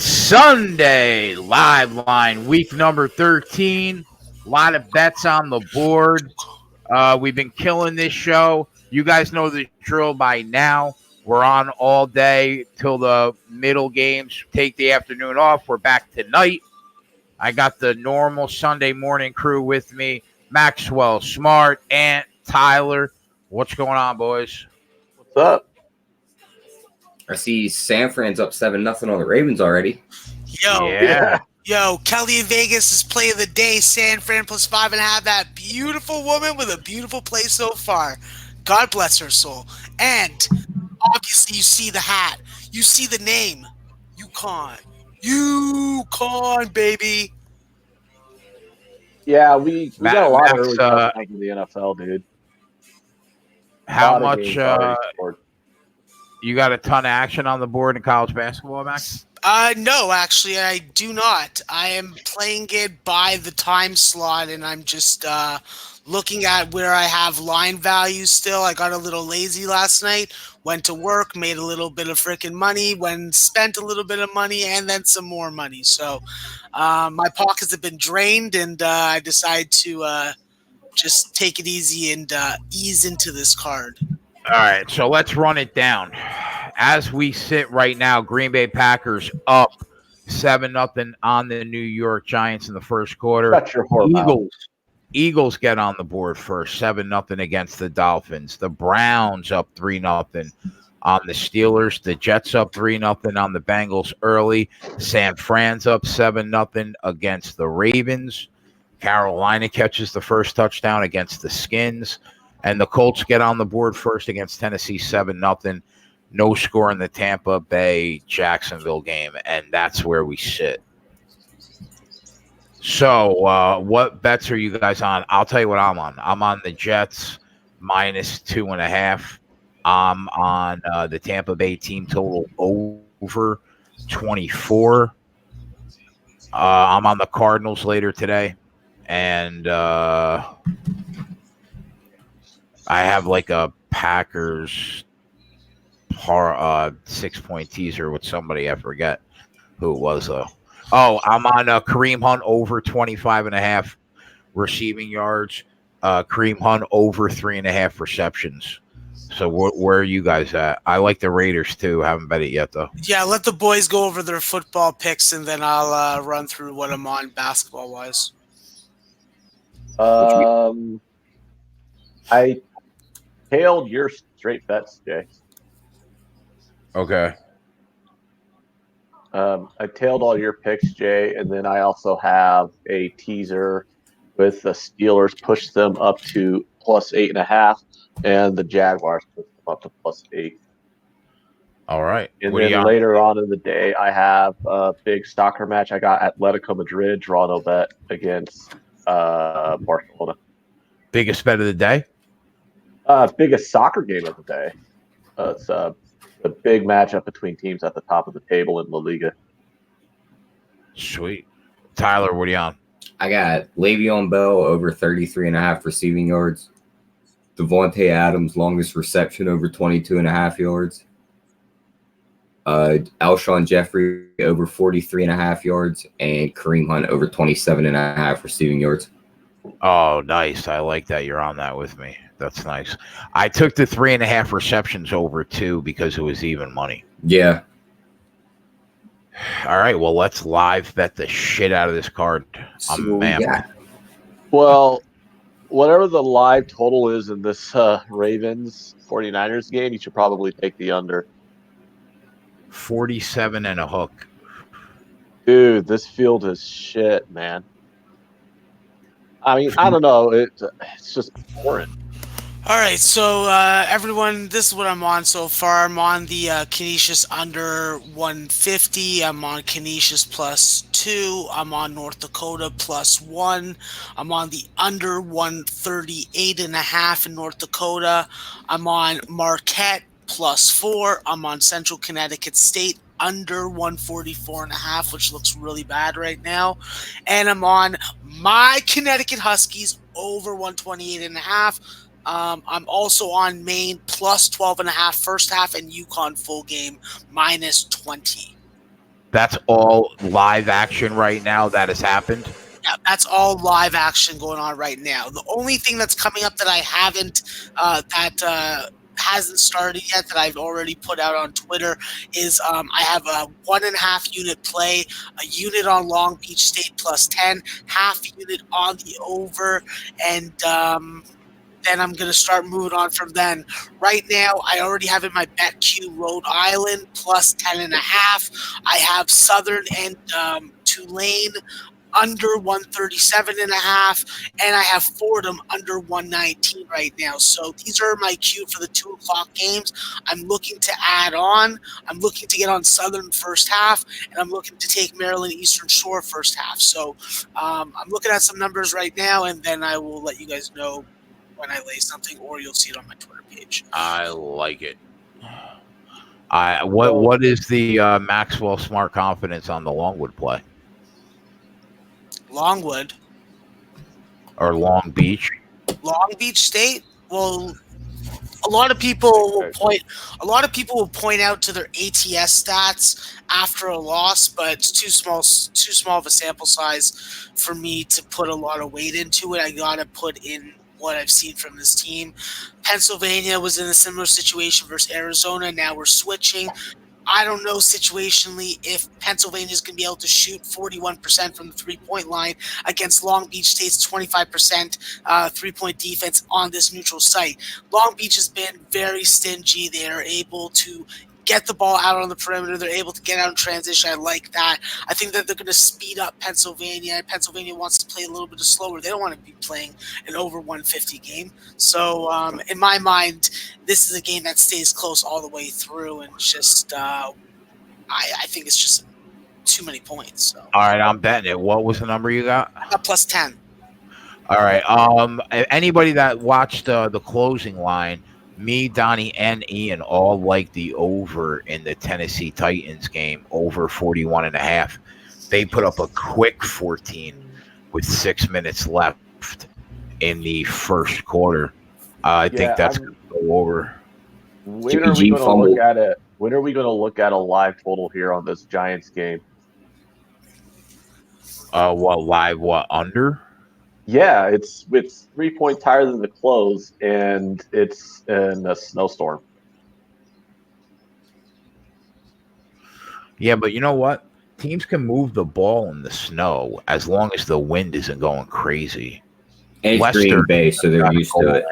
Sunday live line, week number 13. A lot of bets on the board. We've been killing this show. You guys know the drill by now. We're on all day till the middle games. Take the afternoon off. We're back tonight. I got the normal Sunday morning crew with me. Maxwell, Smart, Ant, Tyler. What's going on, boys? What's up? I see San Fran's up 7-0 on the Ravens already. Yo, Kelly in Vegas is play of the day. San Fran plus 5.5. That beautiful woman with a beautiful play so far. God bless her soul. And obviously, you see the hat. You see the name. UConn. UConn, baby. Yeah, we got a lot of early stuff in the NFL, dude. How much? You got a ton of action on the board in college basketball, Max? No, actually, I do not. I am playing it by the time slot, and I'm just looking at where I have line values still. I got a little lazy last night, went to work, made a little bit of freaking money, spent a little bit of money, and then some more money. So my pockets have been drained, and I decided to just take it easy and ease into this card. All right, so let's run it down. As we sit right now, Green Bay Packers up 7-0 on the New York Giants in the first quarter. Eagles get on the board first, 7-0 against the Dolphins. The Browns up 3-0 on the Steelers. The Jets up 3-0 on the Bengals early. San Fran's up 7-0 against the Ravens. Carolina catches the first touchdown against the Skins. And the Colts get on the board first against Tennessee, 7-0. No score in the Tampa Bay-Jacksonville game, and that's where we sit. So what bets are you guys on? I'll tell you what I'm on. I'm on the Jets minus 2.5. I'm on the Tampa Bay team total over 24. I'm on the Cardinals later today. And I have like a Packers 6-point teaser with somebody. I forget who it was though. Oh, I'm on Kareem Hunt over 25.5 receiving yards. Kareem Hunt over 3.5 receptions. So where are you guys at? I like the Raiders too. Haven't bet it yet though. Yeah, let the boys go over their football picks, and then I'll run through what I'm on basketball wise. I tailed your straight bets, Jay. Okay. I tailed all your picks, Jay, and then I also have a teaser with the Steelers push them up to plus 8.5, and the Jaguars push them up to plus 8. All right. And then later on in the day, I have a big soccer match. I got Atletico Madrid draw no bet against Barcelona. Biggest bet of the day? Biggest soccer game of the day. It's a big matchup between teams at the top of the table in La Liga. Sweet. Tyler, what are you on? I got Le'Veon Bell over 33.5 receiving yards. Devontae Adams, longest reception over 22.5 yards. Alshon Jeffrey over 43.5 yards. And Kareem Hunt over 27.5 receiving yards. Oh, nice. I like that you're on that with me. That's nice. I took the 3.5 receptions over too because it was even money. Yeah. All right. Well, let's live bet the shit out of this card. Well, whatever the live total is in this Ravens 49ers game, you should probably take the under. 47 and a hook. Dude, this field is shit, man. I mean, I don't know. It's just boring. All right, so everyone, this is what I'm on so far. I'm on the Canisius under 150. I'm on Canisius plus 2. I'm on North Dakota plus 1. I'm on the under 138.5 in North Dakota. I'm on Marquette plus 4. I'm on Central Connecticut State under 144.5, which looks really bad right now. And I'm on my Connecticut Huskies over 128.5. I'm also on Maine plus 12.5 first half and UConn full game minus 20. That's all live action right now that has happened. Yeah, that's all live action going on right now. The only thing that's coming up that I haven't hasn't started yet that I've already put out on Twitter is I have a 1.5 unit play, a unit on Long Beach State plus 10, half unit on the over, and then I'm going to start moving on from then. Right now, I already have in my bet queue Rhode Island plus 10.5. I have Southern and Tulane under 137.5, and I have Fordham under 119 right now. So these are my queue for the 2 o'clock games. I'm looking to add on. I'm looking to get on Southern first half, and I'm looking to take Maryland Eastern Shore first half. So I'm looking at some numbers right now, and then I will let you guys know when I lay something, or you'll see it on my Twitter page. I like it. What is the Maxwell Smart Confidence on the Longwood play? Longwood or Long Beach? Long Beach State. Well, a lot of people will point out to their ATS stats after a loss, but it's too small of a sample size for me to put a lot of weight into it. I gotta put in what I've seen from this team. Pennsylvania was in a similar situation versus Arizona. Now we're switching. I don't know situationally if Pennsylvania is going to be able to shoot 41% from the three-point line against Long Beach State's 25% three-point defense on this neutral site. Long Beach has been very stingy. They are able to get the ball out on the perimeter. They're able to get out in transition. I like that. I think that they're going to speed up Pennsylvania. Pennsylvania wants to play a little bit slower. They don't want to be playing an over 150 game. So in my mind, this is a game that stays close all the way through, and just I think it's just too many points. So. All right, I'm betting it. What was the number you got? I got plus 10. All right. Anybody that watched the closing line, me, Donnie, and Ian all like the over in the Tennessee Titans game, over 41.5. They put up a quick 14 with 6 minutes left in the first quarter. I think that's going to go over. When are we going to look at it? When are we going to look at a live total here on this Giants game? What under? Yeah, it's 3 points higher than the close, and it's in a snowstorm. Yeah, but you know what? Teams can move the ball in the snow as long as the wind isn't going crazy. And it's Green Bay, so they're used to it.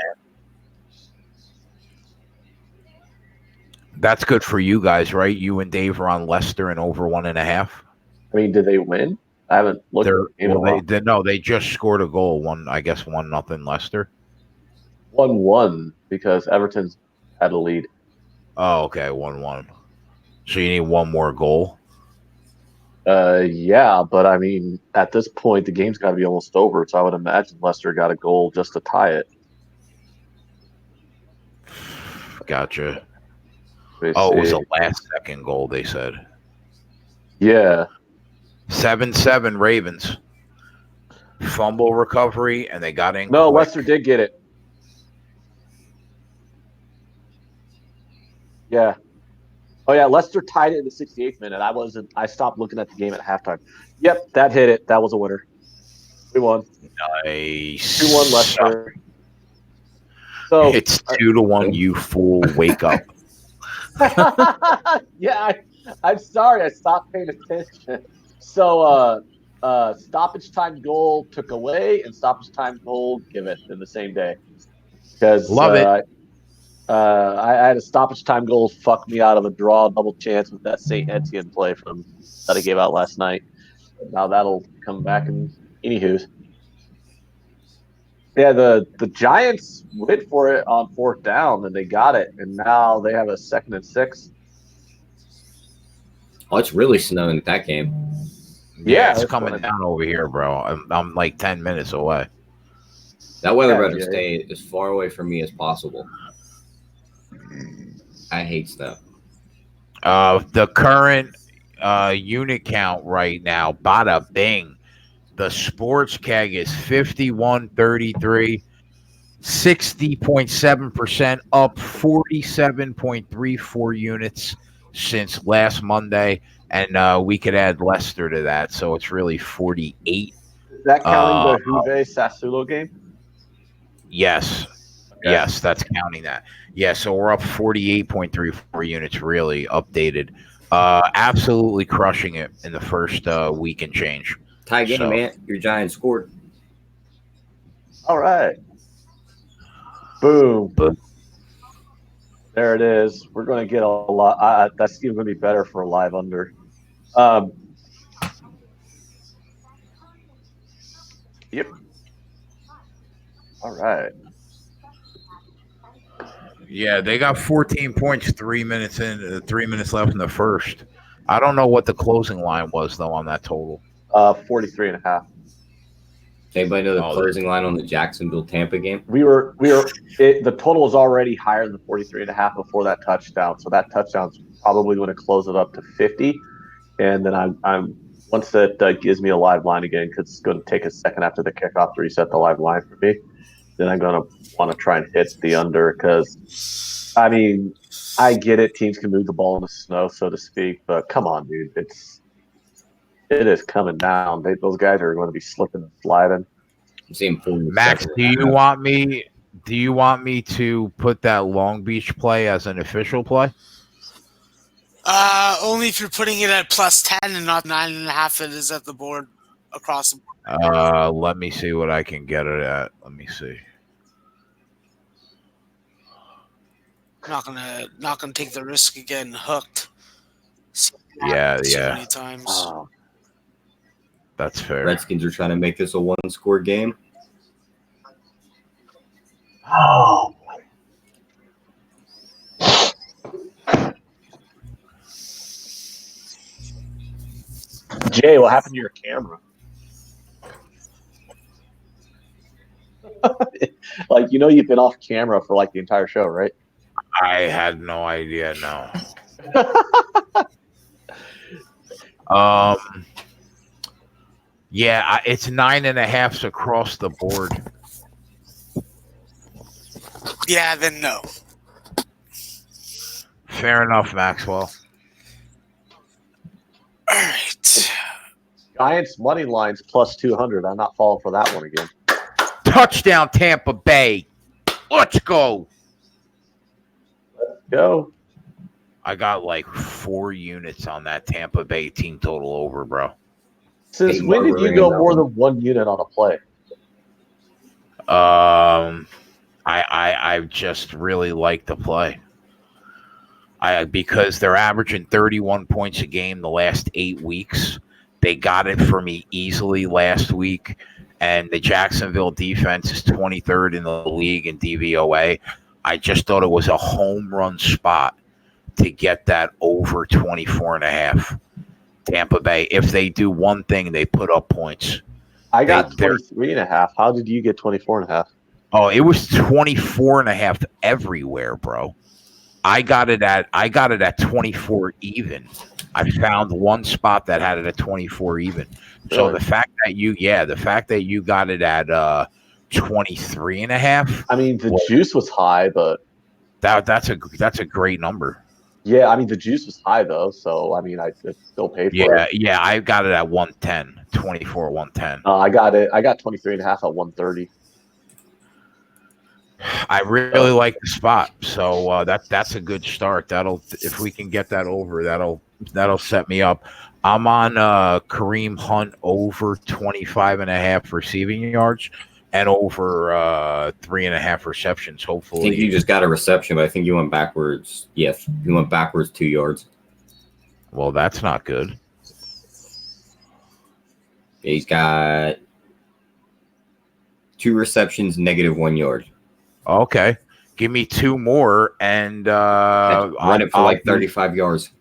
That's good for you guys, right? You and Dave are on Leicester and over 1.5. I mean, did they win? I haven't looked at it. They just scored a goal. 1-0 Leicester. 1-1 because Everton's had a lead. Oh, okay, 1-1. So you need one more goal? Yeah, but I mean, at this point, the game's got to be almost over, so I would imagine Leicester got a goal just to tie it. Gotcha. It was a last-second goal, they said. Yeah. 7-7 Ravens. Fumble recovery, and they got in. No, quick. Leicester did get it. Yeah. Oh, yeah, Leicester tied it in the 68th minute. I stopped looking at the game at halftime. Yep, that hit it. That was a winner. We won. Nice. 2-1 Leicester. So it's 2-1, you fool. Wake up. Yeah, I'm sorry. I stopped paying attention. So stoppage time goal took away and stoppage time goal given in the same day. Because Love it. I had a stoppage time goal fuck me out of a draw double chance with that St. Etienne play that I gave out last night. Now that'll come back in anywho's. Yeah, the Giants went for it on 4th down and they got it, and now they have a 2nd and 6. Oh, it's really snowing at that game. Yeah, it's coming down over here, bro. I'm like 10 minutes away. That weather better stay as far away from me as possible. I hate snow. The current unit count right now, bada bing. The sports keg is 51.33, 60.7% up, 47.34 units since last Monday. and we could add Leicester to that, so it's really 48. Is that counting the Juve Sassuolo game? Yes. Okay. Yes, that's counting that. Yeah, so we're up 48.34 units, really updated. Absolutely crushing it in the first week and change. Tie game, man. Your Giants scored. All right. Boom. There it is. We're going to get a lot. That's even going to be better for a live under. Yep. All right. Yeah, they got 14 points 3 minutes in, 3 minutes left in the first. I don't know what the closing line was, though, on that total. 43.5. Anybody know the closing line on the Jacksonville-Tampa game? The total was already higher than 43.5 before that touchdown. So that touchdown's probably going to close it up to 50. And then I'm once that gives me a live line again, because it's going to take a second after the kickoff to reset the live line for me. Then I'm going to want to try and hit the under because, I mean, I get it. Teams can move the ball in the snow, so to speak. But come on, dude. It is coming down. Those guys are going to be slipping and sliding. I'm seeing Max, do you want me to put that Long Beach play as an official play? Only if you're putting it at +10 and not 9.5 that is at the board across the board. Let me see what I can get it at. Let me see. Not gonna take the risk of getting hooked. Yeah. Many times. That's fair. Redskins are trying to make this a one-score game. Oh. Jay, what happened to your camera? You've been off camera for like the entire show, right? I had no idea. No. Yeah, it's 9.5 across the board. Yeah, then no. Fair enough, Maxwell. All right. Giants money lines +200. I'm not falling for that one again. Touchdown, Tampa Bay. Let's go. Let's go. I got like 4 units on that Tampa Bay team total over, bro. Since when did you go more than 1 unit on a play? I just really like the play. Because they're averaging 31 points a game the last 8 weeks. They got it for me easily last week. And the Jacksonville defense is 23rd in the league in DVOA. I just thought it was a home run spot to get that over 24.5. Tampa Bay. If they do one thing, they put up points. I got 23.5. How did you get 24.5? Oh, it was 24.5 everywhere, bro. I got it at 24 even. I found one spot that had it at 24 even. So Really? the fact that you got it at 23.5. I mean, the juice was high, but that's a great number. Yeah, I mean the juice was high though, so I mean I still paid for it. Yeah, I got it at 110, 24, 110. I got 23.5 at 130. I really like the spot, so that's a good start. If we can get that over, that'll set me up. I'm on Kareem Hunt over 25.5 receiving yards and over 3.5 receptions. Hopefully, I think you just got a reception, but I think you went backwards. Yes, you went backwards 2 yards. Well, that's not good. He's got 2 receptions, -1 yard. Okay, give me 2 more, and run it for like 35 yards.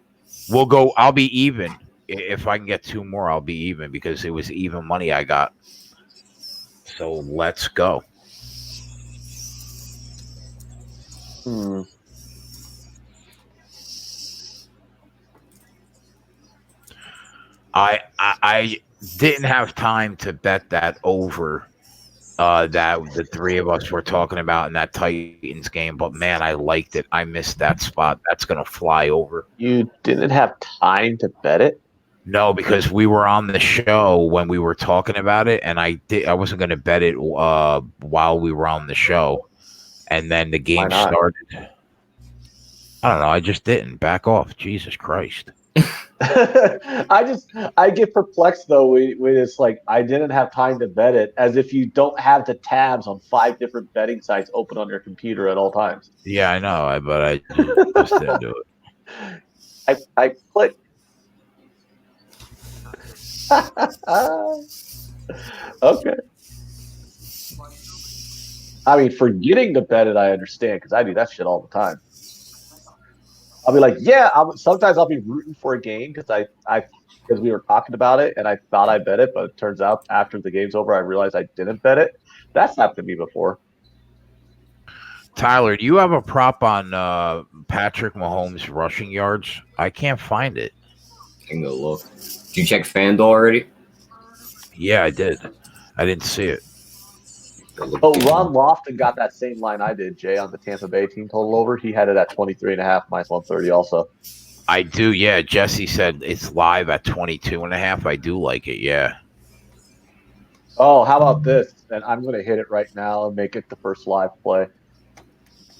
We'll go. I'll be even if I can get 2 more. I'll be even because it was even money I got. So let's go. I didn't have time to bet that over that the three of us were talking about in that Titans game. But man, I liked it. I missed that spot. That's gonna fly over. You didn't have time to bet it? No, because we were on the show when we were talking about it, and I wasn't gonna bet it while we were on the show, and then the game started. I don't know. I just didn't back off. Jesus Christ. I get perplexed though when it's like I didn't have time to bet it, as if you don't have the tabs on 5 different betting sites open on your computer at all times. Yeah, I know, but I just didn't do it. I clicked. Okay. I mean, forgetting to bet it, I understand, because I do that shit all the time. I'll be like, yeah. Sometimes I'll be rooting for a game because we were talking about it and I thought I bet it, but it turns out after the game's over, I realized I didn't bet it. That's happened to me before. Tyler, do you have a prop on Patrick Mahomes rushing yards? I can't find it. I can go look. Did you check FanDuel already? Yeah, I did. I didn't see it. Oh, Ron Lofton got that same line I did, Jay, on the Tampa Bay team total over. He had it at 23.5 minus 130 also. I do, yeah. Jesse said it's live at 22.5. I do like it, yeah. Oh, how about this? And I'm going to hit it right now and make it the first live play.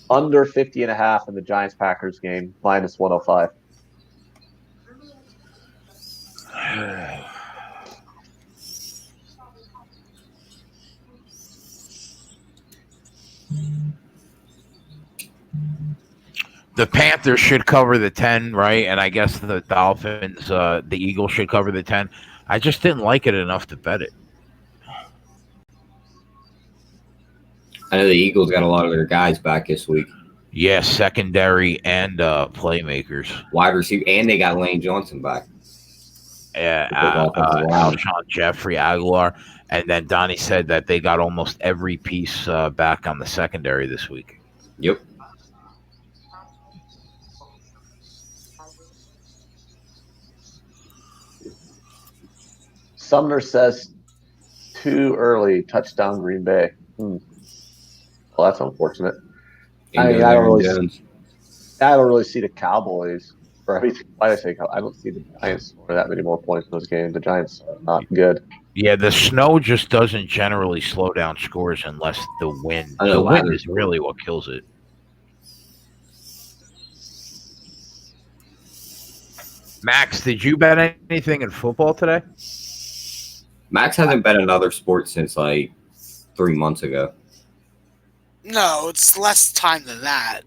Under 50.5 in the Giants-Packers game, minus 105. The Panthers should cover the 10, right? And I guess the Dolphins, the Eagles should cover the 10. I just didn't like it enough to bet it. I know the Eagles got a lot of their guys back this week. Yeah, secondary and playmakers. Wide receiver, and they got Lane Johnson back. Yeah, Alshon Jeffrey, Aguilar. And then Donnie said that they got almost every piece back on the secondary this week. Yep. Sumner says too early, touchdown Green Bay. Well, that's unfortunate. I mean, I don't really see the Cowboys for everything. Why did I say Cowboys? I don't see the Giants scoring that many more points in this game. The Giants are not good. Yeah, the snow just doesn't generally slow down scores unless the wind. The wind is really what kills it. Max, did you bet anything in football today? Max hasn't bet another sport since like 3 months ago. No, it's less time than that.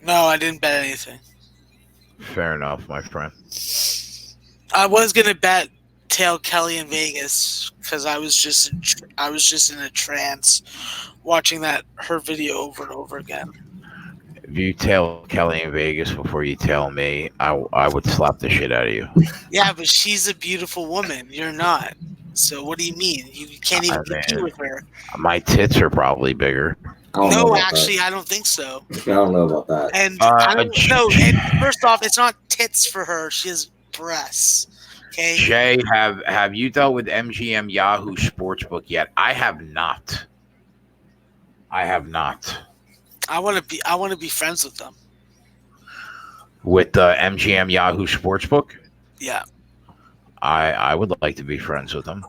No, I didn't bet anything. Fair enough, my friend. I was gonna bet Tail Kelly in Vegas because I was just in a trance watching her video over and over again. If you tell Kelly in Vegas before you tell me, I would slap the shit out of you. Yeah, but she's a beautiful woman. You're not. So what do you mean? You can't even compete with her. My tits are probably bigger. No, actually, I don't think so. I don't know about that. And I don't know. And first off, it's not tits for her. She has breasts. Okay. Jay, have you dealt with MGM Yahoo Sportsbook yet? I have not. I want to be friends with them. With the MGM Yahoo Sportsbook? Yeah. I would like to be friends with them.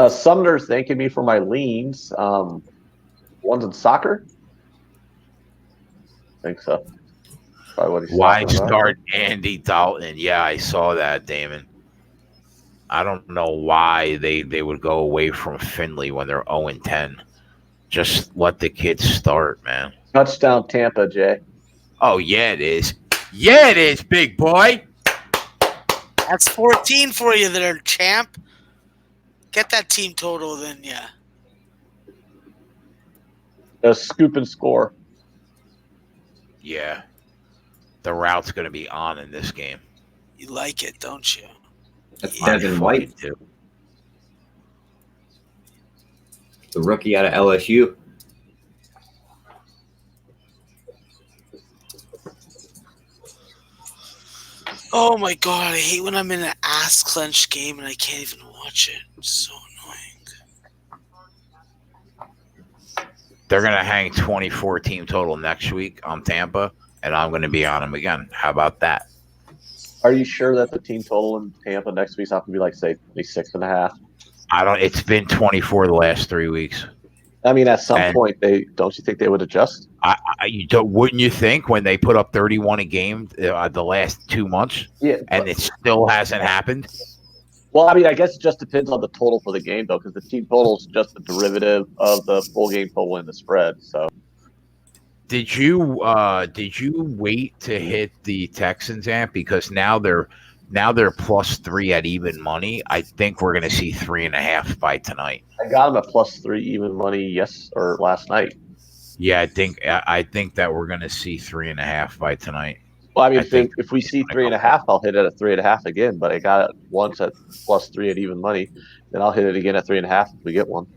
Sumner's thanking me for my leans. One's in soccer? I think so. Probably what he's Why start Andy Dalton? Yeah, I saw that, Damon. I don't know why they would go away from Finley when they're 0-10. Just let the kids start, man. Touchdown Tampa, Jay. Oh, yeah, it is. Yeah, it is, big boy. That's 14 for you there, champ. Get that team total then, yeah. A scoop and score. Yeah. The route's going to be on in this game. You like it, don't you? That's Devin White. Too. The rookie out of LSU. Oh my god, I hate when I'm in an ass clench game and I can't even watch it. It's so annoying. They're going to hang 24 team total next week on Tampa, and I'm going to be on them again. How about that? Are you sure that the team total in Tampa next week's not going to be like, say, 6.5? I don't. It's been 24 the last 3 weeks. I mean, at some point, don't you think they would adjust? Wouldn't you think when they put up 31 a game the last 2 months, and it still hasn't happened? Well, I mean, I guess it just depends on the total for the game, though, because the team total is just a derivative of the full game total and the spread. So, did you wait to hit the Texans amp because now they're +3 at even money? I think we're going to see 3.5 by tonight. I got them at +3 even money last night. Yeah, I think that we're going to see 3.5 by tonight. Well, I mean, if we see 3.5, I'll hit it at 3.5 again. But I got it once at +3 at even money, then I'll hit it again at 3.5 if we get one.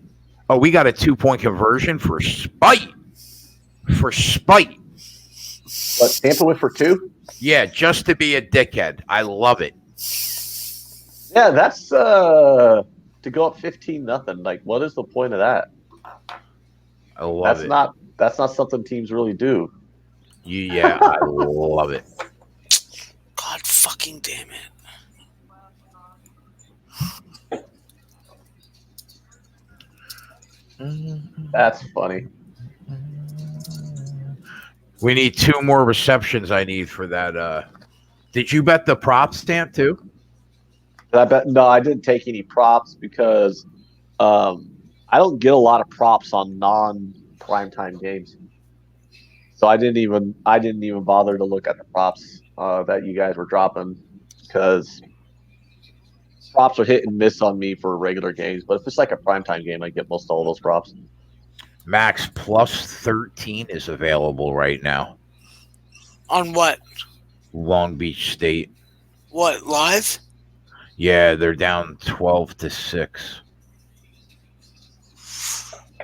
Oh, we got a 2-point conversion for spite. For spite. But Tampa went for 2? Yeah, just to be a dickhead. I love it. Yeah, that's to go up 15-0. Like, what is the point of that? I love it. That's not something teams really do. Yeah, I love it. God fucking damn it. That's funny. We need 2 more receptions. I need for that. Did you bet the prop stamp too? No, I didn't take any props because I don't get a lot of props on non-primetime games. So I didn't even bother to look at the props that you guys were dropping because props are hit and miss on me for regular games. But if it's like a primetime game, I get most all those props. Max +13 is available right now. On what? Long Beach State. What, live? Yeah, they're down 12-6.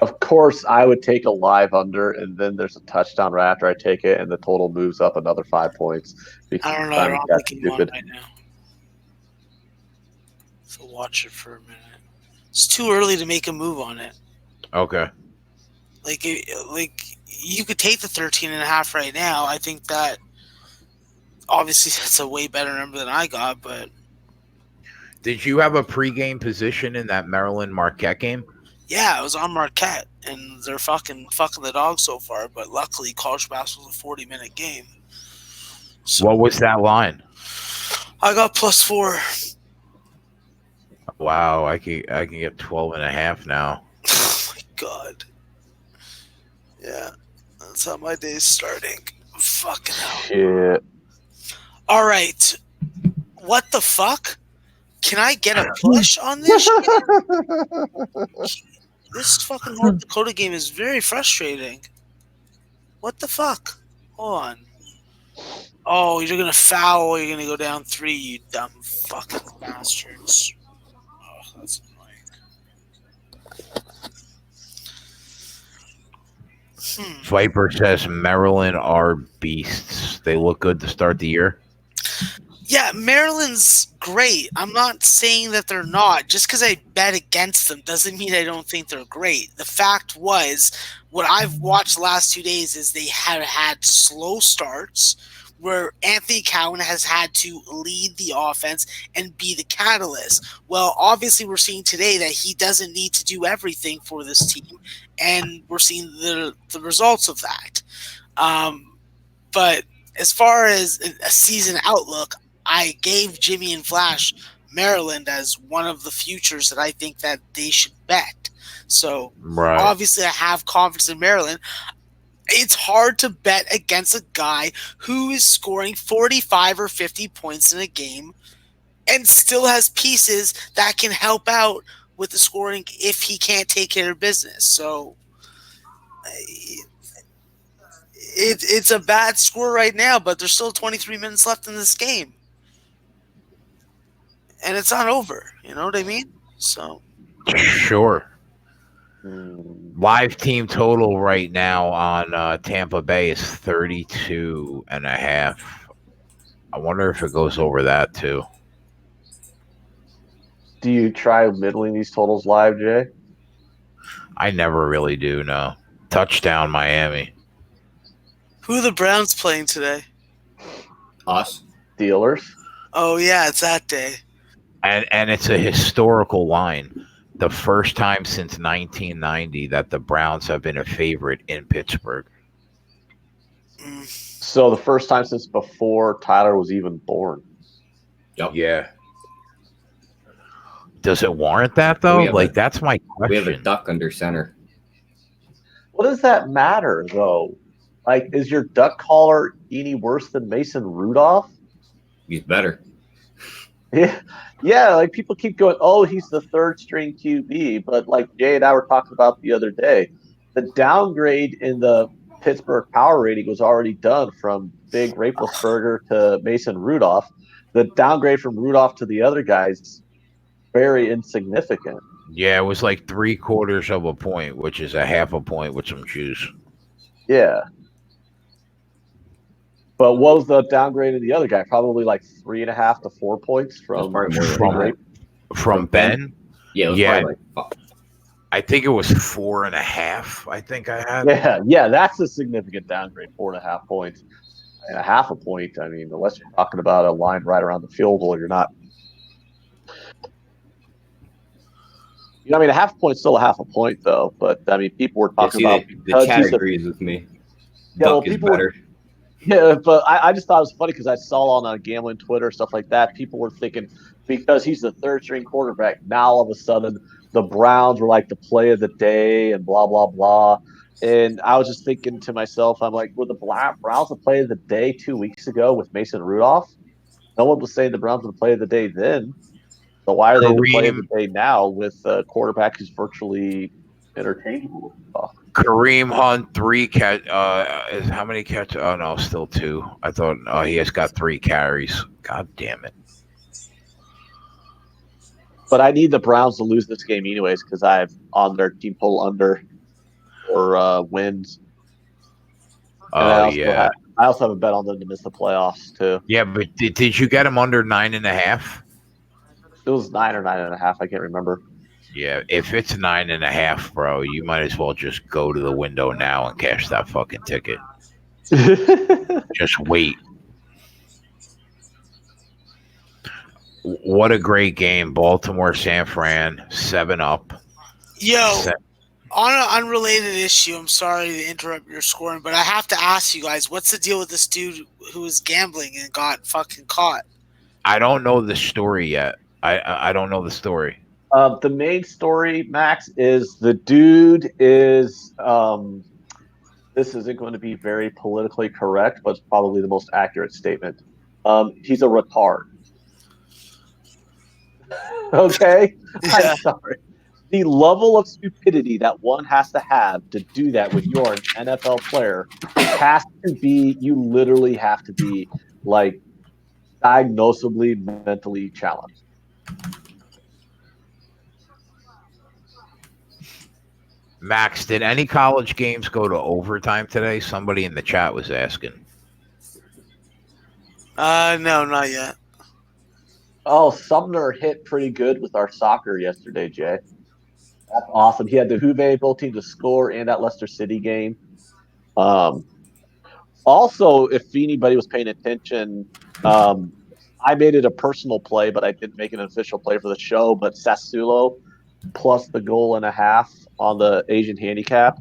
Of course, I would take a live under, and then there's a touchdown right after I take it, and the total moves up another 5 points. I don't know. I don't think I'm on right now. So watch it for a minute. It's too early to make a move on it. Okay. Like you could take the 13.5 right now. I think that obviously that's a way better number than I got, but did you have a pregame position in that Maryland Marquette game? Yeah, I was on Marquette, and they're fucking the dog so far. But luckily, college basketball was a 40-minute game. So what was that line? I got +4. Wow, I can get 12.5 now. Oh my god. Yeah, that's how my day's starting. Fucking hell. Shit. All right. What the fuck? Can I get a push on this shit? This fucking North Dakota game is very frustrating. What the fuck? Hold on. Oh, you're going to foul or you're going to go down 3, you dumb fucking bastards. Oh, that's annoying. Viper says Maryland are beasts. They look good to start the year. Yeah, Maryland's great. I'm not saying that they're not. Just because I bet against them doesn't mean I don't think they're great. The fact was, what I've watched the last 2 days is they have had slow starts where Anthony Cowan has had to lead the offense and be the catalyst. Well, obviously we're seeing today that he doesn't need to do everything for this team, and we're seeing the results of that. But as far as a season outlook, I gave Jimmy and Flash Maryland as one of the futures that I think that they should bet. So Obviously I have confidence in Maryland. It's hard to bet against a guy who is scoring 45 or 50 points in a game and still has pieces that can help out with the scoring if he can't take care of business. So it's a bad score right now, but there's still 23 minutes left in this game. And it's not over. You know what I mean? So sure. Live team total right now on Tampa Bay is 32.5. I wonder if it goes over that too. Do you try middling these totals live, Jay? I never really do. No. Touchdown Miami. Who are the Browns playing today? Us. Steelers. Oh yeah, it's that day. And it's a historical line. The first time since 1990 that the Browns have been a favorite in Pittsburgh. So the first time since before Tyler was even born. Yep. Yeah. Does it warrant that though? That's my question. We have a duck under center. What does that matter though? Like, is your duck caller any worse than Mason Rudolph? He's better. Yeah. Like people keep going, oh, he's the third string QB, but like Jay and I were talking about the other day, the downgrade in the Pittsburgh power rating was already done from Big Raplesberger to Mason Rudolph. The downgrade from Rudolph to the other guys very insignificant. Yeah, it was like 3/4 of a point, which is a half a point with some juice. Yeah. But what was the downgrade of the other guy? Probably like 3.5 to 4 points from Ben. Yeah. I think it was 4.5. I think I had. Yeah. That's a significant downgrade. 4.5 points and a half a point. I mean, unless you're talking about a line right around the field goal, you're not. I mean, a half a point is still a half a point, though. But I mean, people were talking about the chat agrees with me. Duck is better. Yeah, but I just thought it was funny because I saw on gambling Twitter, stuff like that. People were thinking because he's the third string quarterback, now all of a sudden the Browns were like the play of the day and blah, blah, blah. And I was just thinking to myself, I'm like, were the Browns the play of the day 2 weeks ago with Mason Rudolph? No one was saying the Browns were the play of the day then. So why are they the play of the day now with a quarterback who's virtually interchangeable? Kareem Hunt, 3 catch. How many catch? Oh no, still 2. I thought he has got 3 carries. God damn it! But I need the Browns to lose this game anyways because I have on their team total under or wins. Oh I also have a bet on them to miss the playoffs too. Yeah, but did you get them under 9.5? It was 9 or 9.5. I can't remember. Yeah, if it's 9.5, bro, you might as well just go to the window now and cash that fucking ticket. Just wait. What a great game. Baltimore, San Fran, 7-up. Yo, on an unrelated issue, I'm sorry to interrupt your scoring, but I have to ask you guys, what's the deal with this dude who was gambling and got fucking caught? I don't know the story yet. I don't know the story. The main story, Max, is the dude is this isn't going to be very politically correct, but it's probably the most accurate statement. He's a retard. Okay? Yeah. I'm sorry. The level of stupidity that one has to have to do that when you are an NFL player has to be, you literally have to be like diagnosably mentally challenged. Max, did any college games go to overtime today? Somebody in the chat was asking. No, not yet. Oh, Sumner hit pretty good with our soccer yesterday, Jay. That's awesome. He had the Juve both teams to score and that Leicester City game. Also, if anybody was paying attention, I made it a personal play, but I didn't make an official play for the show. But Sassuolo plus the 1.5 on the Asian handicap.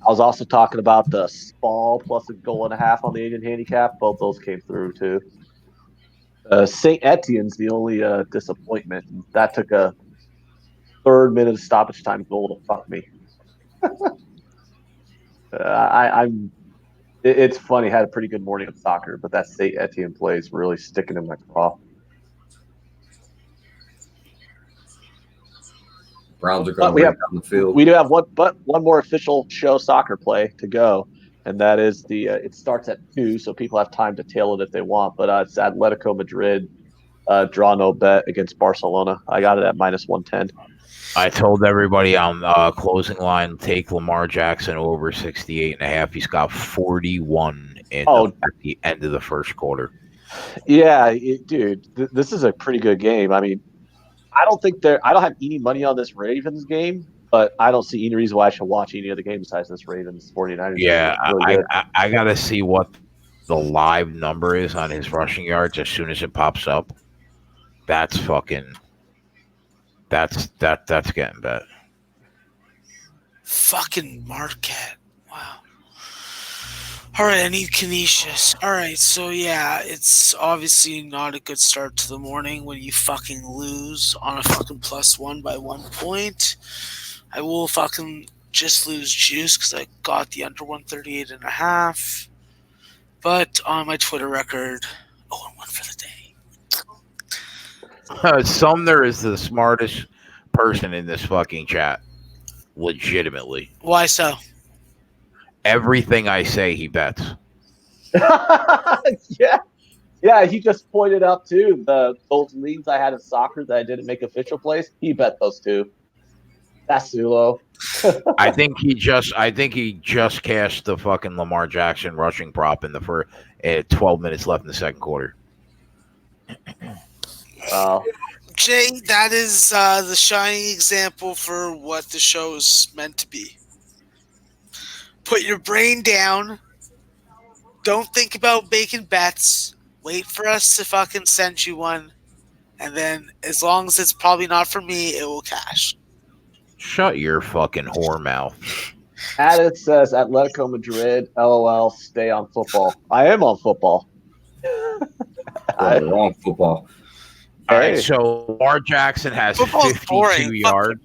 I was also talking about the Spal plus a 1.5 on the Asian handicap. Both those came through too. St. Etienne's the only disappointment. That took a 3rd minute stoppage time goal to fuck me. It's funny. I had a pretty good morning of soccer, but that St. Etienne play is really sticking in my craw. Browns are going down the field. We do have one more official show soccer play to go, and that is it starts at 2, so people have time to tail it if they want. But it's Atletico Madrid draw no bet against Barcelona. I got it at -110. I told everybody on closing line, take Lamar Jackson over 68.5. He's got 41 at the end of the first quarter. Yeah, dude, this is a pretty good game. I mean, I don't have any money on this Ravens game, but I don't see any reason why I should watch any other game besides this Ravens 49ers game. Yeah, It's really good. I gotta see what the live number is on his rushing yards as soon as it pops up. That's fucking. That's getting bet. Fucking Marquette. Wow. All right, I need Canisius. All right, so yeah, it's obviously not a good start to the morning when you fucking lose on a fucking +1 by 1 point. I will fucking just lose juice because I got the under 138.5. But on my Twitter record, 0-1 for the day. Sumner is the smartest person in this fucking chat. Legitimately. Why so? Everything I say, he bets. Yeah. He just pointed out too those leads I had in soccer that I didn't make official plays. He bet those two. That's Zulo. I think he just cashed the fucking Lamar Jackson rushing prop in the first 12 minutes left in the second quarter. Jay, that is the shining example for what the show is meant to be. Put your brain down. Don't think about making bets. Wait for us to fucking send you one. And then, as long as it's probably not for me, it will cash. Shut your fucking whore mouth. Addis says Atletico Madrid, LOL, stay on football. I am on football. Wrong football. All right, so Lamar Jackson has Football's 52 boring. yards.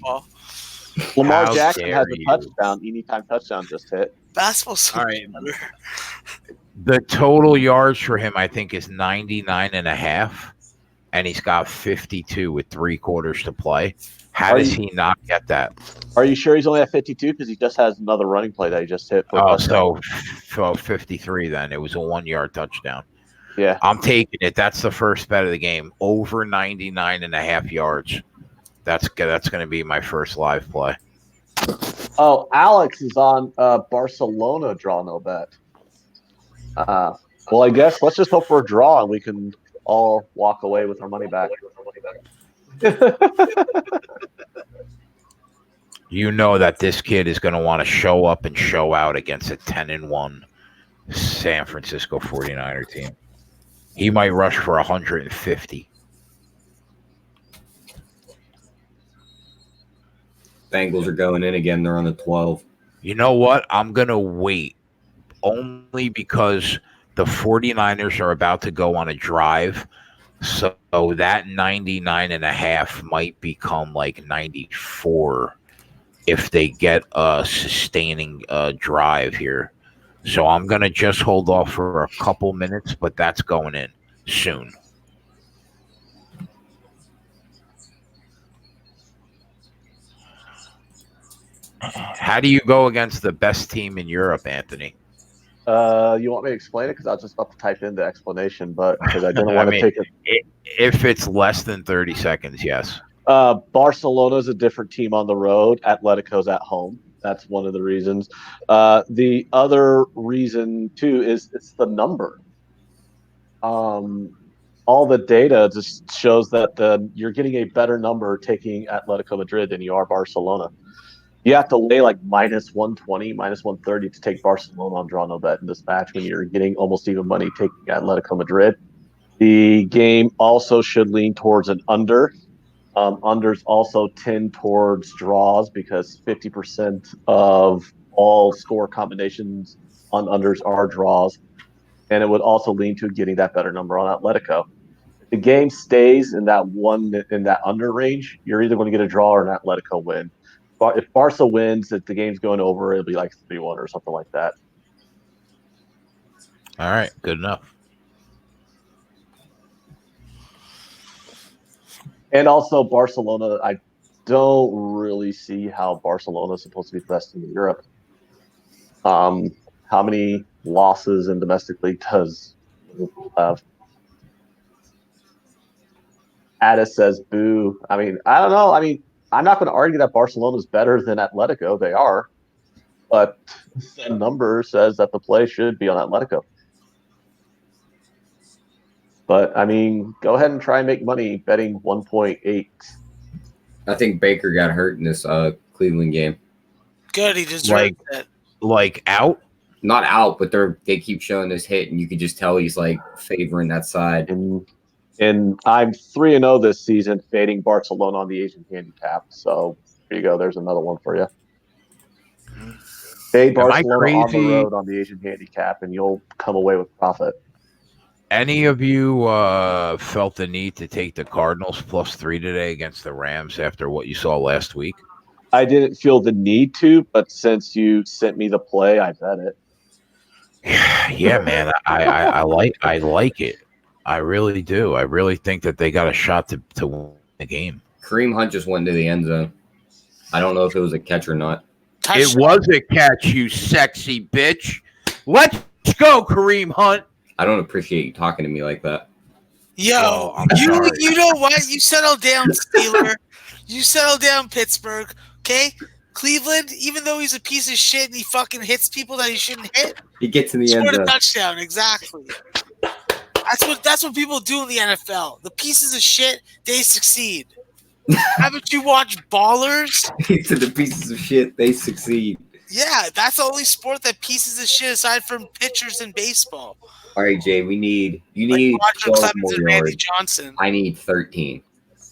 Lamar Jackson has a touchdown. Anytime touchdown just hit. Basketball's so all right. better. The total yards for him, I think, is 99.5, and he's got 52 with 3 quarters to play. How does he not get that? Are you sure he's only at 52? Because he just has another running play that he just hit. So 53 then. It was a 1-yard touchdown. Yeah. I'm taking it. That's the first bet of the game. Over 99.5 yards. That's going to be my first live play. Oh, Alex is on Barcelona draw no bet. Well, I guess let's just hope for a draw and we can all walk away with our money back. You know that this kid is going to want to show up and show out against a 10-1 San Francisco 49er team. He might rush for 150. Bengals are going in again. They're on the 12. You know what? I'm going to wait only because the 49ers are about to go on a drive. So that 99.5 might become like 94 if they get a sustaining drive here. So I'm going to just hold off for a couple minutes, but that's going in soon. How do you go against the best team in Europe, Anthony? You want me to explain it? Because I was just about to type in the explanation, but because I didn't want to take it. If it's less than 30 seconds, yes. Barcelona's a different team on the road. Atletico's at home. That's one of the reasons. The other reason, too, is it's the number. All the data just shows that you're getting a better number taking Atletico Madrid than you are Barcelona. You have to lay like minus 120, minus 130 to take Barcelona on draw no bet in this match when you're getting almost even money taking Atletico Madrid. The game also should lean towards an under. Unders also tend towards draws because 50% of all score combinations on unders are draws. And it would also lean to getting that better number on Atletico. If the game stays in that under range, you're either going to get a draw or an Atletico win. If Barca wins, if the game's going over, it'll be like 3-1 or something like that. All right, good enough. And also Barcelona, I don't really see how Barcelona is supposed to be the best in Europe. How many losses in domestic league does Liverpool have? Addis says, boo. I mean, I don't know. I mean, I'm not going to argue that Barcelona is better than Atletico. They are. But the number says that the play should be on Atletico. But I mean, go ahead and try and make money betting 1.8. I think Baker got hurt in this Cleveland game. Good, he deserved it. Like out? Not out, but they keep showing this hit, and you can just tell he's like favoring that side. And I'm 3-0 this season, fading Barcelona on the Asian handicap. So there you go. There's another one for you. Fade Barcelona on the road on the Asian handicap, and you'll come away with profit. Any of you felt the need to take the Cardinals +3 today against the Rams after what you saw last week? I didn't feel the need to, but since you sent me the play, I bet it. Yeah, man, I like it. I really do. I really think that they got a shot to win the game. Kareem Hunt just went into the end zone. I don't know if it was a catch or not. It was a catch, you sexy bitch. Let's go, Kareem Hunt. I don't appreciate you talking to me like that. Yo, you know what? You settle down, Steeler. You settle down, Pittsburgh. Okay? Cleveland, even though he's a piece of shit and he fucking hits people that he shouldn't hit, he gets in the end zone. Scored a touchdown, exactly. That's what people do in the NFL. The pieces of shit, they succeed. Haven't you watched Ballers? To the pieces of shit, they succeed. Yeah, that's the only sport that pieces of shit aside from pitchers in baseball. All right, Jay, you need 12 more yards. Randy Johnson. I need 13.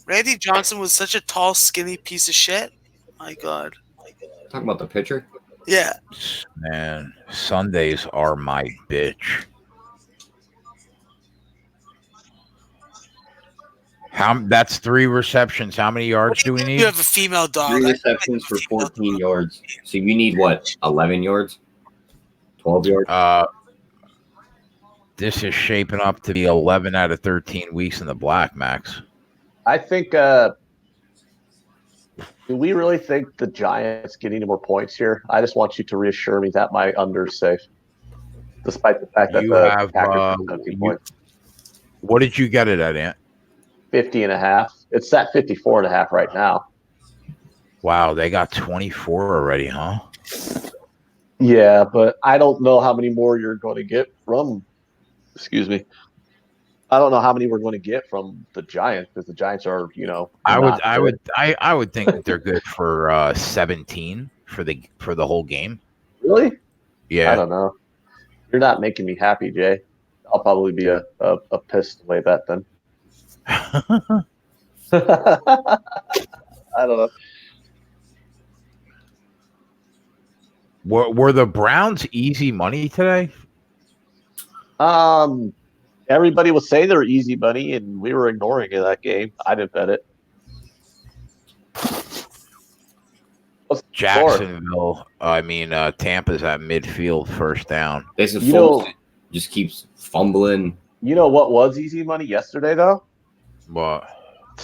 Randy Johnson was such a tall, skinny piece of shit. My God. Talking about the pitcher? Yeah. Man, Sundays are my bitch. That's 3 receptions. How many yards do we need? You have a female dog. 3 receptions for 14 yards. So you need what? 11 yards? 12 yards? This is shaping up to be 11 out of 13 weeks in the black, Max. I think. Do we really think the Giants get any more points here? I just want you to reassure me that my under's safe, despite the fact that the Packers have 50 points. What did you get it at, Ant? 50.5. It's at 54.5 right now. Wow, they got 24 already, huh? Yeah, but I don't know how many more you're going to get from. Excuse me. I don't know how many we're going to get from the Giants because the Giants are, I would think that they're good for 17 for the whole game. Really? Yeah. I don't know. You're not making me happy, Jay. I'll probably be a pissed away bet then. I don't know. Were the Browns easy money today? Everybody was saying they were easy money, and we were ignoring it that game. I didn't bet it. Jacksonville. Tampa's at midfield, first down. Just keeps fumbling. You know what was easy money yesterday, though? What?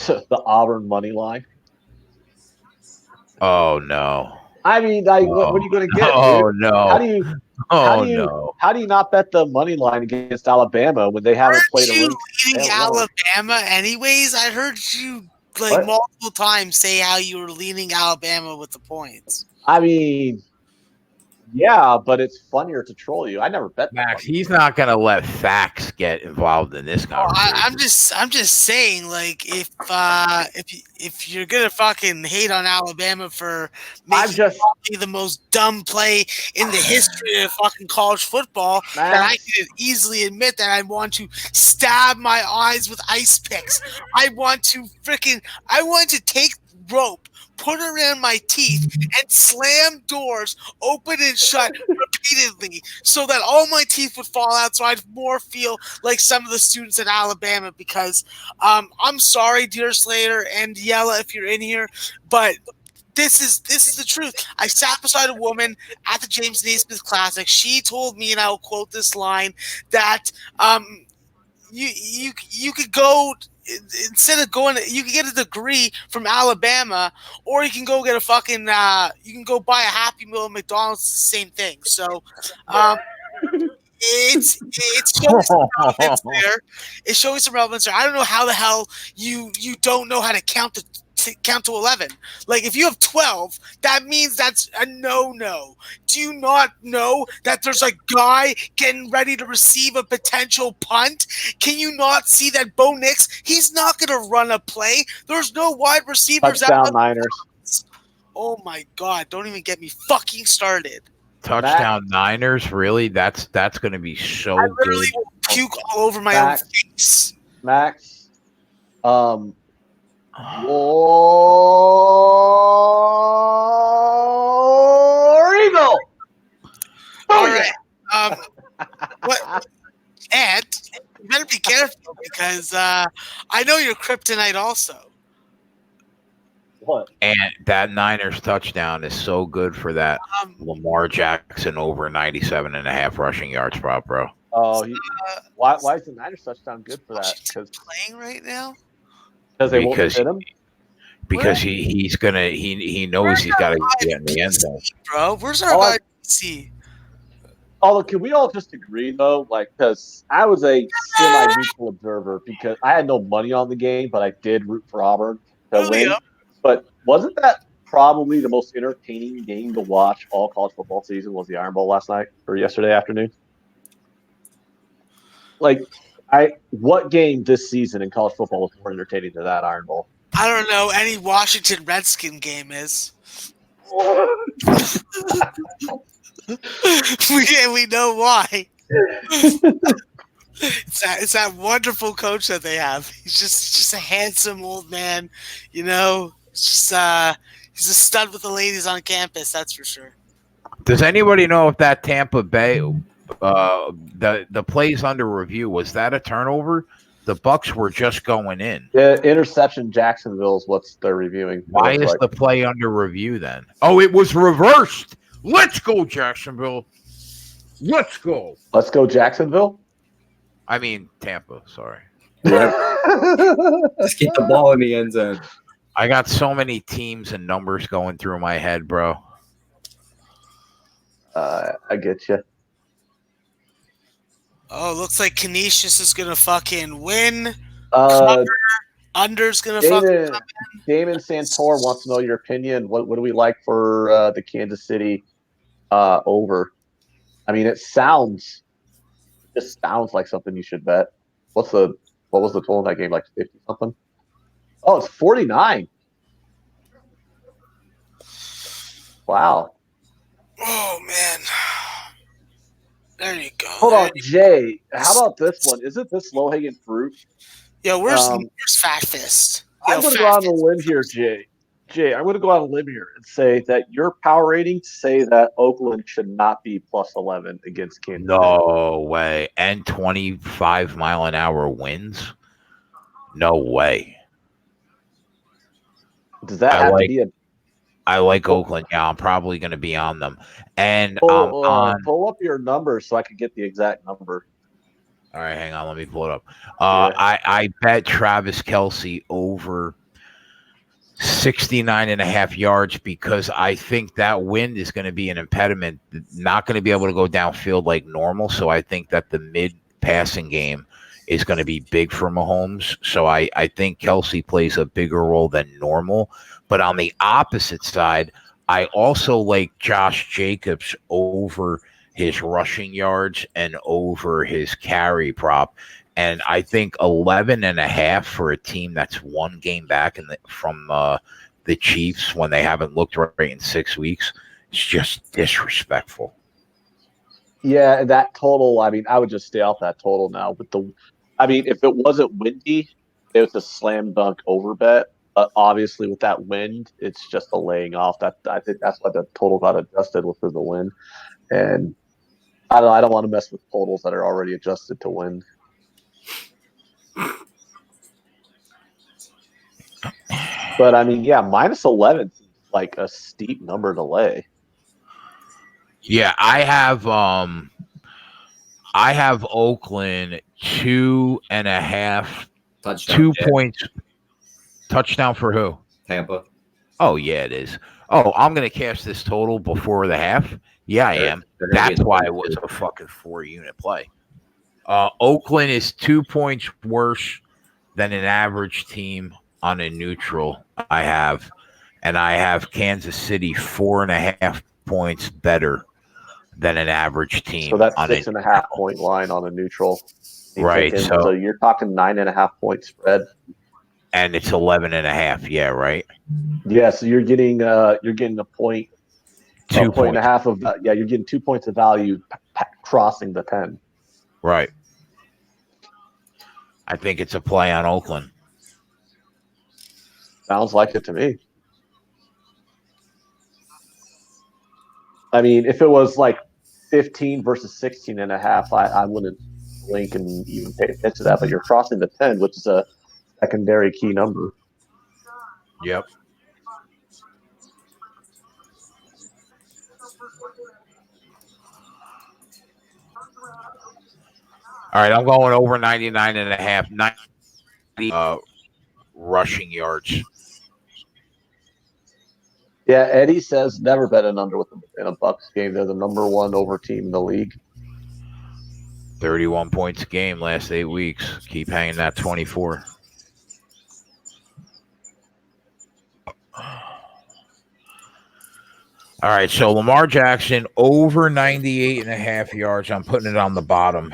The Auburn money line. Oh no! I mean, what are you going to get? Oh dude? no! How do you not bet the money line against Alabama when they haven't played a ring? Leading Alabama, anyways. I heard you multiple times say how you were leaning Alabama with the points. I mean, yeah, but it's funnier to troll you. I never bet Max. He's not going to let facts get involved in this conversation. I'm just saying, like, if you're gonna fucking hate on Alabama for making the most dumb play in the history of fucking college football, then I can easily admit that I want to stab my eyes with ice picks. I want to take rope, put it around my teeth, and slam doors open and shut repeatedly so that all my teeth would fall out so I'd more feel like some of the students at Alabama because I'm sorry, dear Slater and Yella, if you're in here, but this is the truth. I sat beside a woman at the James Naismith Classic. She told me, and I'll quote this line, that you could go – instead of going, you can get a degree from Alabama, or you can go get a fucking, you can go buy a Happy Meal at McDonald's. Same thing. So, it's showing some relevance there. It's showing some relevance there. I don't know how the hell you don't know how to count to count to 11. Like, if you have 12, that means that's a no-no. Do you not know that there's a guy getting ready to receive a potential punt? Can you not see that Bo Nix, he's not going to run a play? There's no wide receivers. Touchdown Niners. Oh, my God. Don't even get me fucking started. Touchdown Niners, really? That's going to be so I literally good. will puke all over my own face. Max, War Eagle. All right. What? Ed, you better be careful because I know you're kryptonite also. What? And that Niners touchdown is so good for that Lamar Jackson over 97.5 rushing yards prop, bro. Oh, why is the Niners touchdown good for that? Because playing right now. Because they won't fit him. Because he knows he's got to get in the end zone, bro. Where's our guy PC? Although, can we all just agree though? Like, because I was a semi-neutral observer because I had no money on the game, but I did root for Auburn to win. Yeah. But wasn't that probably the most entertaining game to watch all college football season? Was the Iron Bowl last night or yesterday afternoon? Like, what game this season in college football was more entertaining than that Iron Bowl? I don't know. Any Washington Redskin game is. we know why. It's that wonderful coach that they have. He's just a handsome old man, you know. It's just he's a stud with the ladies on campus, that's for sure. Does anybody know if that Tampa Bay the plays under review, was that a turnover? The Bucks were just going in. Yeah, interception Jacksonville is what they're reviewing. Why is the play under review then? Oh, it was reversed. Let's go, Jacksonville. Let's go. Let's go, Jacksonville? I mean, Tampa. Sorry. Just get the ball in the end zone. I got so many teams and numbers going through my head, bro. I get you. Oh, looks like Canisius is going to fucking win. Under's going to fucking come in. Damon Santor wants to know your opinion. What do we like for the Kansas City over? I mean, it sounds like something you should bet. What was the total in that game? Like 50 something? Oh, it's 49. Wow. Oh man. There you go. Hold on, Jay. How about this one? Isn't this low hanging fruit? Yo, where's Fat Fist? I'm going to go out on a limb here, Jay. I'm going to go out on a limb here and say that your power ratings say that Oakland should not be plus 11 against Kansas. No way. And 25 mile an hour winds? No way. Does that have to be a... I like Oakland. Yeah, I'm probably going to be on them. And pull up your numbers so I can get the exact number. All right, hang on. Let me pull it up. I bet Travis Kelce over 69.5 yards because I think that wind is going to be an impediment. Not going to be able to go downfield like normal. So I think that the mid-passing game is going to be big for Mahomes. So I think Kelce plays a bigger role than normal. But on the opposite side, I also like Josh Jacobs over his rushing yards and over his carry prop. And I think 11.5 for a team that's one game back from the Chiefs when they haven't looked right in 6 weeks is just disrespectful. Yeah, that total, I mean, I would just stay off that total now. But if it wasn't windy, it was a slam dunk over bet. But obviously, with that wind, it's just a laying off. I think that's why the total got adjusted for the wind. And I don't want to mess with totals that are already adjusted to wind. But I mean, yeah, minus 11 seems like a steep number to lay. Yeah, I have Oakland 2.5 touchdown. 2 points. Touchdown for who? Tampa. Oh, yeah, it is. Oh, I'm going to cash this total before the half? Yeah, I am. That's why it was a fucking 4-unit play. Oakland is 2 points worse than an average team on a neutral. I have Kansas City 4.5 points better than an average team. So that's 6.5 point line on a neutral. Right. So you're talking 9.5 point spread. And it's 11.5. Yeah. Right. Yeah. So you're getting a point. 2 point and a half of you're getting 2 points of value crossing the 10. Right. I think it's a play on Oakland. Sounds like it to me. I mean, if it was like 15 versus 16.5, I wouldn't blink and even pay attention to that. But you're crossing the 10, which is a secondary key number. Yep. All right, I'm going over 99.5. 90 rushing yards. Yeah, Eddie says never bet an under in a Bucks game. They're the number one over team in the league. 31 points a game last 8 weeks. Keep hanging that 24. All right, so Lamar Jackson over 98.5 yards. I'm putting it on the bottom.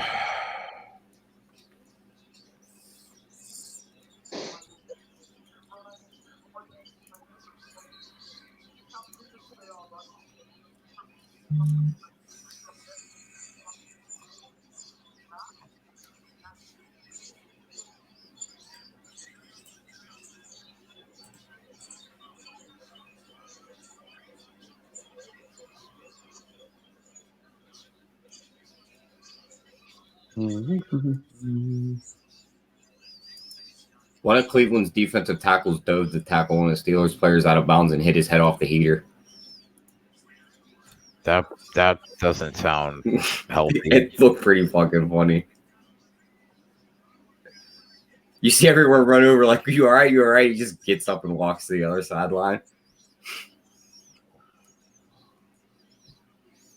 One of Cleveland's defensive tackles dove to tackle one of the Steelers players out of bounds and hit his head off the heater. That doesn't sound healthy. It looked pretty fucking funny. You see everyone run over like, you all right? You all right? He just gets up and walks to the other sideline.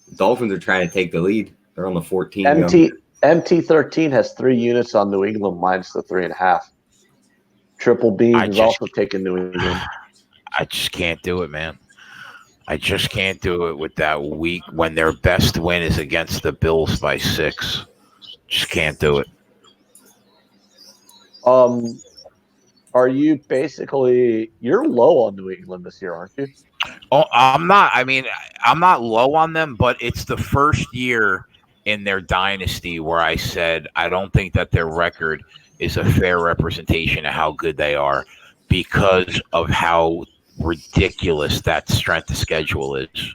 The Dolphins are trying to take the lead. They're on the 14. MT13 has 3 units on New England minus the 3.5. Triple Beam is also taking New England. I just can't do it, man. I just can't do it with that week when their best win is against the Bills by 6. Just can't do it. Are you basically you're low on New England this year, aren't you? Oh, I'm not. I mean, I'm not low on them, but it's the first year in their dynasty where I said I don't think that their record is a fair representation of how good they are because of how ridiculous that strength of schedule is.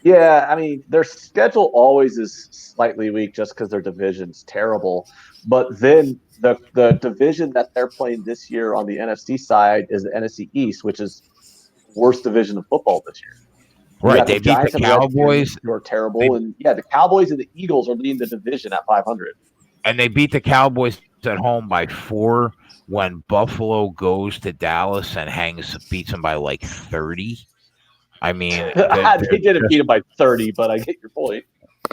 Yeah, I mean, their schedule always is slightly weak just because their division's terrible. But then the division that they're playing this year on the NFC side is the NFC East, which is the worst division of football this year. Right, they beat the Cowboys. Who are terrible, and the Cowboys and the Eagles are leading the division at 500. And they beat the Cowboys at home by 4 when Buffalo goes to Dallas and beats them by like 30. I mean, they didn't beat them by 30, but I get your point.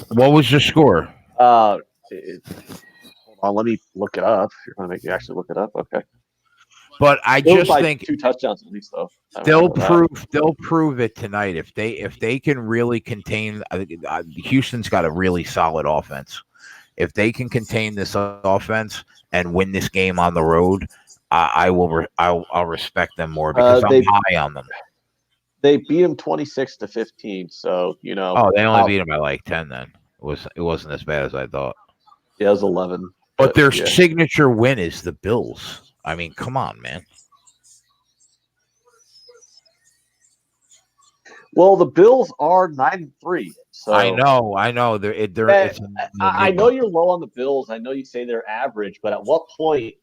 What was the score? Hold on, let me look it up. You're going to make me actually look it up. Okay. But I just think 2 touchdowns at least, though. They'll prove it tonight if they can really contain. Houston's got a really solid offense. If they can contain this offense and win this game on the road, I'll respect them more because I'm high on them. They beat them 26-15, so Oh, they only beat them by like 10. Then it wasn't as bad as I thought. Yeah, it was 11. But their signature win is the Bills. I mean, come on, man. Well, the Bills are 9-3. So I know. I know you're low on the Bills. I know you say they're average, but at what point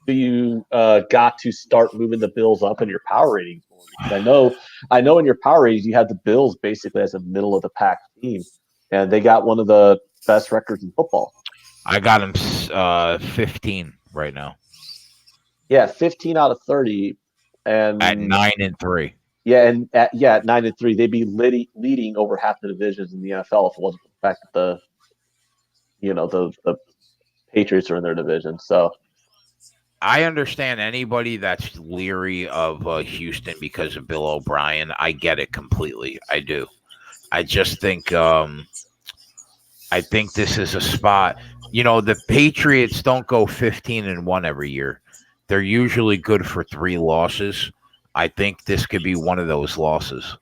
do you got to start moving the Bills up in your power ratings? Because I know in your power ratings you have the Bills basically as a middle of the pack team, and they got one of the best records in football. I got them 15 right now. Yeah, 15 out of 30, and at 9-3. Yeah, and at 9-3, they'd be leading over half the divisions in the NFL if it wasn't for the fact that the Patriots are in their division. So I understand anybody that's leery of Houston because of Bill O'Brien. I get it completely. I do. I just think this is a spot. The Patriots don't go 15-1 every year. They're usually good for 3 losses. I think this could be one of those losses.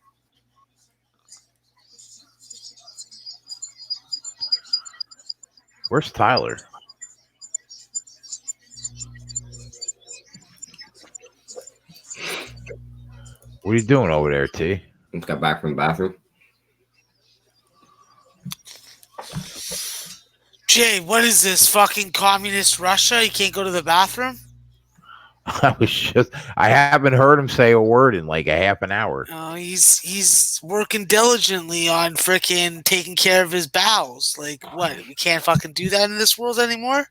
Where's Tyler? What are you doing over there, T? Just got back from the bathroom. Jay, what is this? Fucking communist Russia? You can't go to the bathroom? I haven't heard him say a word in like a half an hour. Oh, he's working diligently on freaking taking care of his bowels. Like, what? We can't fucking do that in this world anymore?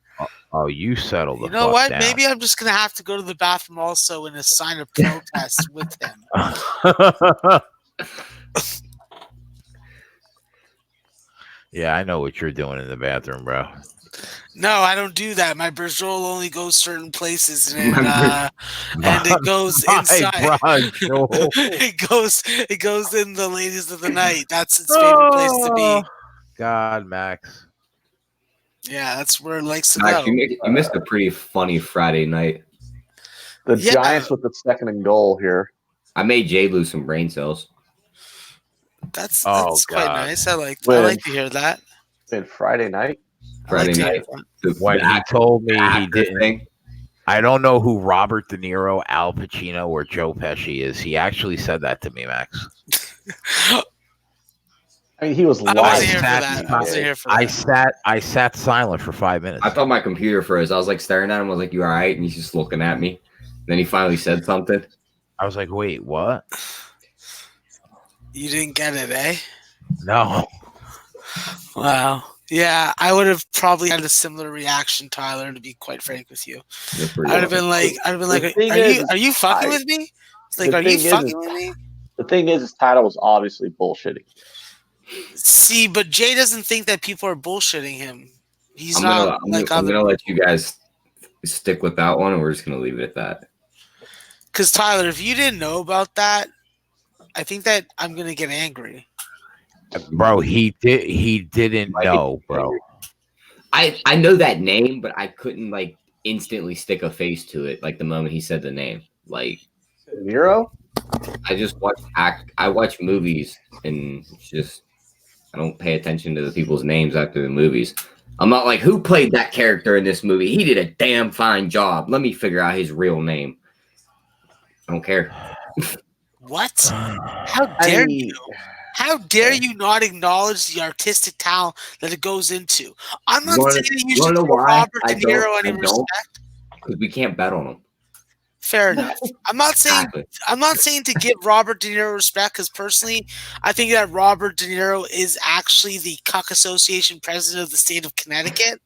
Oh, you settle the fuck down. You know what? Maybe I'm just going to have to go to the bathroom also in a sign of protest with him. Yeah, I know what you're doing in the bathroom, bro. No, I don't do that. My Brazil only goes certain places, and it goes inside. it goes in the ladies of the night. That's its favorite place to be. God, Max. Yeah, that's where it likes to Max, go. you missed a pretty funny Friday night. The Giants with the 2nd and goal here. I made Jay lose some brain cells. That's quite nice. I like to hear that. Been Friday night. Friday night. When he told me he didn't. I don't know who Robert De Niro, Al Pacino, or Joe Pesci is. He actually said that to me, Max. I mean, he was lying. I wasn't here for that. I sat silent for 5 minutes. I thought my computer froze. I was like staring at him. I was like, "You all right?" And he's just looking at me. Then he finally said something. I was like, "Wait, what?" You didn't get it, eh? No. Wow. Yeah, I would have probably had a similar reaction, Tyler, to be quite frank with you. I'd have been like, are you fucking with me? It's like, are you fucking with me? The thing is, his title was obviously bullshitting. See, but Jay doesn't think that people are bullshitting him. I'm gonna let you guys stick with that one, and we're just gonna leave it at that. Because Tyler, if you didn't know about that, I think that I'm gonna get angry. Bro, he didn't know, bro. I know that name, but I couldn't like instantly stick a face to it like the moment he said the name. Like Nero? I watch movies and just I don't pay attention to the people's names after the movies. I'm not like, who played that character in this movie? He did a damn fine job. Let me figure out his real name. I don't care. What? How dare you? How dare you not acknowledge the artistic talent that it goes into? I'm not saying you should give Robert De Niro any respect. Because we can't bet on him. Fair enough. I'm not saying to give Robert De Niro respect, because personally, I think that Robert De Niro is actually the Cuck Association president of the state of Connecticut.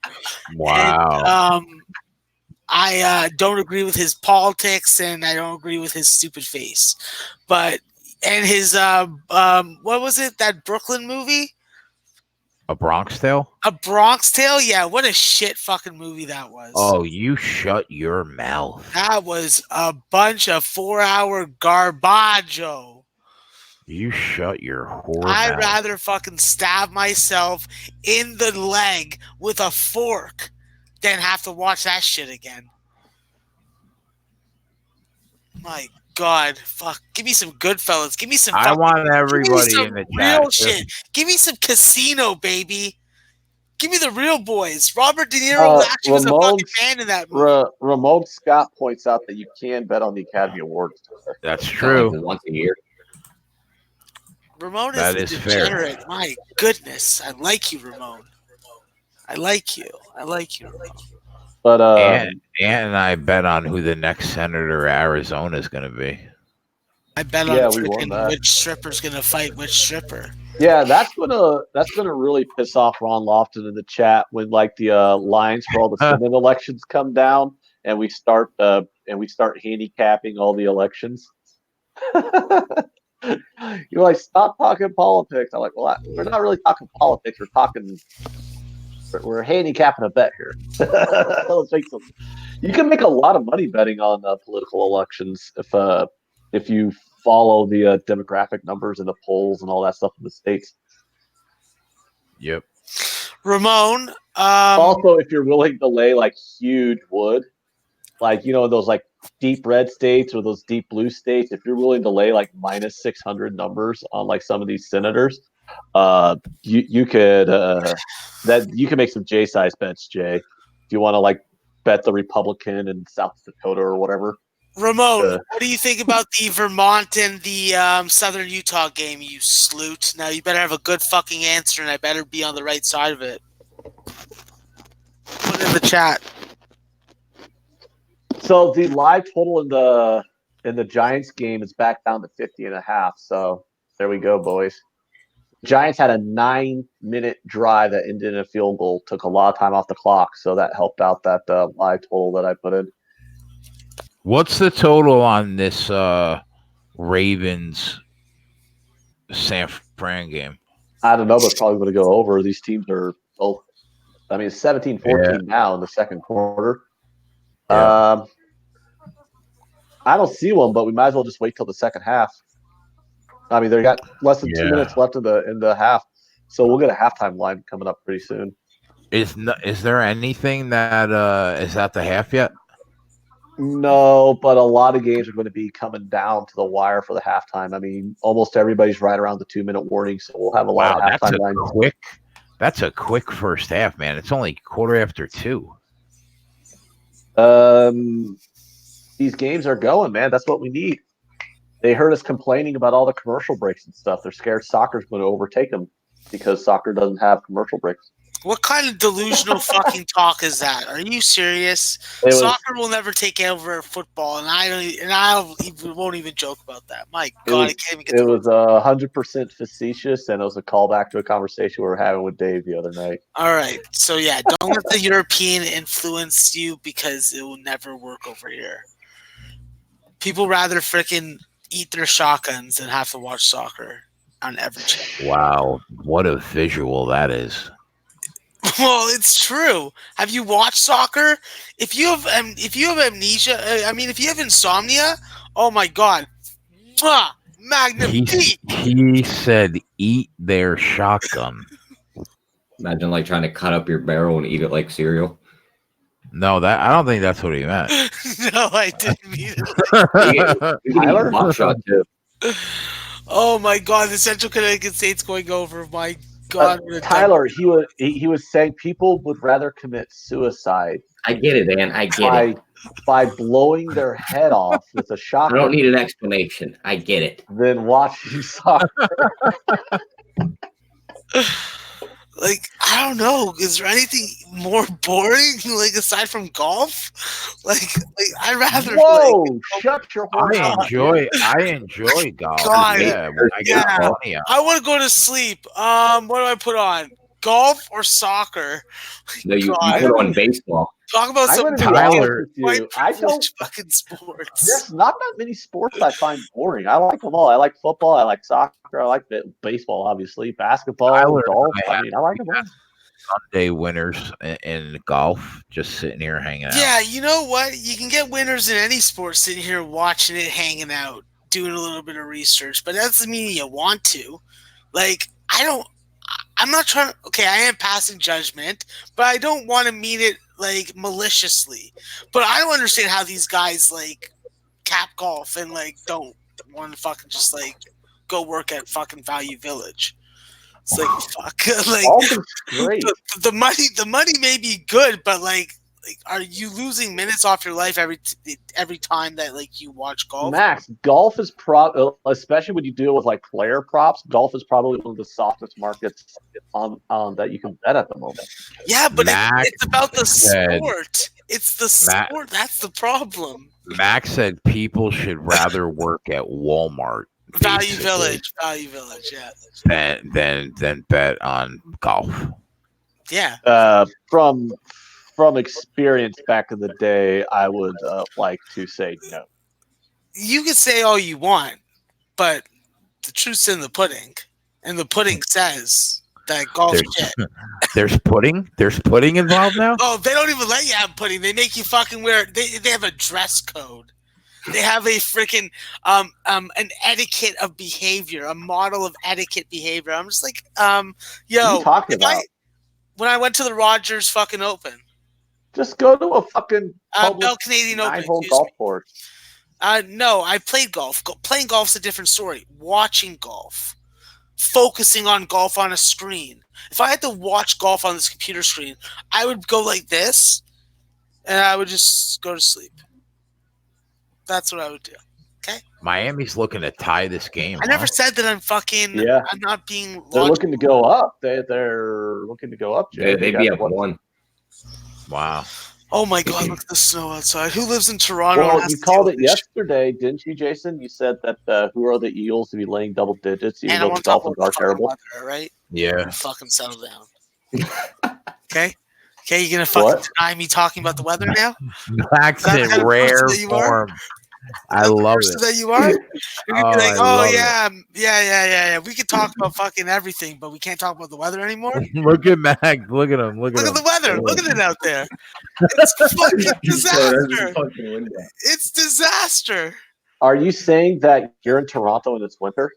Wow. And, I don't agree with his politics, and I don't agree with his stupid face. And his what was it? That Brooklyn movie? A Bronx Tale? A Bronx Tale? Yeah, what a shit fucking movie that was. Oh, you shut your mouth. That was a bunch of 4-hour garbaggio. You shut your whore I'd mouth. rather fucking stab myself in the leg with a fork than have to watch that shit again. My God, fuck! Give me some Goodfellas. Give me some. I want everybody in the chat. Real shit. Give me some Casino, baby. Give me the real boys. Robert De Niro actually was a fucking fan in that movie. Ramon Scott points out that you can bet on the Academy Awards. That's true. Like once a year. Ramon is degenerate. Fair. My goodness, I like you, Ramon. I like you, Ramon. But and I bet on who the next senator of Arizona is going to be. I bet on which stripper's going to fight which stripper. Yeah, that's gonna really piss off Ron Lofton in the chat when like the lines for all the Senate elections come down and we start handicapping all the elections. You're like, stop talking politics. I'm like, well, we're not really talking politics. We're talking we're handicapping a bet here. Let's make some. You can make a lot of money betting on political elections if you follow the demographic numbers and the polls and all that stuff in the states. Yep. Ramon. Also, if you're willing to lay like huge wood, like those like deep red states or those deep blue states, if you're willing to lay like minus 600 numbers on like some of these senators, you could make some J size bets, Jay. If you want to like bet the Republican in South Dakota or whatever. Ramon, what do you think about the Vermont and the Southern Utah game, you sloot? Now you better have a good fucking answer, and I better be on the right side of it. Put it in the chat. So the live total in the Giants game is back down to 50.5. So there we go, boys. Giants had a 9-minute drive that ended in a field goal. Took a lot of time off the clock, so that helped out that live total that I put in. What's the total on this Ravens San Fran game? I don't know, but it's probably going to go over. These teams are both. I mean, it's 17-14 now in the second quarter. Yeah. I don't see one, but we might as well just wait till the second half. I mean, they got less than 2 minutes left in the half, so we'll get a halftime line coming up pretty soon. Is there anything that is at the half yet? No, but a lot of games are going to be coming down to the wire for the halftime. I mean, almost everybody's right around the 2-minute warning, so we'll have a lot of halftime lines. That's a quick first half, man. It's only 2:15. These games are going, man. That's what we need. They heard us complaining about all the commercial breaks and stuff. They're scared soccer's going to overtake them because soccer doesn't have commercial breaks. What kind of delusional fucking talk is that? Are you serious? Soccer will never take over football, and I won't even joke about that. My God, I can't even get. It was 100% facetious, and it was a callback to a conversation we were having with Dave the other night. All right, so yeah, don't let the European influence you because it will never work over here. People rather freaking eat their shotguns than have to watch soccer on every channel. Wow, what a visual that is. Well, it's true. Have you watched soccer? If you have amnesia, I mean, if you have insomnia, oh my God, magnifique. He said, "Eat their shotgun." Imagine like trying to cut up your barrel and eat it like cereal. No, I don't think that's what he meant. No, I didn't mean it. Tyler, oh my God, the Central Connecticut State's going over. My God, Tyler, he was saying people would rather commit suicide. I get it, man. I get it. By blowing their head off with a shotgun. I don't need an explanation. I get it. Than watching soccer. Like, I don't know. Is there anything more boring, like, aside from golf? Like I'd rather. Whoa! Shut your horse. I enjoy golf. God, yeah. I want to go to sleep. What do I put on? Golf or soccer? No, you put on baseball. Talk about some Tyler. I don't fucking sports. There's not that many sports I find boring. I like them all. I like football. I like soccer. I like baseball, obviously. Basketball, golf. I like them all. Sunday winners in golf, just sitting here hanging out. Yeah, you know what? You can get winners in any sport sitting here watching it, hanging out, doing a little bit of research, but that doesn't mean you want to. Like, I'm not trying to. Okay, I am passing judgment, but I don't want to mean it like maliciously. But I don't understand how these guys like cap golf and like don't want to fucking just like go work at fucking Value Village. It's like fuck, like the money may be good, but like are you losing minutes off your life every time that like you watch golf? Max, golf is especially when you deal with like player props. Golf is probably one of the softest markets on that you can bet at the moment. Yeah, but it's about the sport. It's the sport. That's the problem. Max said people should rather work at Walmart. Value Village, yeah. Than bet on golf. Yeah. From experience back in the day, I would like to say no. You can say all you want, but the truth's in the pudding. And the pudding says that golf There's, shit. there's pudding. There's pudding involved now. Oh, they don't even let you have pudding. They make you fucking wear. They have a dress code. They have a freaking an etiquette of behavior, a model of etiquette behavior. I'm just like, yo, what are you talking about? When I went to the Rogers fucking Open, just go to a fucking Bell Canadian Open, 9-hole golf course. No, I played golf. Playing golf's a different story. Watching golf, focusing on golf on a screen. If I had to watch golf on this computer screen, I would go like this, and I would just go to sleep. That's what I would do. Okay. Miami's looking to tie this game. I never said that I'm fucking. Yeah. I'm not being. They're looking to go up. They're looking to go up. Jay. They'd be up 1. Wow. Oh my God! Look at the snow outside. Who lives in Toronto? Well, you called it yesterday, didn't you, Jason? You said that who are the Eagles to be laying double digits? Even though the Dolphins are terrible, weather, right? Yeah. Fucking settle down. Okay. Okay, you gonna fucking deny me talking about the weather now? Max in rare form. I love it. That you are. You're gonna be like, oh yeah. We could talk about fucking everything, but we can't talk about the weather anymore. Look at Max. Look at him. Look at the weather. Look at it out there. It's fucking disaster. It's disaster. Are you saying that you're in Toronto and it's winter?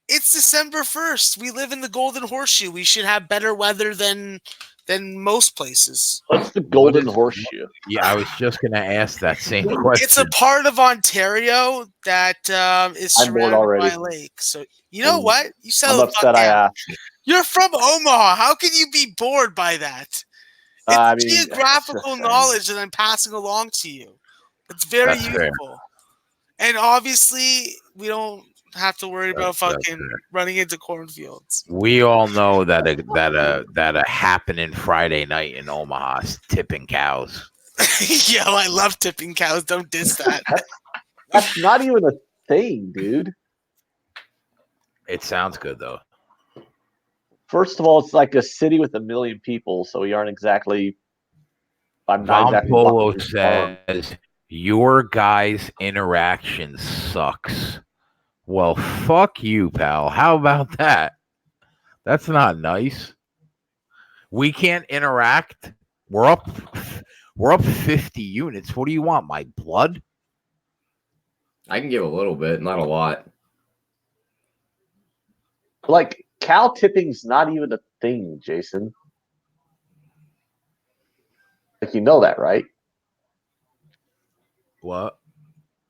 It's December 1st. We live in the Golden Horseshoe. We should have better weather than most places. What's the Golden Horseshoe? Yeah, I was just going to ask that same question. It's a part of Ontario that is surrounded by a lake. So you know what? You settle I'm upset I asked. You're from Omaha. How can you be bored by that? It's geographical knowledge that I'm passing along to you. It's very useful. And obviously, we don't have to worry about fucking running into cornfields. We all know that a happening Friday night in Omaha is tipping cows. Yo, I love tipping cows. Don't diss that. That's not even a thing, dude. It sounds good though. First of all, it's like a city with 1 million people, so we aren't exactly. I'm not exactly. Polo says your guys' interaction sucks. Well, fuck you, pal. How about that? That's not nice. We can't interact. We're up 50 units. What do you want? My blood? I can give a little bit, not a lot. Like, cow tipping's not even a thing, Jason. Like, you know that, right? What?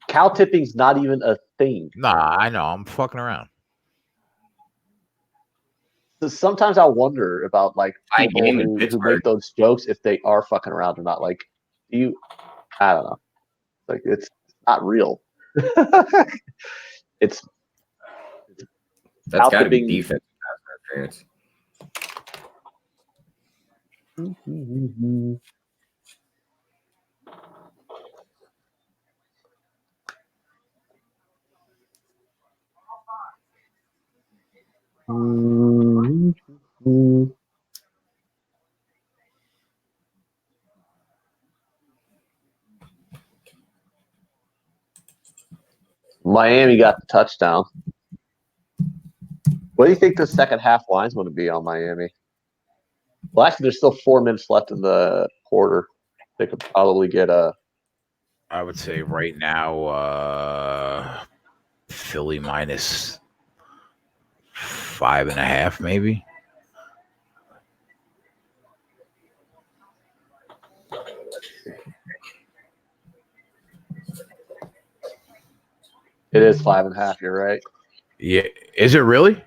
Cow tipping's not even a thing. Nah, I know. I'm fucking around. So sometimes I wonder about like people who make those jokes if they are fucking around or not. Like, I don't know. Like, it's not real. That's got to be defense. Miami got the touchdown. What do you think the second half line's going to be on Miami? Well, actually, there's still 4 minutes left in the quarter. They could probably get a. I would say right now, Philly minus 5.5, maybe. It is 5.5. You're right. Yeah, is it really?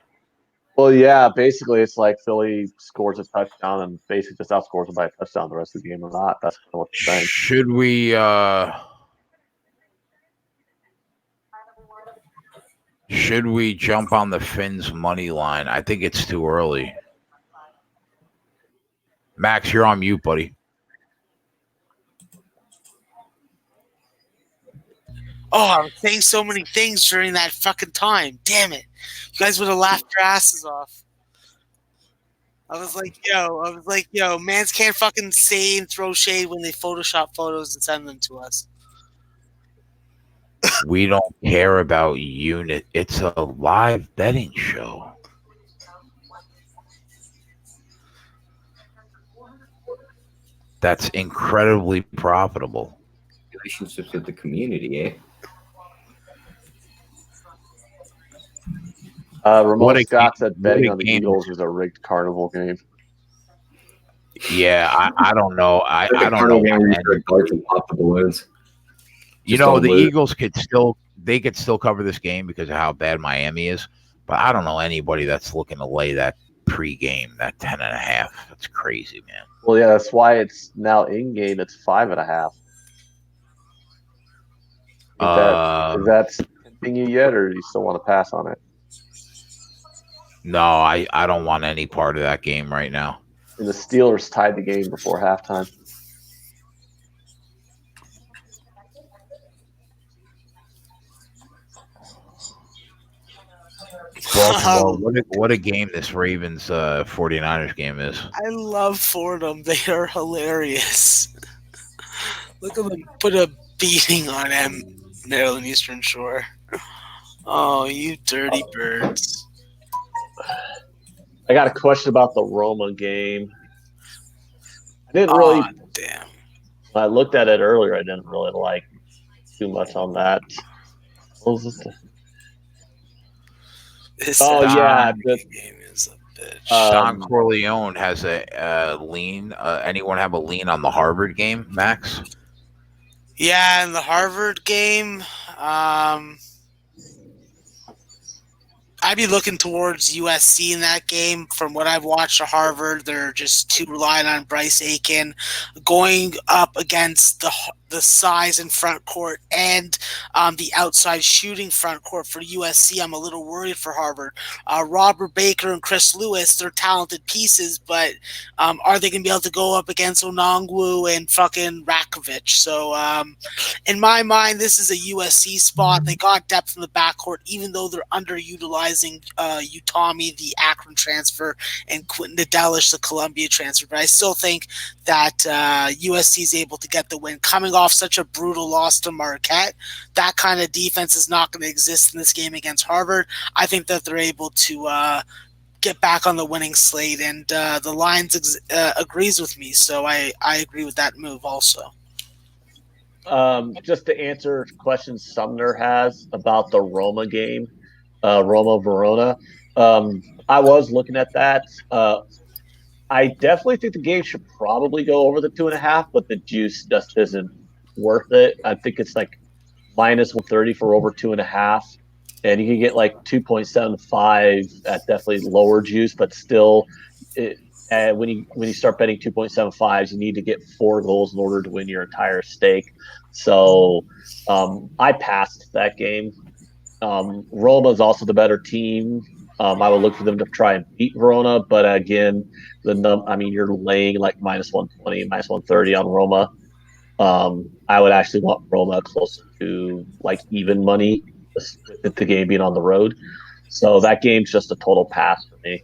Well, yeah. Basically, it's like Philly scores a touchdown and basically just outscores them by a touchdown the rest of the game or not. That's kind of what they're saying. Should we jump on the Finns money line? I think it's too early. Max, you're on mute, buddy. Oh, I was saying so many things during that fucking time. Damn it. You guys would have laughed your asses off. I was like, yo, mans can't fucking say and throw shade when they Photoshop photos and send them to us. We don't care about unit. It's a live betting show. That's incredibly profitable. Relationships with the community, eh? Ramon Scott said betting on the Eagles was a rigged carnival game. Yeah, I don't know. I don't know. You know, the Eagles could still cover this game because of how bad Miami is, but I don't know anybody that's looking to lay that pregame, that 10.5. That's crazy, man. Well, yeah, that's why it's now in game. It's 5.5. Is that tempting you yet, or do you still want to pass on it? No, I don't want any part of that game right now. And the Steelers tied the game before halftime. Baltimore, what a game this Ravens 49ers game is. I love Fordham. They are hilarious. Look at them put a beating on him, Maryland Eastern Shore. Oh, you dirty birds. I got a question about the Roma game. I didn't really. Damn. I looked at it earlier. I didn't really like too much on that. What was this? Yeah, the game is a bitch. Don Corleone has a lean. Anyone have a lean on the Harvard game, Max? Yeah, in the Harvard game, I'd be looking towards USC in that game. From what I've watched of Harvard, they're just too reliant on Bryce Aiken going up against the size in front court and the outside shooting front court for USC. I'm a little worried for Harvard. Robert Baker and Chris Lewis, they're talented pieces, but are they going to be able to go up against Onangwu and fucking Rakovic? So in my mind, this is a USC spot. They got depth in the backcourt, even though they're underutilizing Utami, the Akron transfer, and Quentin Nadelish, the Columbia transfer. But I still think that USC is able to get the win. Coming off such a brutal loss to Marquette, that kind of defense is not going to exist in this game against Harvard. I think that they're able to get back on the winning slate, and the Lions agrees with me, so I agree with that move also. Just to answer questions Sumner has about the Roma game, Roma Verona. I was looking at that. I definitely think the game should probably go over the 2.5, but the juice just isn't worth it. I think it's like minus 130 for over 2.5, and you can get like 2.75 at definitely lower juice, but still, when you start betting 2.75s, you need to get 4 goals in order to win your entire stake. So I passed that game. Roma is also the better team. I would look for them to try and beat Verona, but again, you're laying like minus 120, minus 130 on Roma. I would actually want Roma closer to like even money with the game being on the road. So that game's just a total pass for me.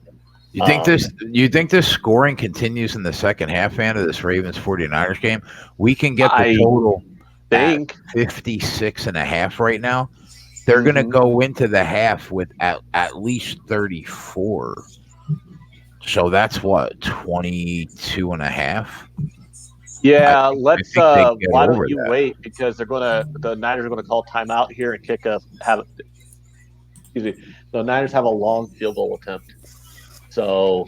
You think this scoring continues in the second half, of this Ravens 49ers game? We can get the total at 56.5 right now. They're going to go into the half with at least 34. So that's what, 22.5? Yeah, let's. Why don't you wait? Because the Niners are going to call timeout here and the Niners have a long field goal attempt. So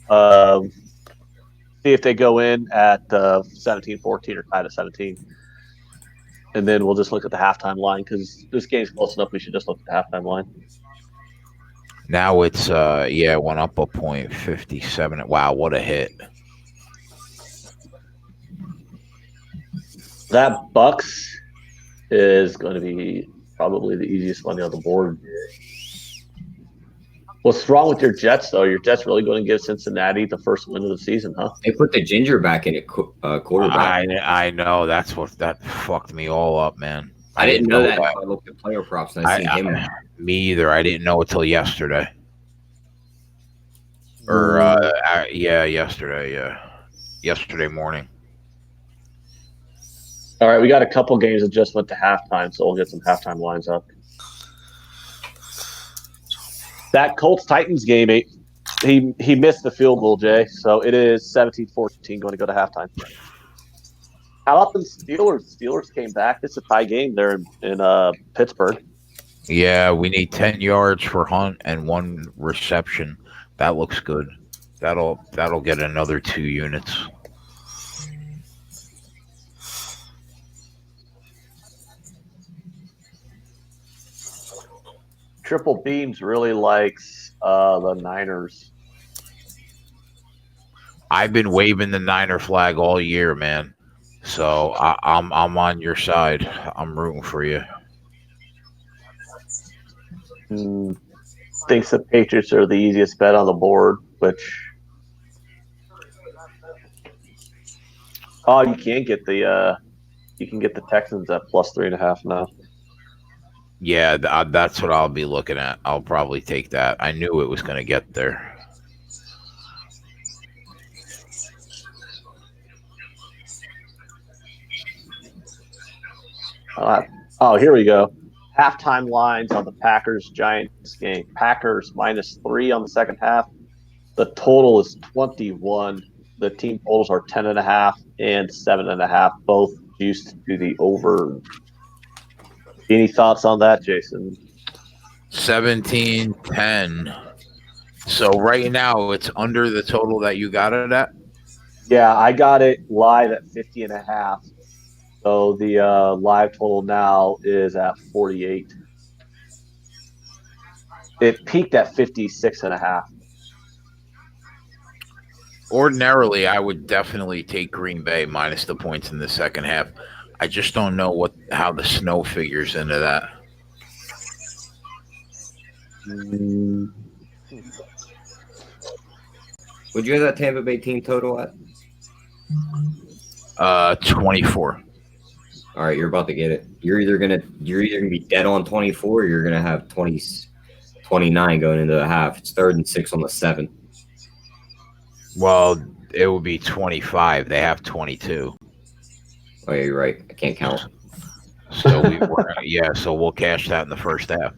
see if they go in at 17-14 or tied at 17. And then we'll just look at the halftime line because this game's close enough. We should just look at the halftime line. Now it's it went up a point, 57. Wow, what a hit! That Bucks is going to be probably the easiest money on the board. What's wrong with your Jets, though? Your Jets really going to give Cincinnati the first win of the season, huh? They put the ginger back in at quarterback. I know. That fucked me all up, man. I didn't know that. I looked at player props and I seen him. Me either. I didn't know it till yesterday. Yesterday. Yeah. Yesterday morning. All right, we got a couple games that just went to halftime, so we'll get some halftime lines up. That Colts-Titans game, he missed the field goal, Jay. So it is 17-14 going to go to halftime. How about the Steelers? Steelers came back. It's a tie game there in Pittsburgh. Yeah, we need 10 yards for Hunt and 1 reception. That looks good. That'll get another 2 units. Triple Beams really likes the Niners. I've been waving the Niner flag all year, man. So I'm on your side. I'm rooting for you. Thinks the Patriots are the easiest bet on the board, which you can get the Texans at plus 3.5 now. Yeah, that's what I'll be looking at. I'll probably take that. I knew it was going to get there. Here we go. Halftime lines on the Packers-Giants game. Packers -3 on the second half. The total is 21. The team totals are 10.5 and 7.5, both juiced to the over. Any thoughts on that, Jason? 17-10. So right now it's under the total that you got it at? Yeah, I got it live at 50.5. So the live total now is at 48. It peaked at 56.5. Ordinarily, I would definitely take Green Bay minus the points in the second half. I just don't know how the snow figures into that. Would you have that Tampa Bay team total at? 24. All right, you're about to get it. You're either gonna be dead on 24, or you're gonna have 29 going into the half. It's 3rd and 6 on the 7. Well, it would be 25. They have 22. Oh yeah, you're right. I can't count. So so we'll cash that in the first half.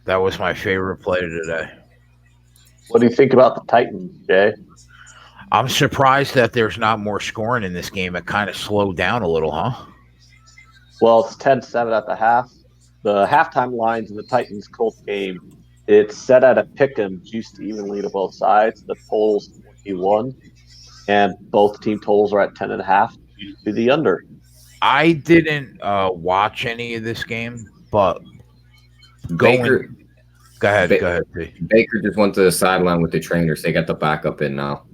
That was my favorite play today. What do you think about the Titans, Jay? I'm surprised that there's not more scoring in this game. It kind of slowed down a little, huh? Well, it's 10-7 at the half. The halftime lines in the Titans-Colts game, it's set at a pick'em, juiced evenly to both sides. The total's 21, and both team totals are at 10.5 to the under. I didn't watch any of this game, but Baker. Go ahead. P. Baker just went to the sideline with the trainers. They got the backup in now.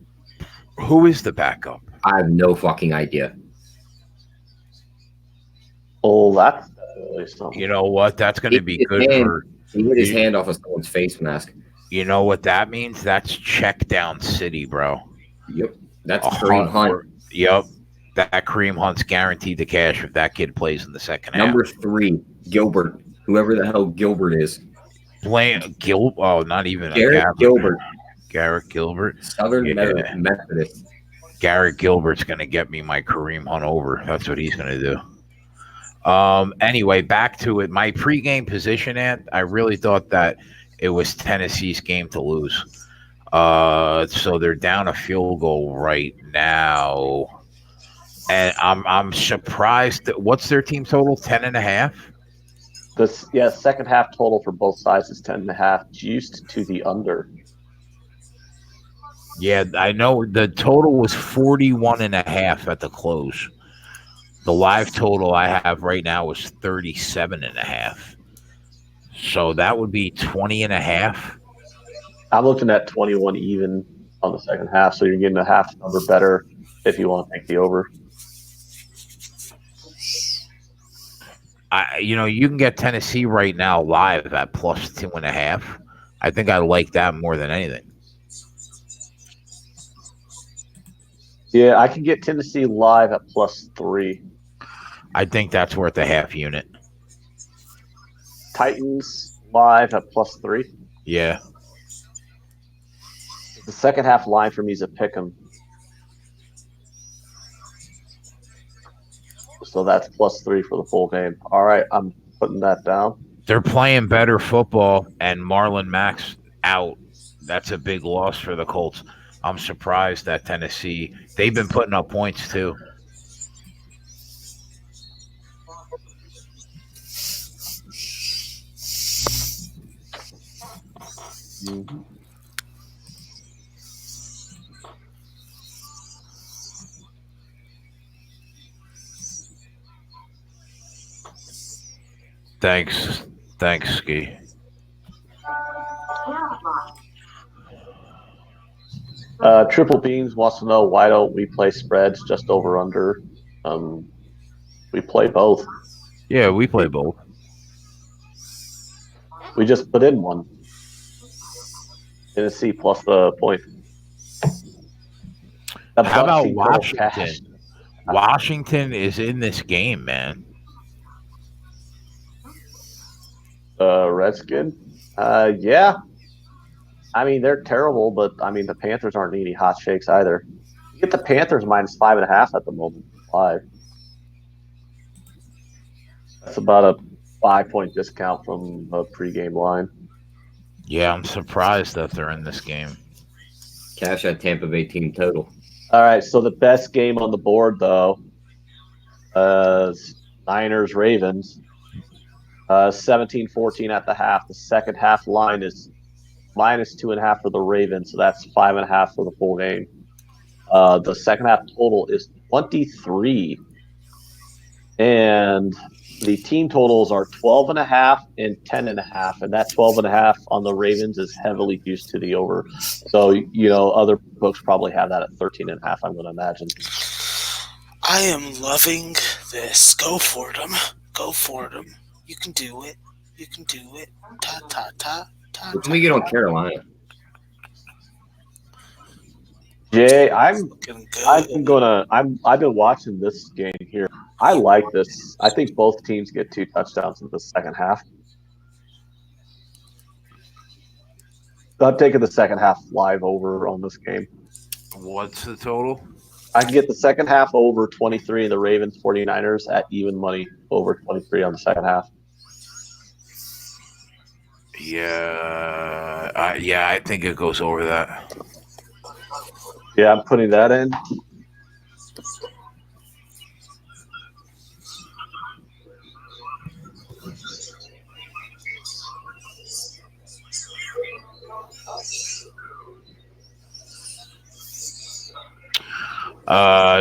Who is the backup? I have no fucking idea. Oh, that's definitely something. You know what? That's going to be good for. He hit his hand off of someone's face mask. You know what that means? That's check down city, bro. Yep. That's Kareem Hunt. Yep. That Kareem Hunt's guaranteed to cash if that kid plays in the second half. Number 3, Gilbert. Whoever the hell Gilbert is. Not even Garrett Gilbert. Garrett Gilbert. Southern Methodist. Garrett Gilbert's going to get me my Kareem Hunt over. That's what he's going to do. Anyway, back to it. My pregame position, Ant, I really thought that it was Tennessee's game to lose. So they're down a field goal right now. And I'm surprised that what's their team total? 10.5? Second half total for both sides is 10.5, juiced to the under. Yeah, I know the total was 41.5 at the close. The live total I have right now is 37.5. So that would be 20.5. I'm looking at 21 even on the second half, so you're getting a half number better if you want to take the over. You can get Tennessee right now live at plus 2.5. I think I like that more than anything. Yeah, I can get Tennessee live at plus 3. I think that's worth a half unit. Titans live at plus 3. Yeah. The second half line for me is a pick'em. So that's +3 for the full game. All right, I'm putting that down. They're playing better football, and Marlon Mack's out. That's a big loss for the Colts. I'm surprised that Tennessee, they've been putting up points too. Mm-hmm. Thanks, Ski. Triple Beans wants to know why don't we play spreads just over under? We play both. Yeah, we play both. We just put in one. Tennessee plus the point. How about Washington? Washington is in this game, man. Redskin? Yeah. I mean, they're terrible, but I mean, the Panthers aren't any hot shakes either. You get the Panthers -5.5 at the moment, live. That's about a 5-point discount from a pregame line. Yeah, I'm surprised that they're in this game. Cash at Tampa Bay team total. All right, so the best game on the board, though, Niners Ravens, 17-14 at the half. The second half line is -2.5 for the Ravens, so that's 5.5 for the full game. The second half total is 23, and the team totals are 12.5 and 10.5, and that 12.5 on the Ravens is heavily used to the over. So other books probably have that at 13.5. I'm going to imagine. I am loving this. Go for them. Go for them. You can do it. You can do it. Ta ta ta ta. When we get on Carolina, Jay, I've been watching this game here. I like this. I think both teams get 2 touchdowns in the second half. I'm taking the second half live over on this game. What's the total? I can get the second half over 23 in the Ravens 49ers at even money over 23 on the second half. Yeah, I think it goes over that. Yeah, I'm putting that in.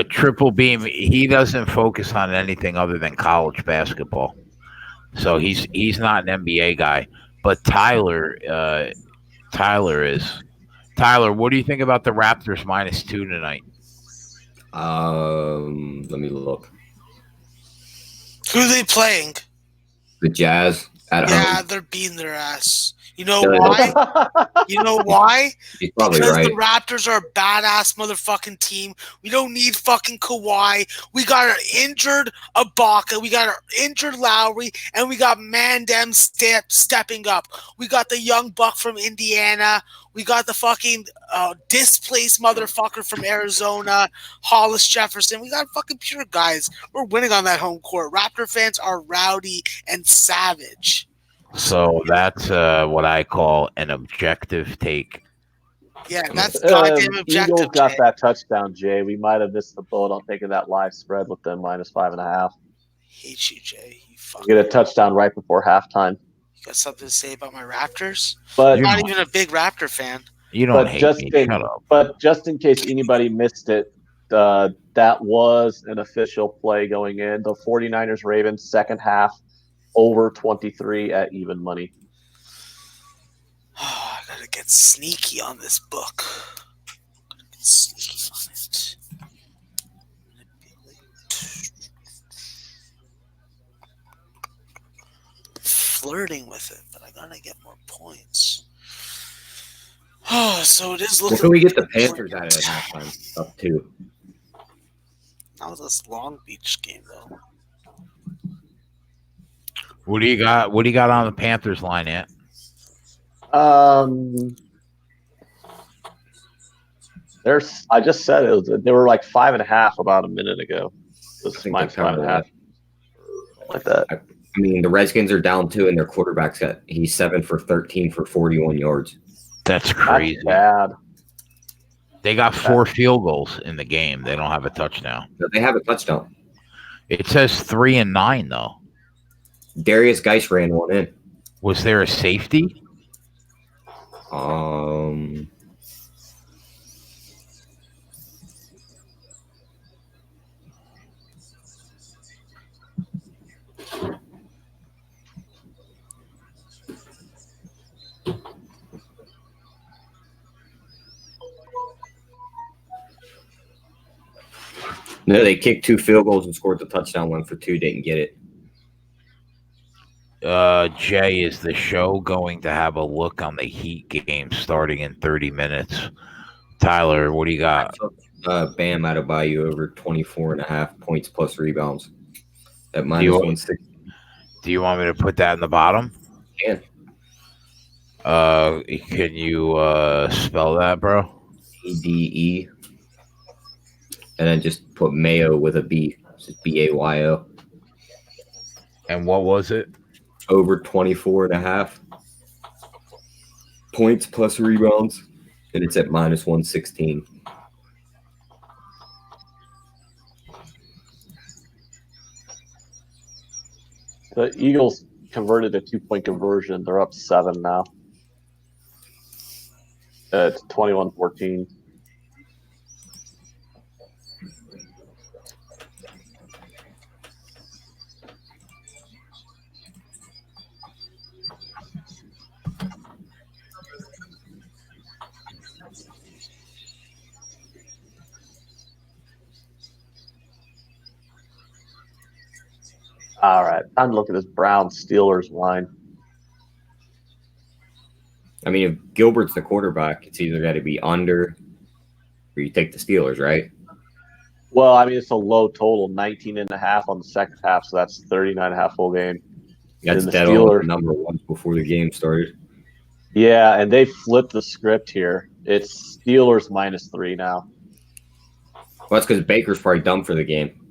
Triple Beam, he doesn't focus on anything other than college basketball. So he's not an NBA guy. But Tyler is. Tyler, what do you think about the Raptors -2 tonight? let me look. Who are they playing? The Jazz at home. Yeah, they're beating their ass. You know why? You know why? He's probably because right. the Raptors are a badass motherfucking team. We don't need fucking Kawhi. We got an injured Ibaka. We got an injured Lowry. And we got Mandem stepping up. We got the young buck from Indiana. We got the fucking displaced motherfucker from Arizona, Hollis Jefferson. We got fucking pure guys. We're winning on that home court. Raptor fans are rowdy and savage. So that's what I call an objective take. Yeah, that's goddamn objective. Eagles got Jay. that touchdown, Jay. We might have missed the boat on taking that live spread with them -5.5. Hate you, Jay. You get a touchdown right before halftime. You got something to say about my Raptors? But I'm not even a big Raptor fan. You don't hate me. Shut up. But just in case anybody missed it, that was an official play going in. The 49ers Ravens second half over 23 at even money. Oh, I gotta get sneaky on this book. Get sneaky on it. Flirting with it, but I gotta get more points. Oh, so it is looking. What can we get the Panthers out of at halftime? Up 2. That was this Long Beach game, though. What do you got? What do you got on the Panthers line at? I just said they were like 5.5 about a minute ago. It was -5.5. like that. I mean, the Redskins are down 2, and their quarterback's he's 7 for 13 for 41 yards. That's crazy. That's bad. They got 4 field goals in the game. They don't have a touchdown. No, they have a touchdown. It says 3 and 9 though. Darius Geis ran one in. Was there a safety? No, they kicked 2 field goals and scored the touchdown. 1 for 2, didn't get it. Jay, is the show going to have a look on the Heat game starting in 30 minutes? Tyler, what do you got? Bam Adebayo over 24.5 points plus rebounds at minus 160. Do you want me to put that in the bottom? Yeah. Can you spell that, bro? EDE. And then just put Mayo with a B. It's just BAYO. And what was it? Over 24.5 points plus rebounds. And it's at minus 116. The Eagles converted a 2-point conversion. They're up 7 now. It's 21-14. All right, time to look at this Browns-Steelers line. I mean, if Gilbert's the quarterback, it's either got to be under or you take the Steelers, right? Well, I mean, it's a low total, 19.5 on the second half, so that's 39.5 full game. That's dead on number 1 before the game started. Yeah, and they flipped the script here. It's Steelers -3 now. Well, that's because Baker's probably done for the game.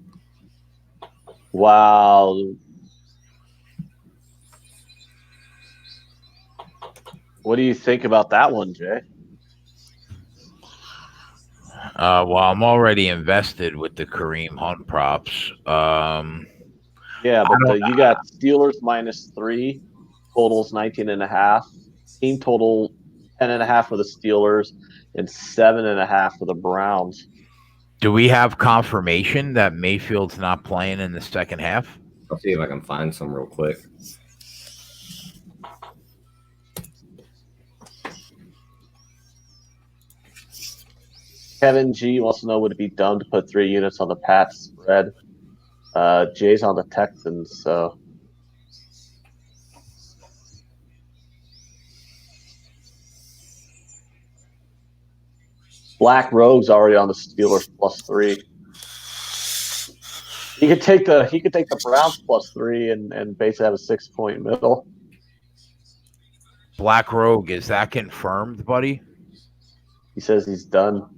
Wow. What do you think about that one, Jay? Well, I'm already invested with the Kareem Hunt props. Yeah, but you got Steelers -3, totals 19.5. Team total 10.5 for the Steelers and 7.5 for the Browns. Do we have confirmation that Mayfield's not playing in the second half? I'll see if I can find some real quick. Kevin G wants to know, would it be dumb to put 3 units on the Pats spread? Jay's on the Texans, so. Black Rogue's already on the Steelers +3. He could take the Browns +3 and basically have a 6-point middle. Black Rogue, is that confirmed, buddy? He says he's done.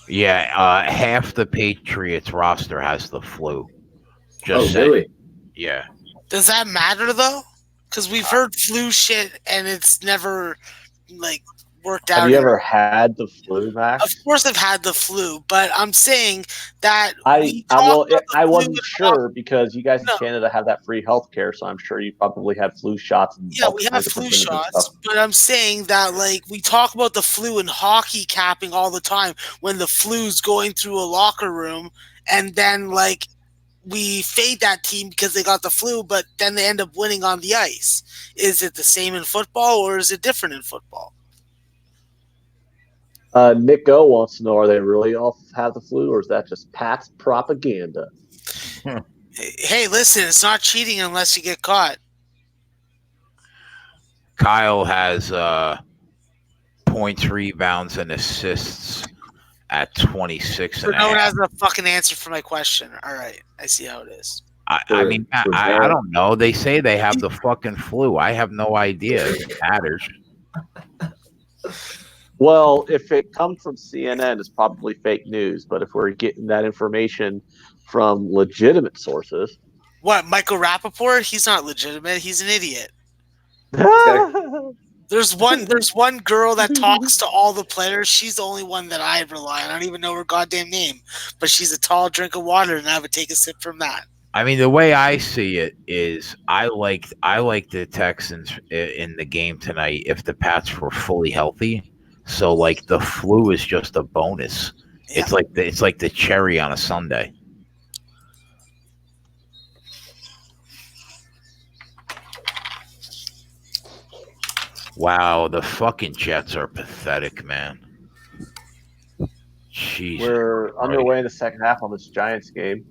Yeah, half the Patriots roster has the flu. Just really? Yeah. Does that matter though? Because we've heard flu shit and it's never worked out. Have you ever had the flu, Max? Of course, I've had the flu, but I'm saying that I wasn't sure because you guys in Canada have that free health care, so I'm sure you probably had flu shots. Yeah, we have flu shots, but I'm saying that we talk about the flu and hockey capping all the time when the flu's going through a locker room, and then we fade that team because they got the flu, but then they end up winning on the ice. Is it the same in football, or is it different in football? Nick Go wants to know, are they really all have the flu, or is that just Pat's propaganda? Hey, listen, it's not cheating unless you get caught. Kyle has 0.5 points, rebounds, and assists at 26 So and a no one half. has a fucking answer for my question. All right, I see how it is. I mean, I don't know. They say they have the fucking flu. I have no idea if it matters. Well, if it comes from CNN, it's probably fake news. But if we're getting that information from legitimate sources, What, Michael Rappaport? He's not legitimate. He's an idiot. There's one girl that talks to all the players. She's the only one that I rely on. I don't even know her goddamn name, but she's a tall drink of water, and I would take a sip from that. I mean, the way I see it is, I like the Texans in the game tonight if the Pats were fully healthy. So like the flu is just a bonus. Yeah. It's like the cherry on a sundae. Wow, the fucking Jets are pathetic, man. Jesus we're Christ. underway in the second half on this Giants game.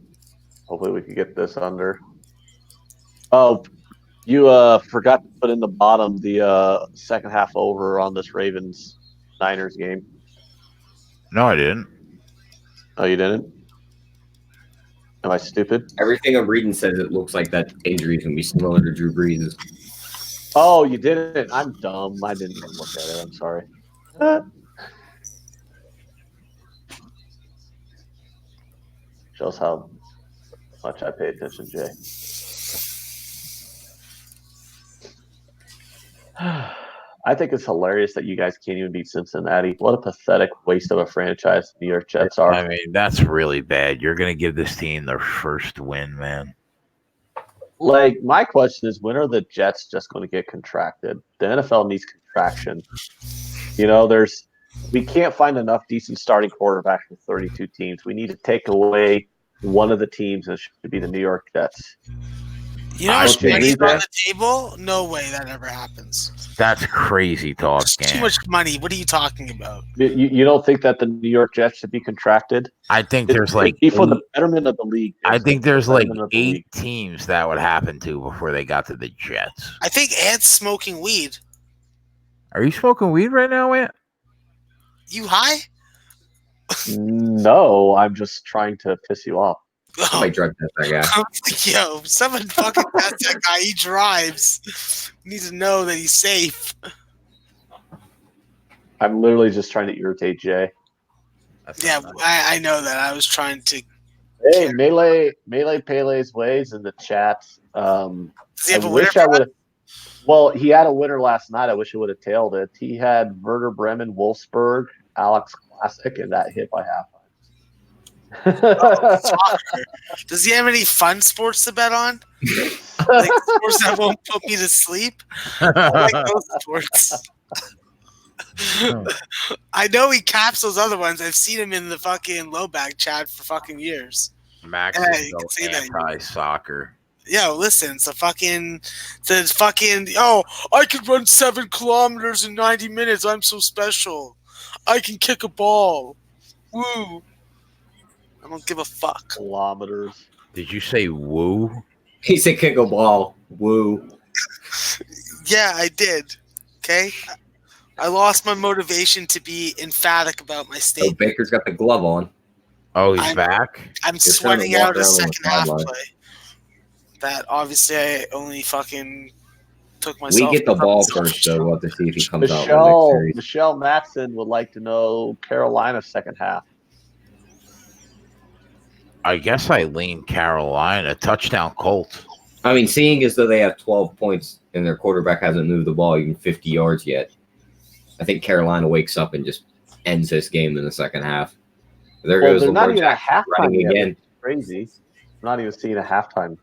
Hopefully, we can get this under. Oh, you forgot to put in the bottom the second half over on this Ravens Niners game. No, I didn't. Oh, you didn't? Am I stupid? Everything I'm reading says it looks like that injury is going to be similar to Drew Brees'. Oh, you didn't? I'm dumb. I didn't even look at it. I'm sorry. Shows how much I pay attention, Jay. I think it's hilarious that you guys can't even beat Cincinnati. What a pathetic waste of a franchise the New York Jets are. I mean, that's really bad. You're going to give this team their first win, man. Like, my question is, when are the Jets just going to get contracted? The NFL needs contraction. You know, we can't find enough decent starting quarterbacks for 32 teams. We need to take away one of the teams, and it should be the New York Jets. You know how much money is on the table? No way that ever happens. That's crazy talk, It's too much money. What are you talking about? You don't think that the New York Jets should be contracted? I think there's like for the betterment of the league. I think there's like 8 teams that would happen to before they got to the Jets. I think Ant's smoking weed. Are you smoking weed right now, Ant? You high? No, I'm just trying to piss you off. I drug test that guy. Yo, someone fucking test that guy. He drives. Need to know that he's safe. I'm literally just trying to irritate Jay. Yeah, I know that. I was trying to. Hey, Melee Pele's ways in the chat. Does he have I a winner? wish I would have. Well, he had a winner last night. I wish he would have tailed it. He had Werder Bremen, Wolfsburg, Alex Classic, and that hit by halftime. Does he have any fun sports to bet on? Like sports that won't put me to sleep? I like those sports. I know he caps those other ones. I've seen him in the fucking low bag chat for fucking years. Max is so anti-soccer. Yo, listen, it's fucking, oh, I could run 7 kilometers in 90 minutes. I'm so special. I can kick a ball. Woo. I don't give a fuck. Kilometers. Did you say woo? He said kick a ball. Woo. Yeah, I did. Okay? I lost my motivation to be emphatic about my statement. Oh, Baker's got the glove on. Oh, he's back? I'm sweating out a second half play. That obviously I only fucking took myself. We get the ball first, though. We'll have to see if he comes out. Michelle Matson would like to know Carolina's second half. I guess I lean Carolina. Touchdown Colts. I mean, seeing as though they have 12 points and their quarterback hasn't moved the ball even 50 yards yet, I think Carolina wakes up and just ends this game in the second half. There goes they're not Lamar even a halftime yet. again. It's crazy. I'm not even seeing a halftime.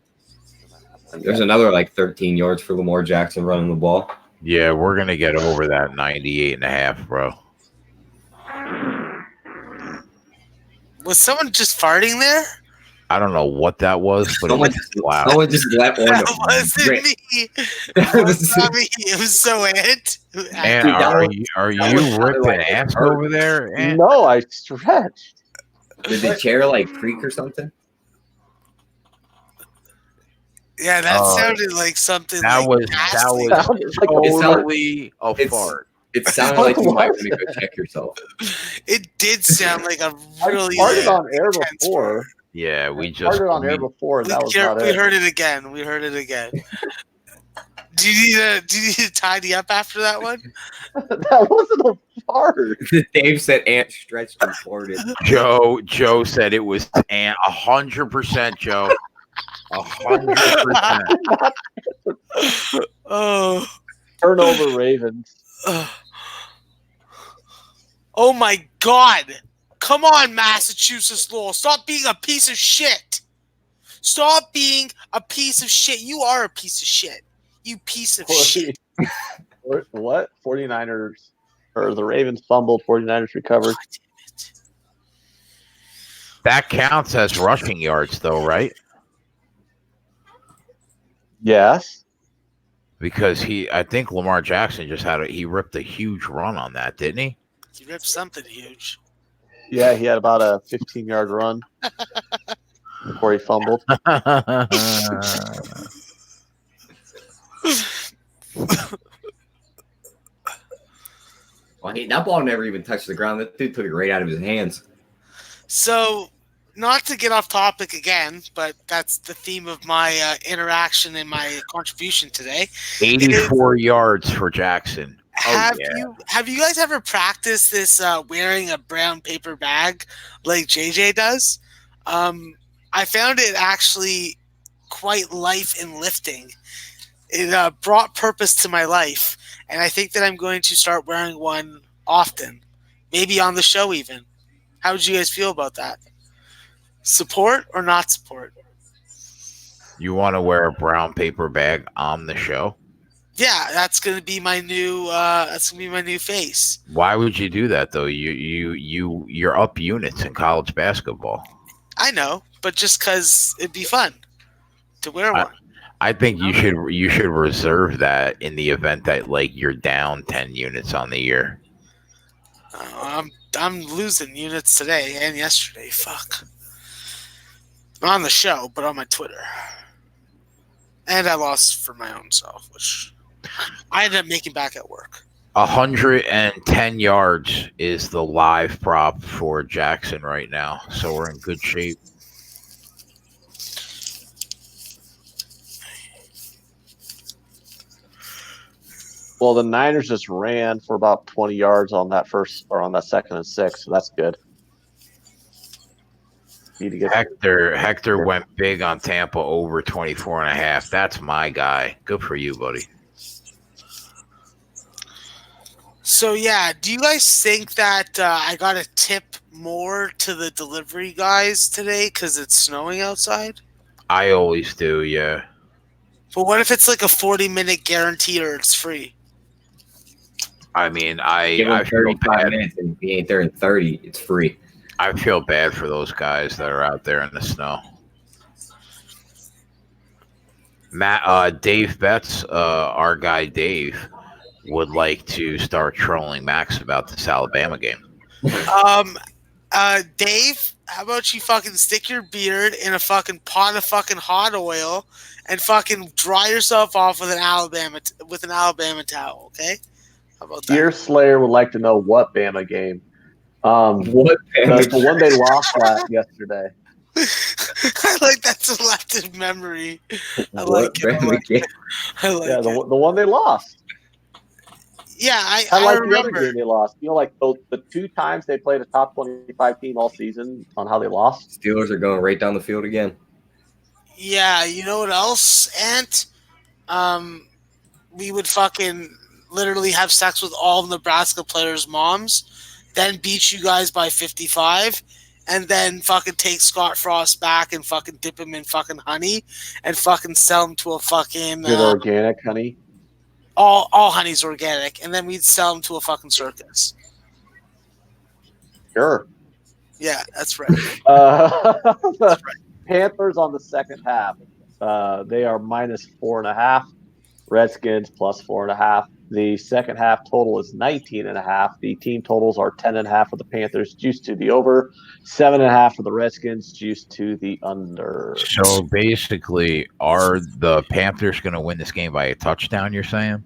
There's another like 13 yards for Lamar Jackson running the ball. Yeah, we're going to get over that 98.5, bro. Was someone just farting there? I don't know what that was, but someone just let one. That wasn't me. That was not me. It was so Ant. And are you ripped an ass over there, Ant? No, I stretched. Did the chair like creak or something? Yeah, that sounded like something. That was totally a fart. It sounded like you might want to go check yourself. It did sound like a really. I farted on air before. Yeah, we farted on air before, and that was not it. We heard it again. We heard it again. Do you need to tidy up after that one? That wasn't a fart. Dave said Ant stretched and farted. Joe said it was Ant. 100%, Joe. 100%. Oh. Turnover Ravens. Oh my God. Come on, Massachusetts law. Stop being a piece of shit. Stop being a piece of shit. You are a piece of shit. You piece of shit. What? 49ers, or the Ravens fumbled, 49ers recovered. God damn it. That counts as rushing yards, though, right? Yes. Because I think Lamar Jackson just he ripped a huge run on that, didn't he? He ripped something huge. Yeah, he had about a 15-yard run before he fumbled. Well, that ball never even touched the ground. That dude took it right out of his hands. So, not to get off topic again, but that's the theme of my interaction and my contribution today. 84 yards for Jackson. Have you guys ever practiced this wearing a brown paper bag like JJ does? I found it actually quite life enlifting. It brought purpose to my life, and I think that I'm going to start wearing one often, maybe on the show even. How would you guys feel about that? Support or not support? You want to wear a brown paper bag on the show? Yeah, that's gonna be my new. That's gonna be my new face. Why would you do that though? You're up units in college basketball. I know, but just because it'd be fun to wear one. I think you should reserve that in the event that like you're down 10 units on the year. I'm losing units today and yesterday. Fuck. Not on the show, but on my Twitter. And I lost for my own self, which I ended up making back at work. 110 yards is the live prop for Jackson right now, so we're in good shape. Well, the Niners just ran for about 20 yards on that second and 6, so that's good. Hector went big on Tampa over 24.5. That's my guy. Good for you, buddy. So, yeah, do you guys think that I got to tip more to the delivery guys today because it's snowing outside? I always do, yeah. But what if it's like a 40-minute guarantee or it's free? I mean, give him 35 minutes, and if he ain't there in 30, it's free. I feel bad for those guys that are out there in the snow. Dave Betts, our guy Dave, would like to start trolling Max about this Alabama game. Dave, how about you fucking stick your beard in a fucking pot of fucking hot oil and fucking dry yourself off with an Alabama towel, okay? How about that? Dear Slayer would like to know what Bama game. What the one they lost yesterday. I like that selective memory. I like it. The one they lost. Yeah, I like remember. The other game they lost. You know, like the 2 times they played a top 25 team all season on how they lost. Steelers are going right down the field again. Yeah, you know what else, Ant? We would fucking literally have sex with all Nebraska players' moms, then beat you guys by 55, and then fucking take Scott Frost back and fucking dip him in fucking honey and fucking sell him to a fucking... Good organic honey? All honey's organic, and then we'd sell them to a fucking circus. Sure. Yeah, that's right. That's right. Panthers on the second half. They are minus 4.5. Redskins plus 4.5. The second half total is 19.5. The team totals are 10.5 for the Panthers, juiced to the over. 7.5 for the Redskins, juiced to the under. So basically, are the Panthers going to win this game by a touchdown? You're saying?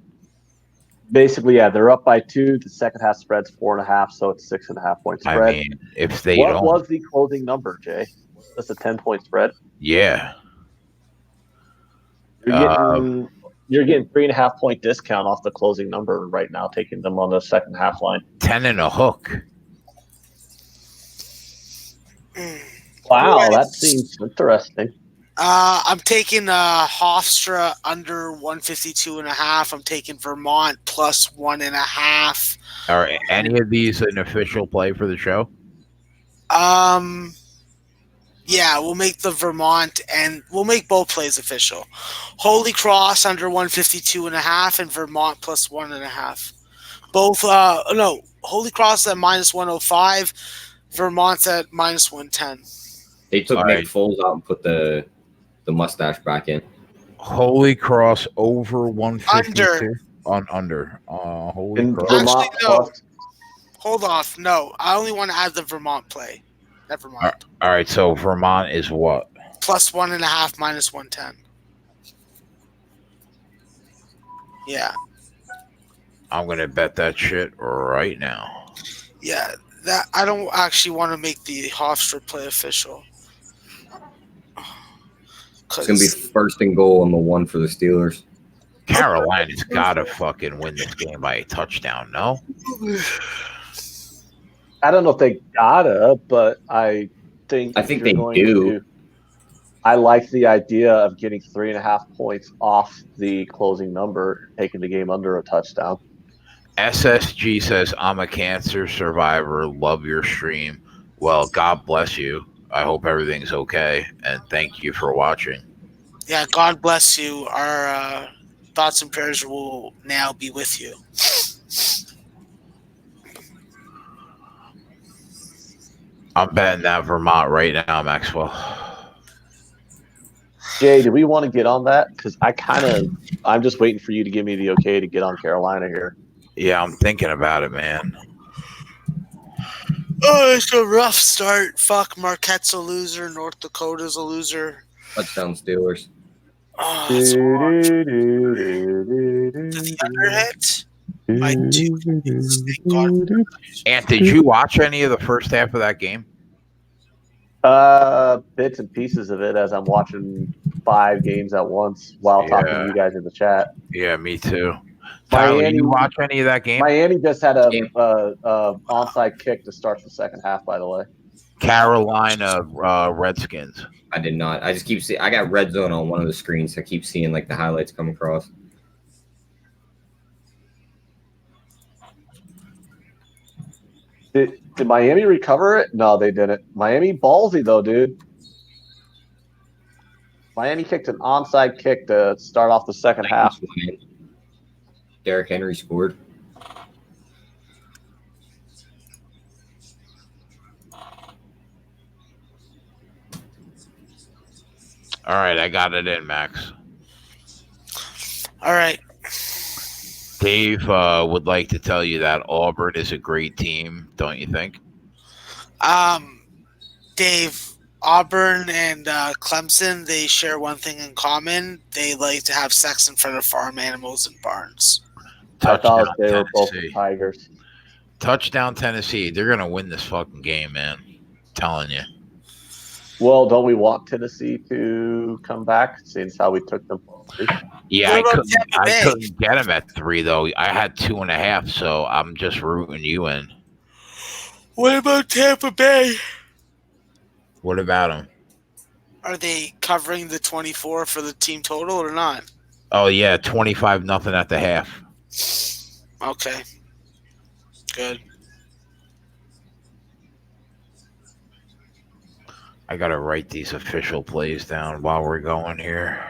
Basically, yeah, they're up by 2. The second half spread's 4.5, so it's 6.5 point spread. I mean, if they what don't, was the closing number, Jay? That's a 10-point spread. yeah, You're getting 3.5 point discount off the closing number right now, taking them on the second half line. 10 and a hook. Wow, that seems interesting. I'm taking Hofstra under 152.5. I'm taking Vermont plus 1.5. Are any of these an official play for the show? Yeah, we'll make the Vermont and we'll make both plays official. Holy Cross under 152.5 and Vermont plus 1.5. Both no, Holy Cross at minus 105, Vermont's at minus 110. They took Nick Foles out and put the mustache back in. Holy Cross over 152 under. Holy Cross. Vermont actually, no. Hold off. No, I only want to add the Vermont play. Never mind. All right, so Vermont is what? Plus 1.5, minus 110. Yeah. I'm gonna bet that shit right now. Yeah, that I don't actually want to make the Hofstra play official. It's gonna be first and goal on the 1 for the Steelers. Carolina's gotta fucking win this game by a touchdown, no? I don't know if they gotta, but I think they do. I like the idea of getting 3.5 points off the closing number, taking the game under a touchdown. SSG says, I'm a cancer survivor. Love your stream. Well, God bless you. I hope everything's okay. And thank you for watching. Yeah, God bless you. Our thoughts and prayers will now be with you. I'm betting that Vermont right now, Maxwell. Jay, do we want to get on that? Because I'm just waiting for you to give me the okay to get on Carolina here. Yeah, I'm thinking about it, man. Oh, it's a rough start. Fuck, Marquette's a loser. North Dakota's a loser. Touchdown Steelers. Oh, that's hard. The Thunder hit? I do. Thank God. Ant, did you watch any of the first half of that game? Bits and pieces of it as I'm watching 5 games at once while talking to you guys in the chat. Yeah, me too. Tyler, did you watch any of that game? Miami just had a onside kick to start the second half, by the way. Carolina Redskins. I did not. I just keep seeing. I got red zone on one of the screens. I keep seeing like the highlights come across. Did Miami recover it? No, they didn't. Miami ballsy though, dude. Miami kicked an onside kick to start off the second half. Derrick Henry scored. All right, I got it in, Max. All right. Dave would like to tell you that Auburn is a great team, don't you think? Dave, Auburn and Clemson, they share one thing in common. They like to have sex in front of farm animals and barns. I thought they were both Tigers. Touchdown Tennessee. They're going to win this fucking game, man. I'm telling you. Well, don't we want Tennessee to come back since how we took them? Yeah, I couldn't get them at 3, though. I had 2.5, so I'm just rooting you in. What about Tampa Bay? What about them? Are they covering the 24 for the team total or not? Oh, yeah, 25-0 at the half. Okay. Good. I got to write these official plays down while we're going here.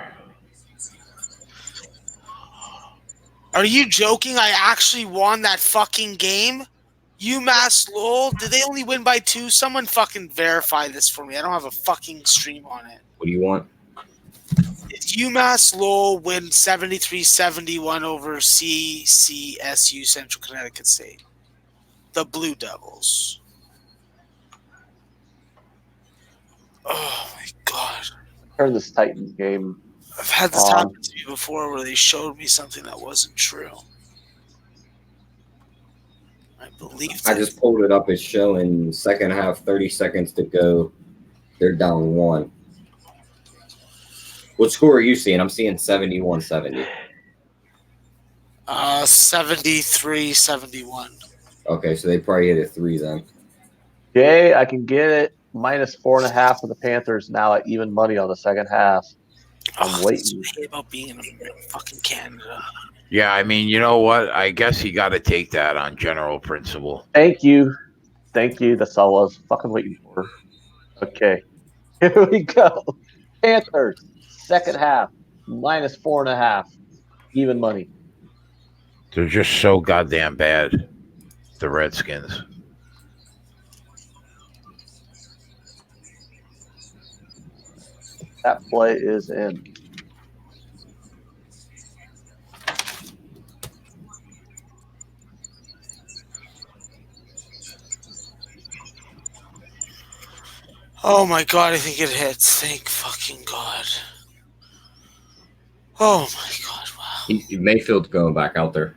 Are you joking? I actually won that fucking game? UMass Lowell? Did they only win by 2? Someone fucking verify this for me. I don't have a fucking stream on it. What do you want? Did UMass Lowell win 73-71 over CCSU, Central Connecticut State? The Blue Devils. Oh my God. Turn this Titans game. I've had this happen to me before where they showed me something that wasn't true. I believe I just pulled it up. It's showing second half, 30 seconds to go. They're down 1. What score are you seeing? I'm seeing 71-70. 73-71. Okay, so they probably hit a 3 then. Jay, I can get it -4.5 for the Panthers now at even money on the second half. I'm waiting. I hate about being in fucking Canada. Yeah, I mean, you know what? I guess you got to take that on general principle. Thank you. That's all I was fucking waiting for. Okay. Here we go. Panthers, second half, -4.5. Even money. They're just so goddamn bad, the Redskins. That play is in. Oh my god, I think it hits. Thank fucking god. Oh my god, wow. Mayfield's going back out there.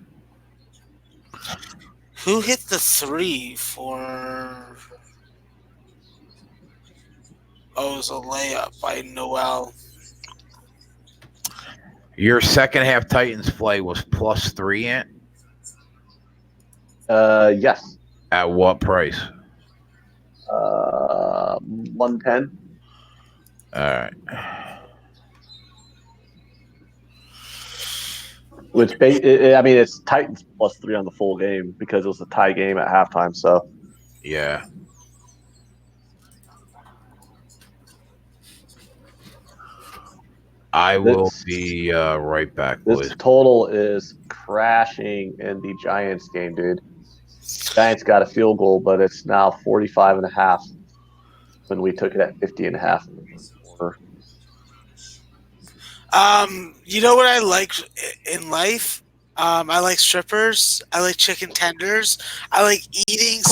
Who hit the 3 for... Oh, it was a layup by Noel. Your second half Titans play was +3 in. Yes. At what price? 110. All right. Which, I mean, it's Titans +3 on the full game because it was a tie game at halftime. So, yeah. I will be right back, boys. This total is crashing in the Giants game, dude. Giants got a field goal, but it's now 45.5 when we took it at 50.5 in the first quarter. You know what I like in life? I like strippers. I like chicken tenders. I like eating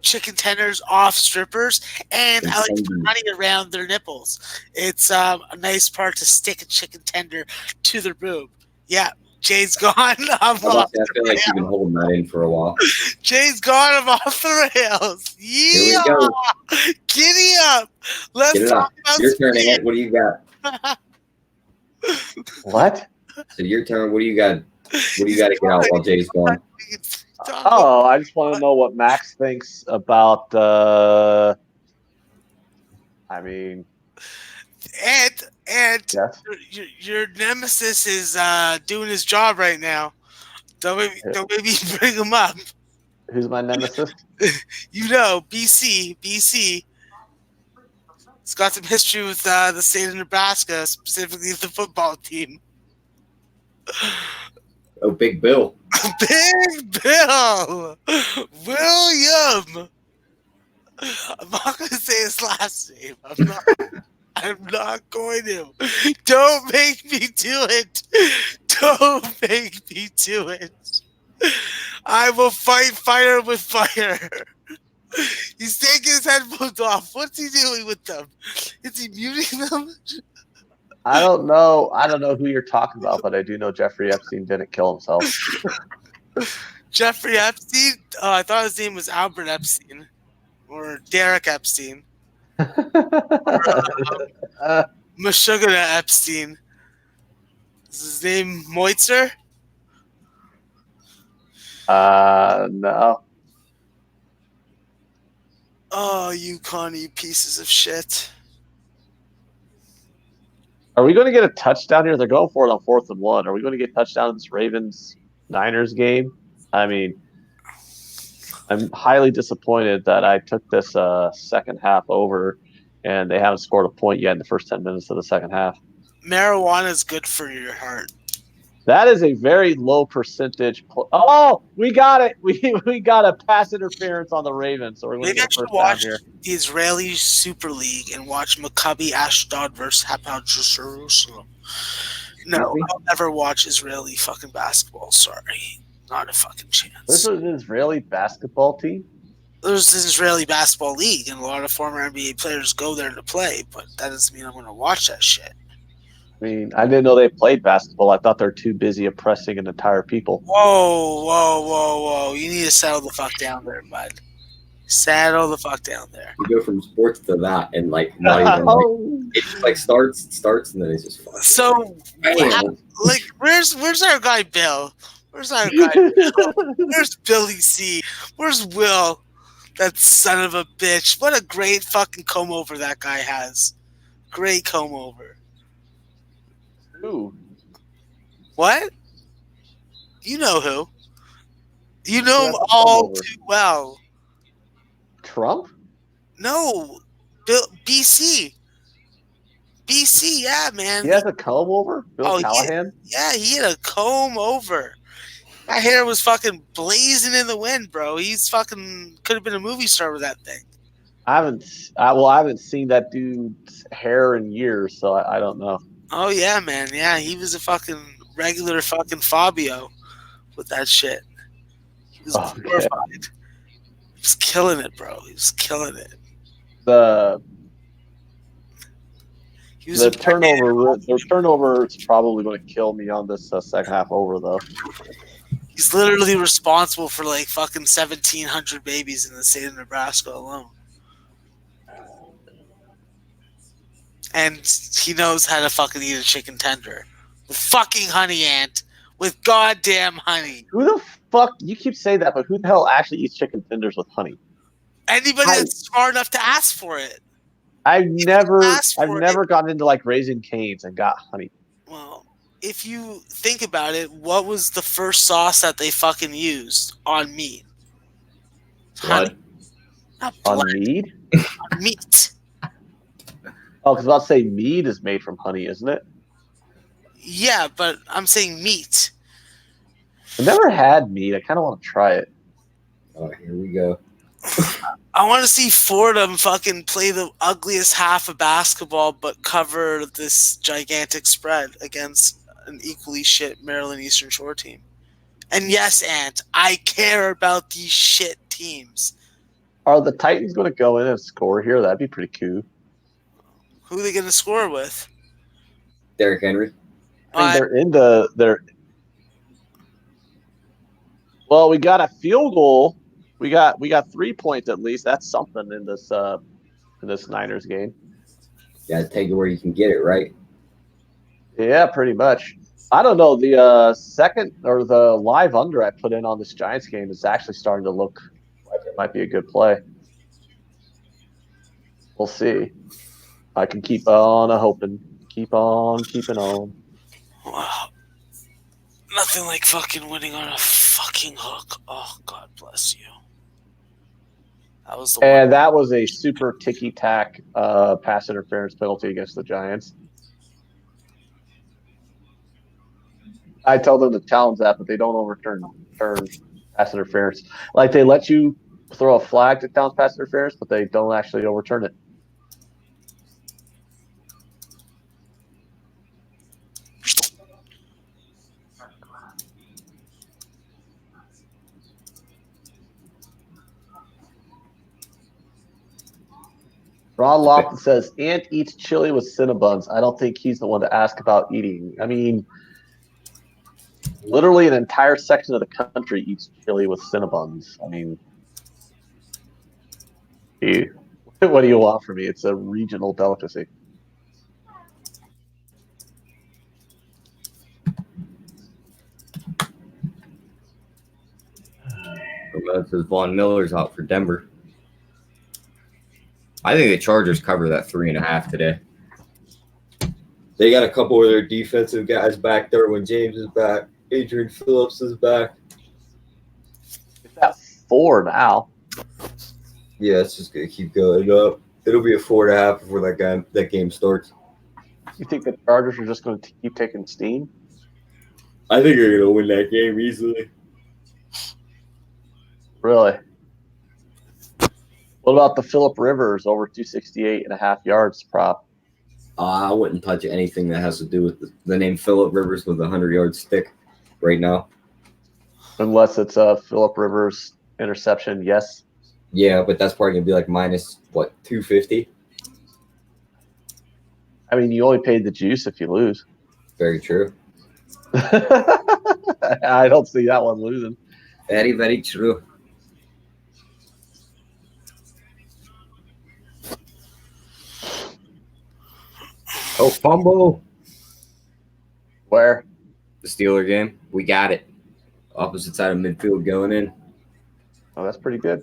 chicken tenders off strippers, and I like to put honey around their nipples. It's a nice part to stick a chicken tender to their boob. Yeah, Jay's gone. I feel like you've been holding that in for a while. Jay's gone. I'm off the rails. Yeah, here we go. Giddy up. Let's talk about your turn, Ant. What do you got? What? So your turn. What do you got? What do you got to get out while Jay's gone? Oh, I just want to know what Max thinks about. I mean, and yes. your nemesis is doing his job right now. Don't maybe bring him up. Who's my nemesis? You know, BC. It's got some history with the state of Nebraska, specifically the football team. Oh, Big Bill. Big Bill! William! I'm not going to say his last name. I'm not going to. Don't make me do it. Don't make me do it. I will fight fire with fire. He's taking his headphones off. What's he doing with them? Is he muting them? I don't know who you're talking about, but I do know Jeffrey Epstein didn't kill himself. Jeffrey Epstein? Oh, I thought his name was Albert Epstein. Or Derek Epstein. Meshuggah Epstein. Is his name Moitzer? No. Oh, you Connie pieces of shit. Are we going to get a touchdown here? They're going for it on 4th and 1. Are we going to get a touchdown in this Ravens-Niners game? I mean, I'm highly disappointed that I took this second half over, and they haven't scored a point yet in the first 10 minutes of the second half. Marijuana is good for your heart. That is a very low percentage. Oh, we got it. We got a pass interference on theRavens, so we're going to get first down here. The Israeli Super League and watch Maccabi Ashdod versus Hapoel Jerusalem. No, I'll never watch Israeli fucking basketball. Sorry, not a fucking chance. This is an Israeli basketball team. There's an Israeli basketball league, and a lot of former NBA players go there to play. But that doesn't mean I'm going to watch that shit. I mean, I didn't know they played basketball. I thought they're too busy oppressing an entire people. Whoa. You need to settle the fuck down there, bud. Settle the fuck down there. You go from sports to that, and like not even like it just like starts, and then it's just fucking. So, Bam. like, where's our guy Bill? Where's our guy Bill? Where's Billy C? Where's Will? That son of a bitch. What a great fucking comb over that guy has. Great comb over. Who? What? You know who? You know him all too well. Trump? No, BC. BC, yeah, man. He has a comb over? Bill Callahan? Yeah, he had a comb over. That hair was fucking blazing in the wind, bro. He's fucking could have been a movie star with that thing. I haven't seen that dude's hair in years, so I don't know. Oh yeah, man. Yeah, he was a fucking regular fucking Fabio with that shit. He was glorified. He was killing it, bro. He was killing it. The turnover is probably going to kill me on this second half over, though. He's literally responsible for like fucking 1,700 babies in the state of Nebraska alone. And he knows how to fucking eat a chicken tender. With fucking honey, Ant. With goddamn honey. Who the fuck? You keep saying that, but who the hell actually eats chicken tenders with honey? Anybody that's smart enough to ask for it. I've never gotten into like Raising Cane's and got honey. Well, if you think about it, what was the first sauce that they fucking used on meat? Blood. Not blood. On meat? On meat. Oh, because I was about to say meat is made from honey, isn't it? Yeah, but I'm saying meat. I've never had meat. I kind of want to try it. Oh, here we go. I want to see Fordham fucking play the ugliest half of basketball, but cover this gigantic spread against an equally shit Maryland Eastern Shore team. And yes, Ant, I care about these shit teams. Are the Titans going to go in and score here? That'd be pretty cool. Who are they going to score with? Derrick Henry. I mean, well, we got a field goal. We got 3 points at least. That's something in this Niners game. Yeah, take it where you can get it, right? Yeah, pretty much. I don't know. The second or the live under I put in on this Giants game is actually starting to look like it might be a good play. We'll see. I can keep on hoping. Keep on keeping on. Wow. Nothing like fucking winning on a fucking hook. Oh, God bless you. That was the one. That was a super ticky-tack pass interference penalty against the Giants. I tell them to challenge that, but they don't overturn pass interference. Like, they let you throw a flag to challenge pass interference, but they don't actually overturn it. Ron Lofton says, Ant eats chili with Cinnabons. I don't think he's the one to ask about eating. I mean, literally an entire section of the country eats chili with Cinnabons. I mean, what do you want from me? It's a regional delicacy. It says Von Miller's out for Denver. I think the Chargers cover that 3.5 today. They got a couple of their defensive guys back there when James is back. Adrian Phillips is back. It's at 4 now. Yeah, it's just going to keep going up. It'll be a 4.5 before that game starts. You think the Chargers are just going to keep taking steam? I think they're going to win that game easily. Really? What about the Phillip Rivers over 268.5 yards prop? I wouldn't touch anything that has to do with the name Phillip Rivers with a 100-yard stick right now. Unless it's a Phillip Rivers interception, yes. Yeah, but that's probably going to be like minus, 250? I mean, you only paid the juice if you lose. Very true. I don't see that one losing. Very, very true. Oh, fumble. Where? The Steeler game. We got it. Opposite side of midfield going in. Oh, that's pretty good.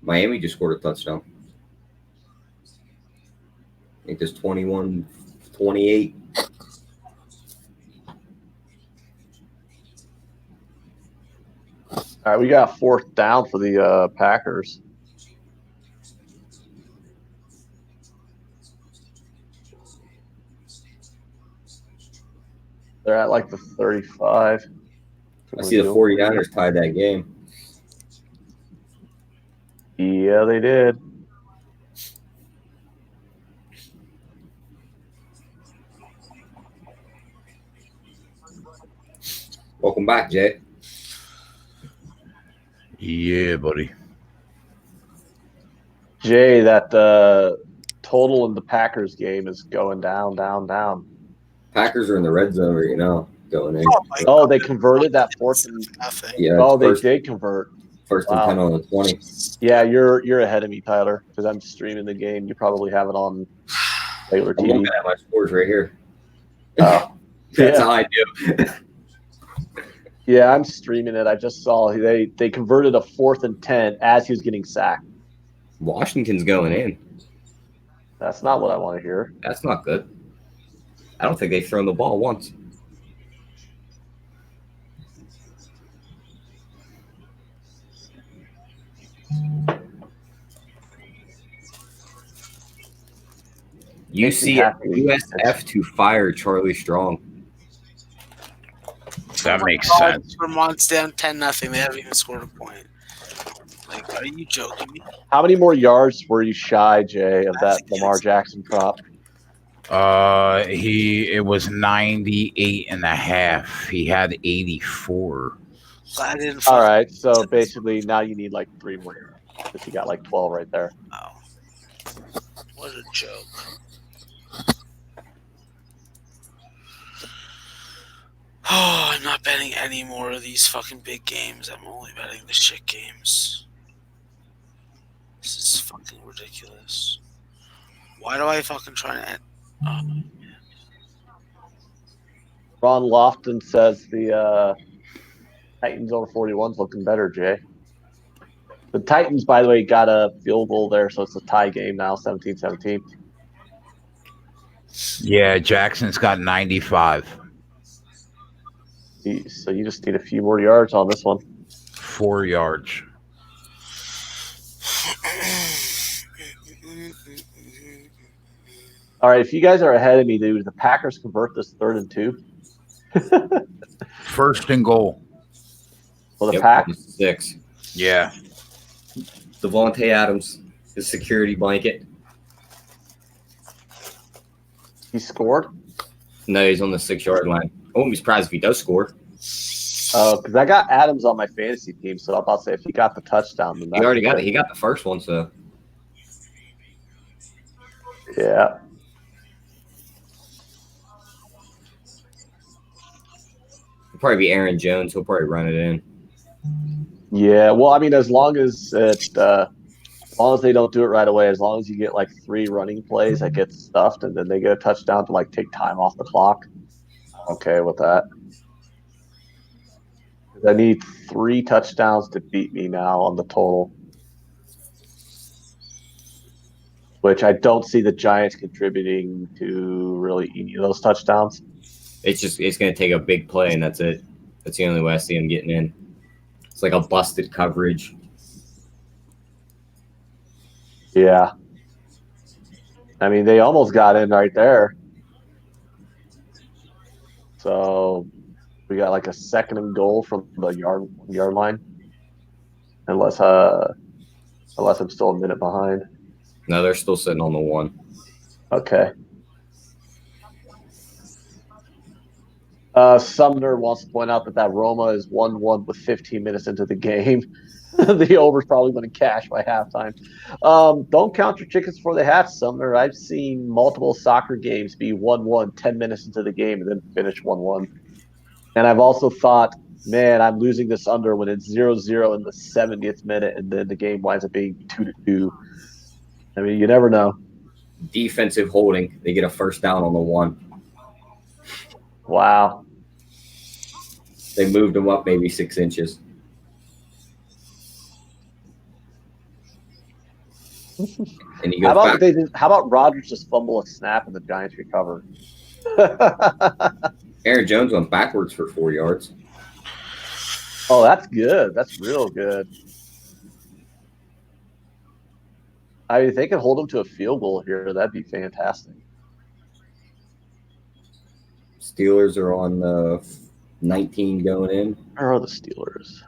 Miami just scored a touchdown. I think there's 21-28. All right, we got 4th down for the Packers. They're at like the 35. I see the 49ers tied that game. Yeah, they did. Welcome back, Jay. Yeah, buddy. Jay, that total in the Packers game is going down, down, down. Packers are in the red zone right now, going in. Oh, they converted that 4th and yeah. Oh, they did convert. First and 10 on the 20. Yeah, you're ahead of me, Tyler, because I'm streaming the game. You probably have it on regular I'm TV. looking at my scores right here. Oh, That's yeah. how I do. Yeah, I'm streaming it. I just saw they converted a 4th and 10 as he was getting sacked. Washington's going in. That's not what I want to hear. That's not good. I don't think they've thrown the ball once. USF to fire Charlie Strong. That makes sense. Vermont's down 10-0. They haven't even scored a point. Like, are you joking me? How many more yards were you shy, Jay, of that Lamar Jackson prop? It was 98.5. He had 84. All right, so basically now you need like 3 more yards because you got like 12 right there. Oh, what a joke! Oh, I'm not betting any more of these fucking big games. I'm only betting the shit games. This is fucking ridiculous. Why do I fucking try to end? Oh. Ron Lofton says the Titans over 41 is looking better, Jay. The Titans, by the way, got a field goal there, so it's a tie game now, 17-17. Yeah, Jackson's got 95. So you just need a few more yards on this one. 4 yards. All right, if you guys are ahead of me, dude, the Packers convert this 3rd and 2. 1st and goal. Well, the Pack 6. Yeah. Devontae Adams, his security blanket. He scored? No, he's on the 6-yard line. I won't be surprised if he does score. Because I got Adams on my fantasy team, so I'm about to say if he got the touchdown, then he already got it. He got the first one, so yeah. it'll probably be Aaron Jones. He'll probably run it in. Yeah, well, I mean, as long as they don't do it right away, as long as you get like 3 running plays that get stuffed and then they get a touchdown to like take time off the clock, I'm okay with that. I need 3 touchdowns to beat me now on the total, which I don't see the Giants contributing to really any of those touchdowns. It's going to take a big play, and that's it. That's the only way I see him getting in. It's like a busted coverage. Yeah. I mean, they almost got in right there. So we got like a 2nd and goal from the yard line. Unless I'm still a minute behind. No, they're still sitting on the 1. Okay. Sumner wants to point out that Roma is 1-1 with 15 minutes into the game. The over's probably going to cash by halftime. Don't count your chickens before they hatch, Sumner. I've seen multiple soccer games be 1-1 10 minutes into the game and then finish 1-1. And I've also thought, man, I'm losing this under when it's 0-0 in the 70th minute and then the game winds up being 2-2. I mean, you never know. Defensive holding. They get a first down on the 1. Wow. They moved them up maybe 6 inches. And he goes how about Rodgers just fumble a snap and the Giants recover? Aaron Jones went backwards for 4 yards. Oh, that's good. That's real good. I mean, if they could hold him to a field goal here, that'd be fantastic. Steelers are on 19 going in. Where are the Steelers?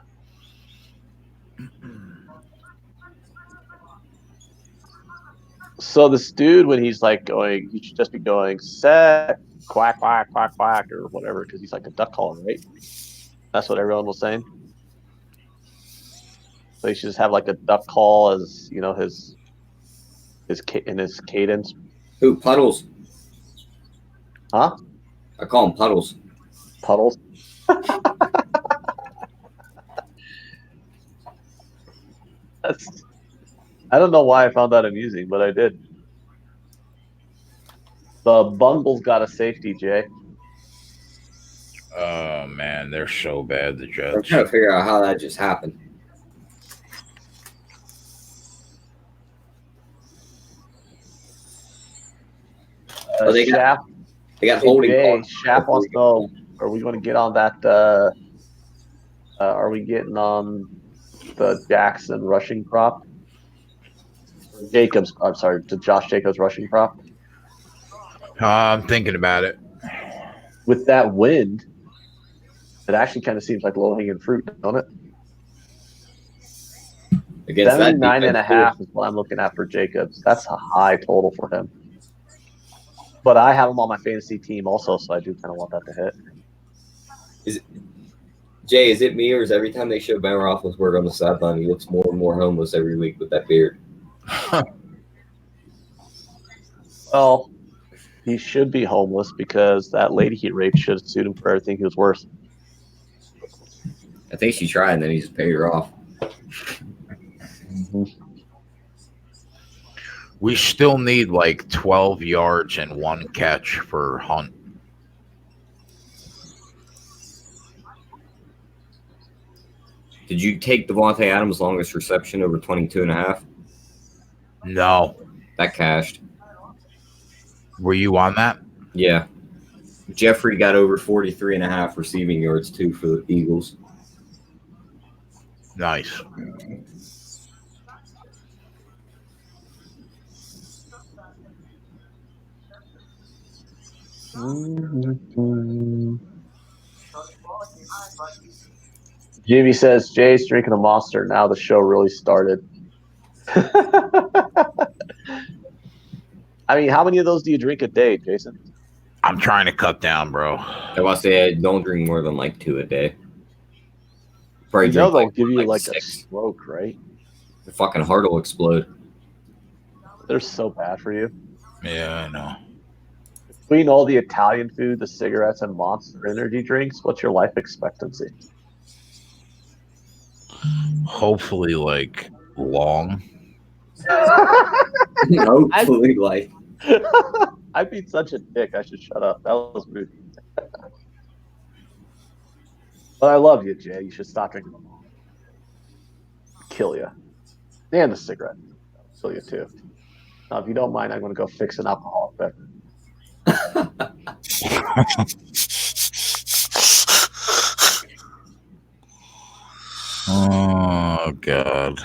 So this dude, when he's like going, he should just be going set, quack, quack, quack, quack, or whatever, because he's like a duck caller, right? That's what everyone was saying. So he should just have like a duck call as, you know, his cadence. Who, Puddles? Huh? I call him Puddles. Puddles. I don't know why I found that amusing, but I did. The Bungles got a safety, Jay. Oh, man, they're so bad, the Jets. I'm trying to figure out how that just happened. They got holding calls. Shaft wants to know, are we going to get on that? Are we getting on the Jackson rushing prop? I'm sorry, to Josh Jacobs rushing prop? I'm thinking about it. With that wind, it actually kind of seems like low-hanging fruit, don't it? Against 79.5 is what I'm looking at for Jacobs. That's a high total for him. But I have him on my fantasy team also, so I do kind of want that to hit. Jay, is it me, or is every time they show Ben Roethlisberger on the sideline, he looks more and more homeless every week with that beard? Well, he should be homeless because that lady he raped should have sued him for everything he was worth. I think she tried, and then he just paid her off. Mm-hmm. We still need like 12 yards and 1 catch for Hunt. Did you take Devontae Adams' longest reception over 22.5? No. That cashed. Were you on that? Yeah. Jeffrey got over 43.5 receiving yards, too, for the Eagles. Nice. Jimmy says, Jay's drinking a Monster. Now the show really started. I mean, how many of those do you drink a day, Jason? I'm trying to cut down, bro. I want to say don't drink more than like 2 a day. Probably they'll give you like 6. A stroke, right? Your fucking heart will explode. They're so bad for you. Yeah, I know. Between all the Italian food, the cigarettes, and Monster energy drinks, what's your life expectancy? Hopefully, like, long. Hopefully, like. I'd be such a dick. I should shut up. That was rude. But I love you, Jay. You should stop drinking them. Kill you. And the cigarette. Kill you, too. Now, if you don't mind, I'm going to go fix an alcoholic beverage. Oh, God.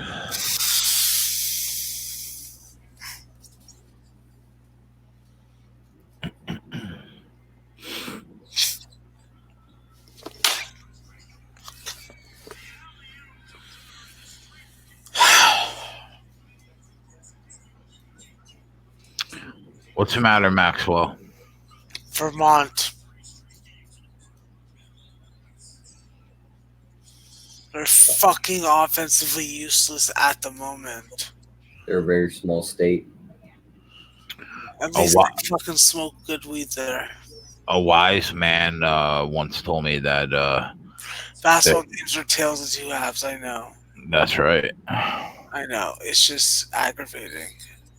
What's the matter, Maxwell? Vermont. They're fucking offensively useless at the moment. They're a very small state. At least they fucking smoke good weed there. A wise man once told me that basketball games are tails of two halves. I know. That's right. I know. It's just aggravating.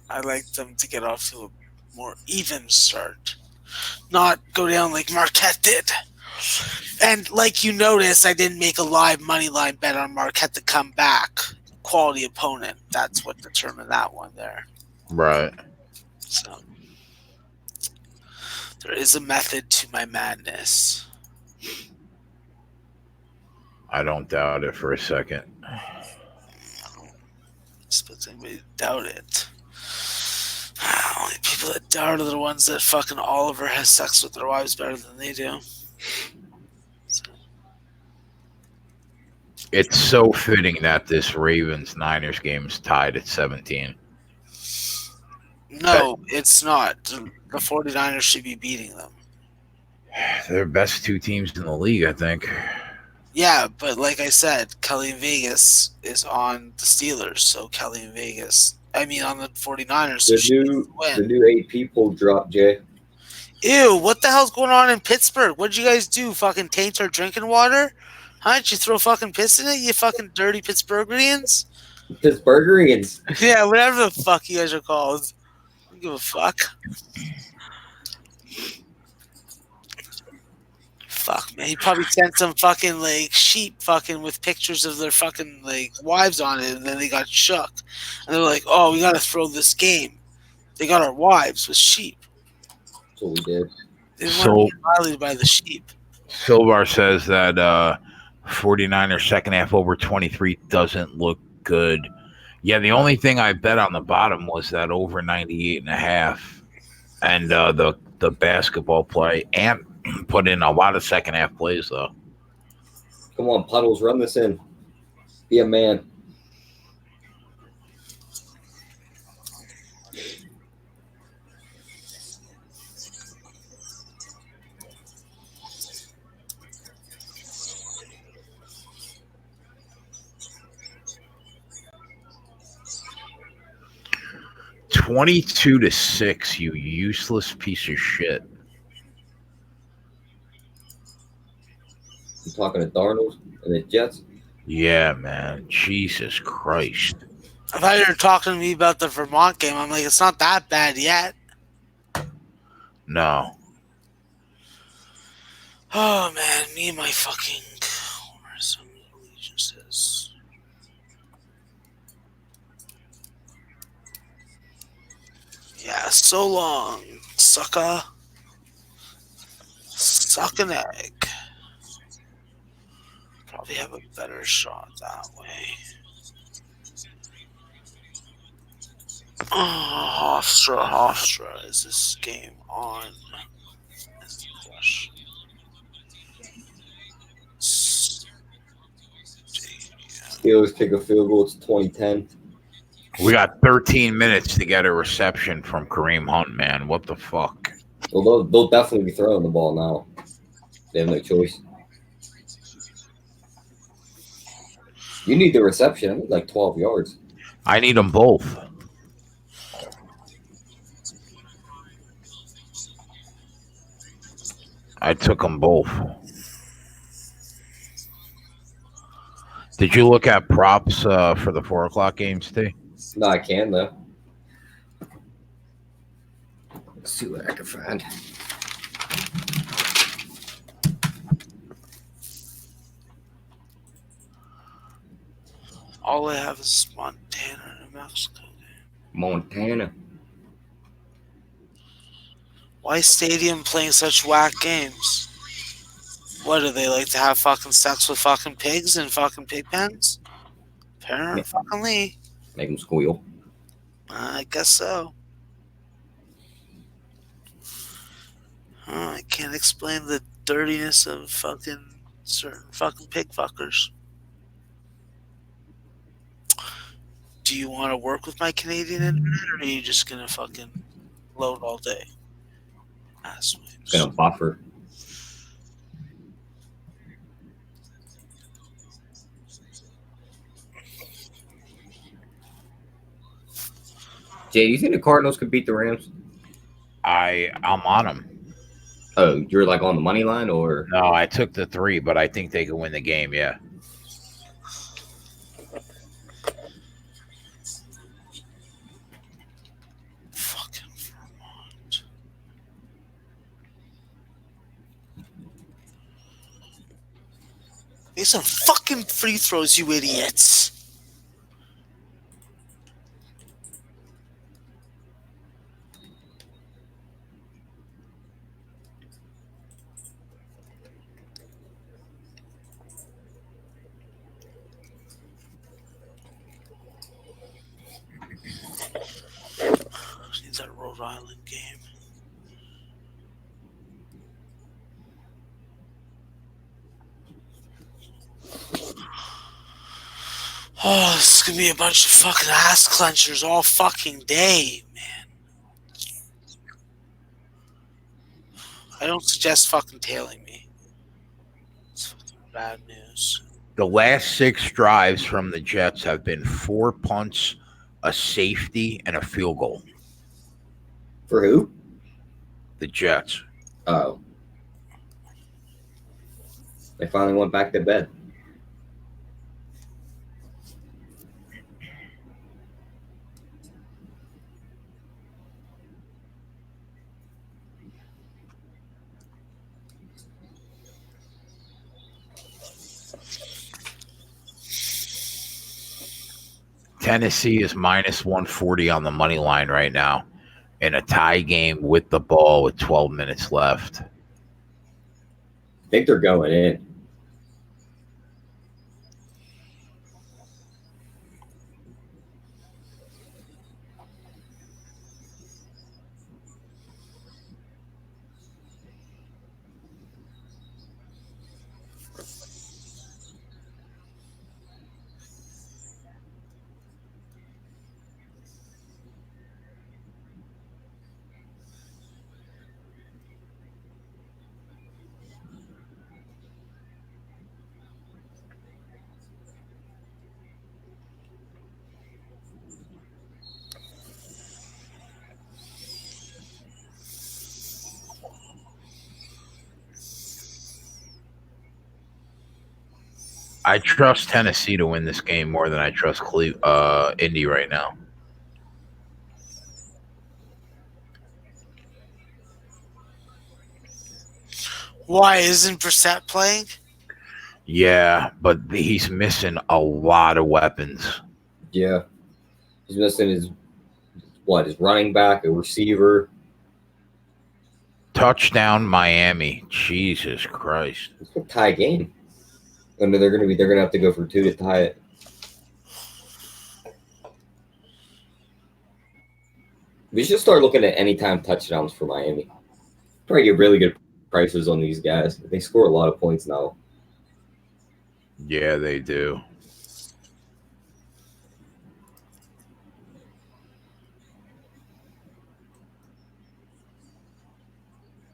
I like them to get off to a more even start, not go down like Marquette did. And like you notice, I didn't make a live money line bet on Marquette to come back. Quality opponent. That's what determined that one there. Right. So there is a method to my madness. I don't doubt it for a second. Suppose anybody doubt it. Only people that doubt are the ones that fucking Oliver has sex with their wives better than they do. It's so fitting that this Ravens-Niners game is tied at 17. No, it's not. The 49ers should be beating them. They're the best two teams in the league, I think. Yeah, but like I said, Kelly in Vegas is on the Steelers, so Kelly in Vegas. I mean, on the 49ers. So the new AP poll dropped, Jay. Ew, what the hell's going on in Pittsburgh? What'd you guys do? Fucking taint our drinking water? Huh? Did you throw fucking piss in it, you fucking dirty Pittsburgherians? Pittsburgherians? Yeah, whatever the fuck you guys are called. I don't give a fuck. Fuck, man. He probably sent some fucking, like, sheep fucking with pictures of their fucking, like, wives on it, and then they got shook. And they're like, oh, we gotta throw this game. They got our wives with sheep. That's what we did. They didn't want to be violated by the sheep. Silvar says that 49ers second half over 23 doesn't look good. Yeah, the only thing I bet on the bottom was that over 98.5 and the basketball play, and put in a lot of second half plays though. Come on, Puddles, run this in. Be a man. $22-6, you useless piece of shit. I'm talking to Darnold and the Jets. Yeah, man. Jesus Christ. I thought you were talking to me about the Vermont game. I'm like, it's not that bad yet. No. Oh, man. Me and my fucking allegiances. Yeah, so long, sucker. Suck an egg. Probably have a better shot that way. Oh, Hofstra. Is this game on? Is the question. Steelers kick a field goal. It's 2010. We got 13 minutes to get a reception from Kareem Hunt, man. What the fuck? Well, they'll definitely be throwing the ball now. They have no choice. You need the reception. I need like 12 yards. I need them both. I took them both. Did you look at props for the 4 o'clock games, T? No, I can, though. Let's see what I can find. All I have is Montana, New Mexico. Montana. Why is Stadium playing such whack games? What, do they like to have fucking sex with fucking pigs in fucking pig pens? Apparently, fucking Lee. Make them squeal. I guess so. I can't explain the dirtiness of fucking certain fucking pig fuckers. Do you want to work with my Canadian internet, or are you just gonna fucking load all day? It's gonna buffer. Jay, do you think the Cardinals could beat the Rams? I'm on them. Oh, you're like on the money line, or no? I took the 3, but I think they can win the game. Yeah. Fucking Vermont. Make some fucking free throws, you idiots. Needs that Rhode Island game. Oh, this is gonna be a bunch of fucking ass clenchers all fucking day, man. I don't suggest fucking tailing me. It's fucking bad news. The last 6 drives from the Jets have been 4 punts, a safety, and a field goal. for who? The Jets. Oh, they finally went back to bed. Tennessee is minus 140 on the money line right now in a tie game with the ball with 12 minutes left. I think they're going in. I trust Tennessee to win this game more than I trust Indy right now. Why isn't Brissett playing? Yeah, but he's missing a lot of weapons. Yeah, he's missing his running back, a receiver. Touchdown, Miami. Jesus Christ! It's a tie game. I mean, they're gonna have to go for 2 to tie it. We should start looking at anytime touchdowns for Miami. Probably get really good prices on these guys. They score a lot of points now. Yeah, they do.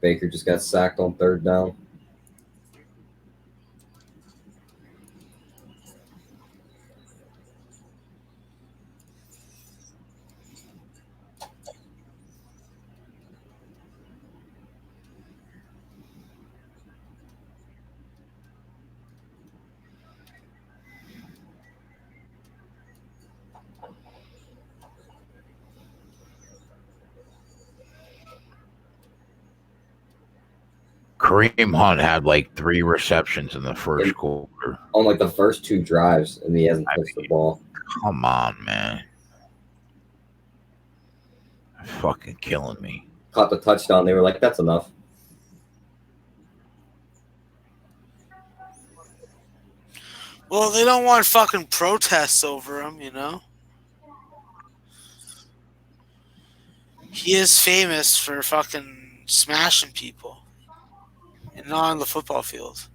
Baker just got sacked on 3rd down. Kareem Hunt had like 3 receptions in the first quarter. On like the first 2 drives, and he hasn't touched the ball. Come on, man. Fucking killing me. Caught the touchdown. They were like, that's enough. Well, they don't want fucking protests over him, you know? He is famous for fucking smashing people. And not on the football field.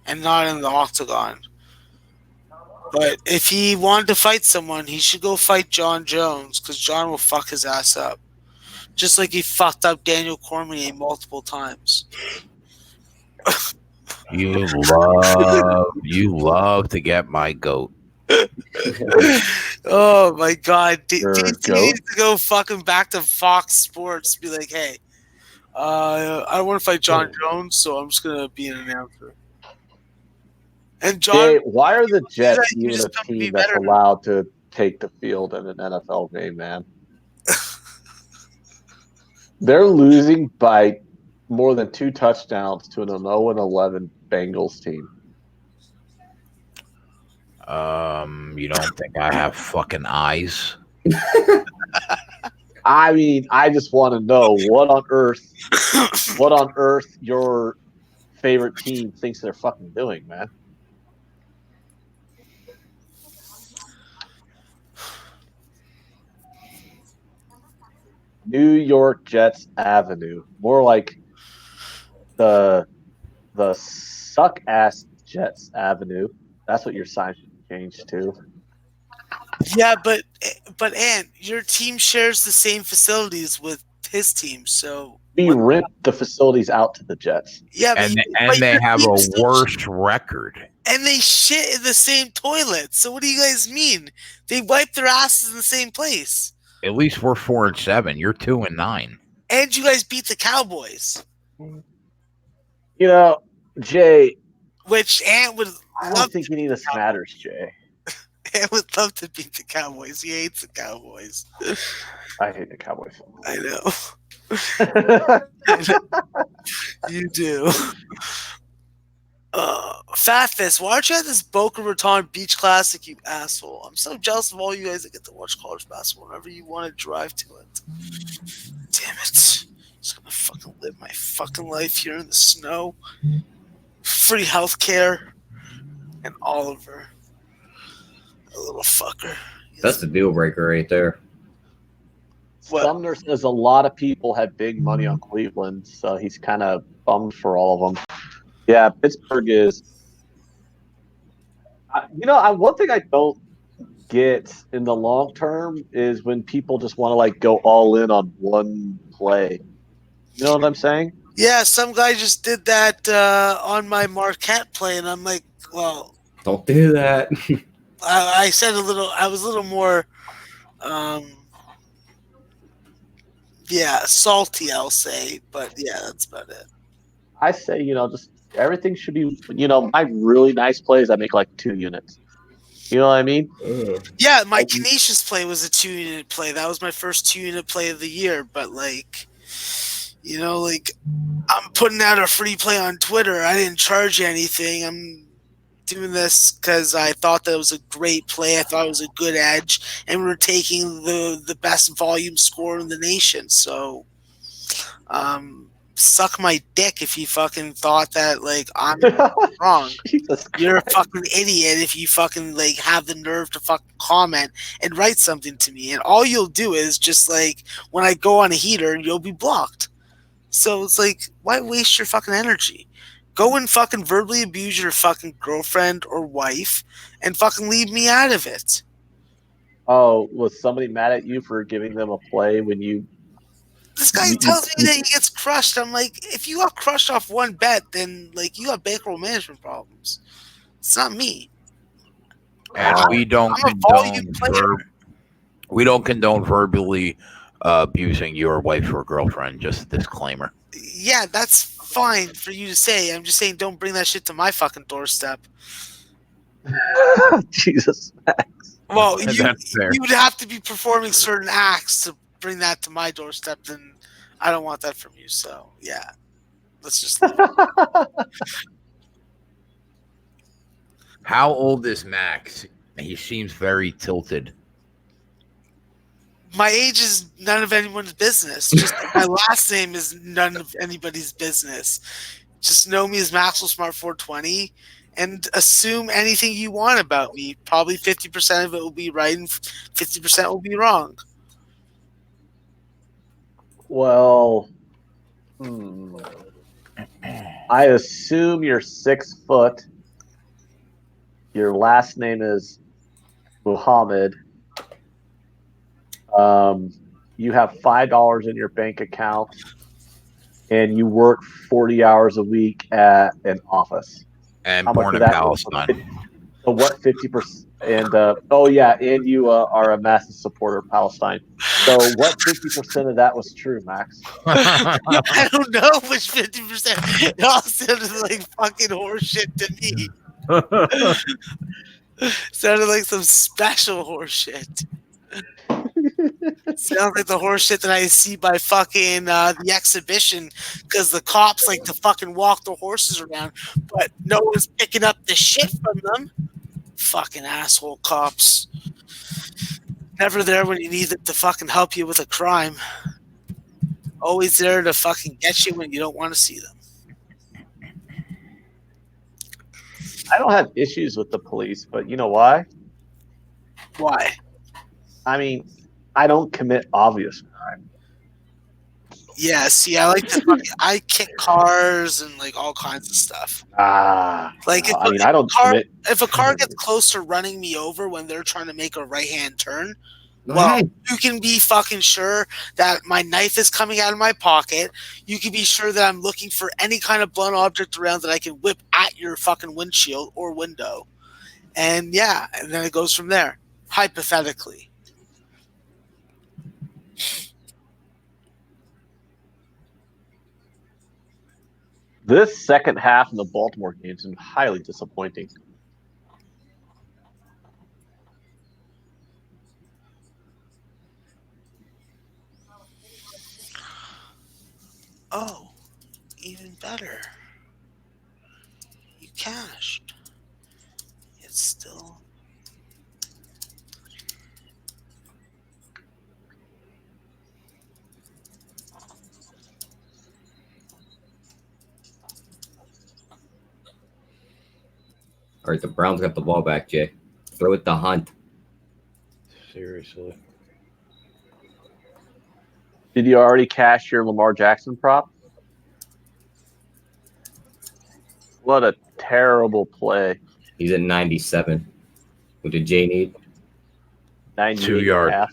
And not in the octagon. But if he wanted to fight someone, he should go fight John Jones, because John will fuck his ass up. Just like he fucked up Daniel Cormier multiple times. You love to get my goat. Oh my God, DC goat. needs to go fucking back to Fox Sports. Be like, hey, I don't want to fight John Jones, so I'm just gonna be an announcer. And John, Jay, why are the Jets you even a just come to be team that's better. allowed to take the field in an NFL game, man? They're losing by more than 2 touchdowns to an 0-11 Bengals team. You don't think I have fucking eyes? I mean, I just want to know what on earth your favorite team thinks they're fucking doing, man. New York Jets Avenue, more like the suck ass Jets Avenue. That's what your sign should change to. Yeah, but Ant, your team shares the same facilities with his team, so We rent the facilities out to the Jets. Yeah, but and they have a worse record. And they shit in the same toilet. So what do you guys mean? They wipe their asses in the same place. At least we're 4-7. You're 2-9. And you guys beat the Cowboys. You know, Jay. Which Ant would I don't think any of this matters, Jay. Ant would love to beat the Cowboys. He hates the Cowboys. I hate the Cowboys. I know. You do. Fat Fist, why don't you have this Boca Raton Beach Classic, you asshole? I'm so jealous of all you guys that get to watch college basketball whenever you want to drive to it. Damn it. I'm just gonna fucking live my fucking life here in the snow. Free healthcare. And Oliver. A little fucker. That's the deal breaker right there. Sumner says a lot of people had big money on Cleveland, so he's kind of bummed for all of them. Yeah, Pittsburgh is. One thing I don't get in the long term is when people just want to like go all in on one play. You know what I'm saying? Yeah, some guy just did that on my Marquette play, and I'm like, well, don't do that. I said I was a little more, salty, I'll say, but yeah, that's about it. I say, just everything should be, my really nice plays, I make like 2 units. You know what I mean? Yeah, my Canisius play was a 2-unit play. That was my first 2-unit play of the year, but I'm putting out a free play on Twitter. I didn't charge you anything. I'm doing this because I thought that it was a great play. I thought it was a good edge, and we were taking the best volume score in the nation. So, suck my dick if you fucking thought that I'm wrong. You're a fucking idiot if you fucking have the nerve to fucking comment and write something to me. And all you'll do is just when I go on a heater, you'll be blocked. So it's why waste your fucking energy? Go and fucking verbally abuse your fucking girlfriend or wife and fucking leave me out of it. Oh, was somebody mad at you for giving them a play when you... This guy tells me that he gets crushed. I'm like, if you got crushed off one bet, then you got bankroll management problems. It's not me. And we don't condone verbally abusing your wife or girlfriend. Just a disclaimer. Yeah, that's fine for you to say. I'm just saying, don't bring that shit to my fucking doorstep. Jesus. Well, you would have to be performing certain acts to bring that to my doorstep, then I don't want that from you. So, yeah. Let's just... How old is Max? He seems very tilted. My age is none of anyone's business. Just my last name is none of anybody's business. Just know me as Maxwell Smart 420 and assume anything you want about me. Probably 50% of it will be right and 50% will be wrong. Well, I assume you're 6 foot. Your last name is Muhammad. You have $5 in your bank account, and you work 40 hours a week at an office. And born in Palestine. What 50%? And oh yeah, and you are a massive supporter of Palestine. So what 50% of that was true, Max? I don't know which 50%. It all sounded like fucking horseshit to me. Sounded like some special horseshit. Sounds like the horseshit that I see by fucking the exhibition, because the cops like to fucking walk the horses around, but no one's picking up the shit from them. Fucking asshole cops. Never there when you need them to fucking help you with a crime. Always there to fucking get you when you don't want to see them. I don't have issues with the police, but you know why? Why? I mean, I don't commit obvious crime. Yeah, see, I like to fucking, I kick cars and like all kinds of stuff. Like, no, I don't commit. If a car gets close to running me over when they're trying to make a right-hand turn, well, you can be fucking sure that my knife is coming out of my pocket. You can be sure that I'm looking for any kind of blunt object around that I can whip at your fucking windshield or window. And yeah, and then it goes from there, hypothetically. This second half in the Baltimore game has been highly disappointing. Oh, even better. You cashed. It's still... All right, the Browns got the ball back, Jay. Throw it to Hunt. Seriously. Did you already cash your Lamar Jackson prop? What a terrible play. He's at 97. What did Jay need? 2 yards.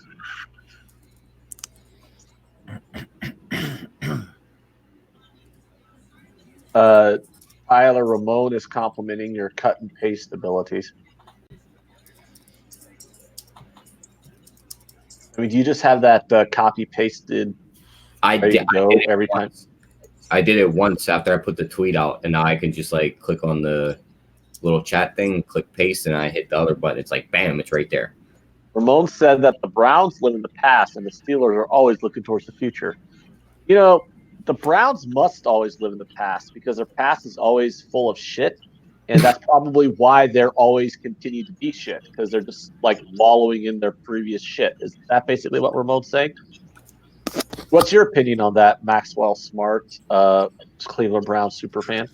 Tyler Ramon is complimenting your cut and paste abilities. I mean, do you just have that copy pasted? I did every time. I did it once after I put the tweet out, and now I can just like click on the little chat thing, click paste, and I hit the other button. It's like bam, it's right there. Ramon said that the Browns live in the past, and the Steelers are always looking towards the future. You know, the Browns must always live in the past because their past is always full of shit, and that's probably why they're always continue to be shit, because they're just like wallowing in their previous shit. Is that basically what Ramon's saying? What's your opinion on that, Maxwell Smart, Cleveland Browns superfan?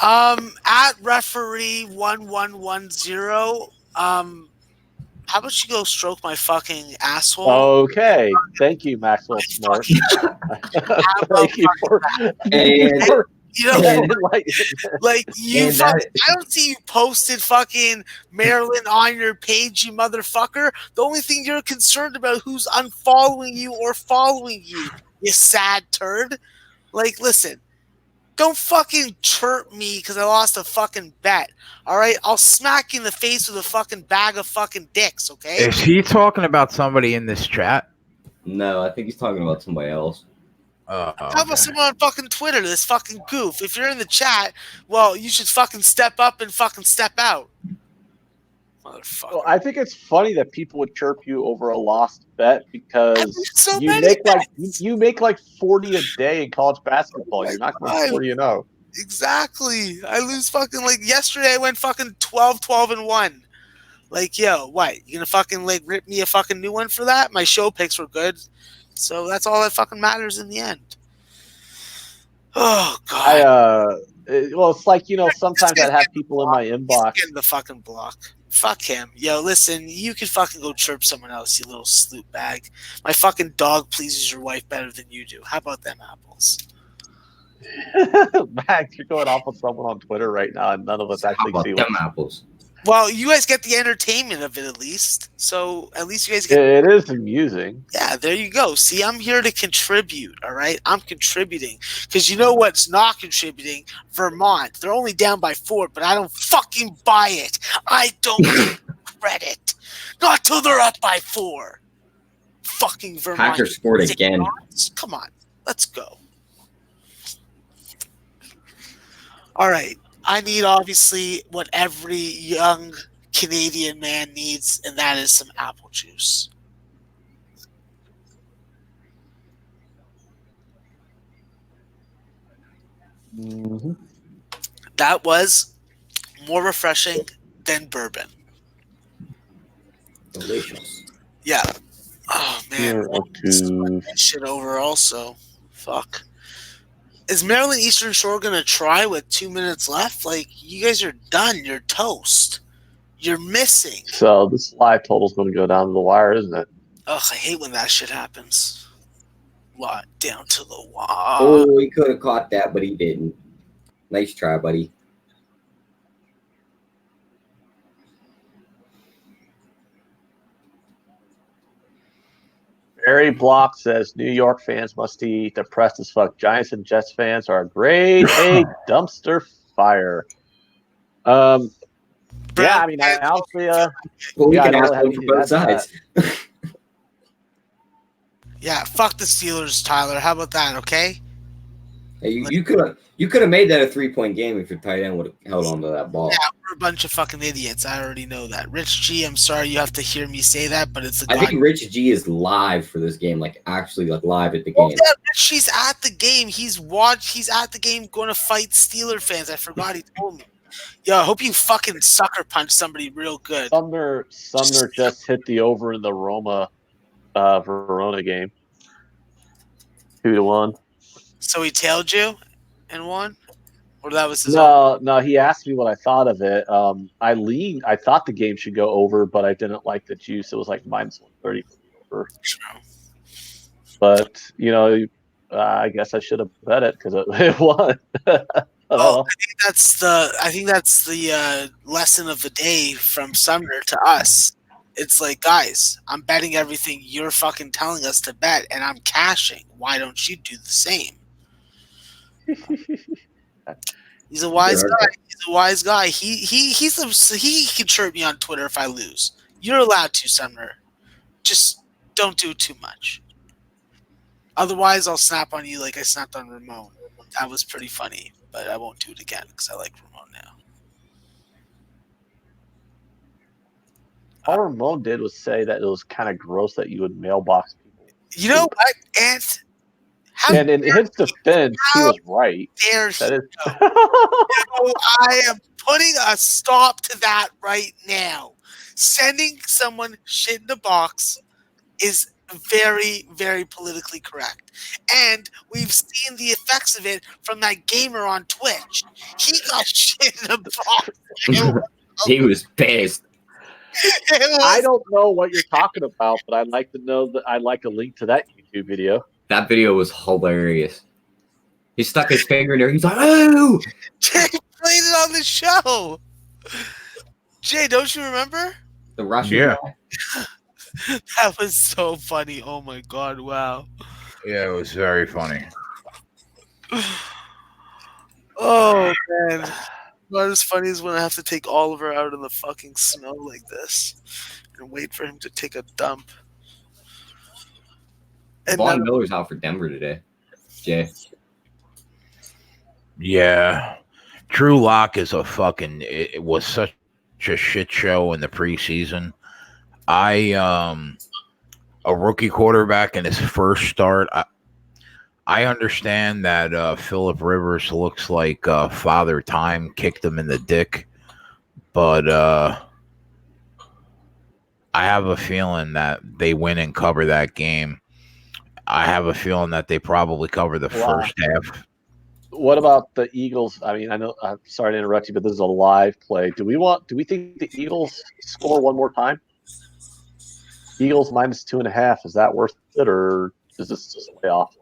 At referee 1110. How about you go stroke my fucking asshole? Okay, thank you, Maxwell Smart. Thank you for. You know, like you. I don't see you posted fucking Maryland on your page, you motherfucker. The only thing you're concerned about who's unfollowing you or following you, you sad turd. Like, listen, don't fucking chirp me because I lost a fucking bet. All right, I'll smack you in the face with a fucking bag of fucking dicks. Okay? Is he talking about somebody in this chat? No, I think he's talking about somebody else. How about someone on fucking Twitter, this fucking goof? If you're in the chat, well, you should fucking step up and fucking step out. Motherfucker. Well, I think it's funny that people would chirp you over a lost bet because you make like 40 a day in college basketball. You're not going 40-0. Exactly. I lose fucking like yesterday. I went fucking 12-12-1. Like, yo, what? You gonna fucking like rip me a fucking new one for that? My show picks were good. So that's all that fucking matters in the end. Oh God. Well, it's like, you know, sometimes I'd have people in my inbox. He's getting the fucking block. Fuck him. Yo, listen, you can fucking go chirp someone else, you little sloot bag. My fucking dog pleases your wife better than you do. How about them apples? Max, you're going off with someone on Twitter right now, and none of us actually see them apples. Well, you guys get the entertainment of it at least. So at least you guys get. It is amusing. Yeah, there you go. See, I'm here to contribute. All right, I'm contributing because you know what's not contributing? Vermont. They're only down by 4, but I don't fucking buy it. I don't give credit. Not till they're up by 4. Fucking Vermont. Packers scored again. Come on, let's go. All right. I need obviously what every young Canadian man needs, and that is some apple juice. Mm-hmm. That was more refreshing than bourbon. Delicious. Yeah. Oh man, shit over. Also, fuck. Is Maryland Eastern Shore gonna try with 2 minutes left? Like, you guys are done. You're toast. You're missing. So this live total's going to go down to the wire, isn't it? Ugh, I hate when that shit happens. Lot down to the wire. Oh, he could have caught that, but he didn't. Nice try, buddy. Barry Block says New York fans must be depressed as fuck. Giants and Jets fans are a grade A dumpster fire. Yeah, I mean, I honestly, well, we can ask one for both sides. Yeah, fuck the Steelers, Tyler. How about that? Okay. Hey, you could have made that a 3-point game if your tight end would have held on to that ball. Yeah, we're a bunch of fucking idiots. I already know that. Rich G, I'm sorry you have to hear me say that, but it's. I think Rich G is live for this game, like actually like live at the game. Yeah, Rich G's at the game. He's at the game going to fight Steeler fans. I forgot he told me. Yo, I hope you fucking sucker punch somebody real good. Sumner just hit the over in the Roma Verona game. 2-1. So he tailed you and won? Or that was his No, he asked me what I thought of it. I thought the game should go over, but I didn't like the juice. It was like -130 over. But, I guess I should have bet it because it won. I think that's the lesson of the day from Sumner to us. It's like, guys, I'm betting everything you're fucking telling us to bet, and I'm cashing. Why don't you do the same? He's a wise guy. He's a wise guy. He can chirp me on Twitter if I lose. You're allowed to, Sumner. Just don't do too much. Otherwise, I'll snap on you like I snapped on Ramon. That was pretty funny, but I won't do it again because I like Ramon now. All Ramon did was say that it was kind of gross that you would mailbox people. You know what, Ant? And in his defense, he was right. I am putting a stop to that right now. Sending someone shit in a box is very, very politically correct. And we've seen the effects of it from that gamer on Twitch. He got shit in a box. He was pissed. I don't know what you're talking about, but I'd like to know that. I'd like a link to that YouTube video. That video was hilarious. He stuck his finger in there. He's like, "Oh!" Jay played it on the show. Jay, don't you remember? The Russian guy? That was so funny. Oh my god! Wow. Yeah, it was very funny. Oh man. Not as funny as when I have to take Oliver out in the fucking snow like this and wait for him to take a dump. And Von Miller's out for Denver today. Jay. Yeah. Drew Lock is it was such a shit show in the preseason. A rookie quarterback in his first start, I understand that Phillip Rivers looks like Father Time kicked him in the dick, but I have a feeling that they win and cover that game. I have a feeling that they probably cover the first half. What about the Eagles? I mean, I know I'm sorry to interrupt you, but this is a live play. Do we think the Eagles score one more time? Eagles -2.5. Is that worth it, or is this just way off?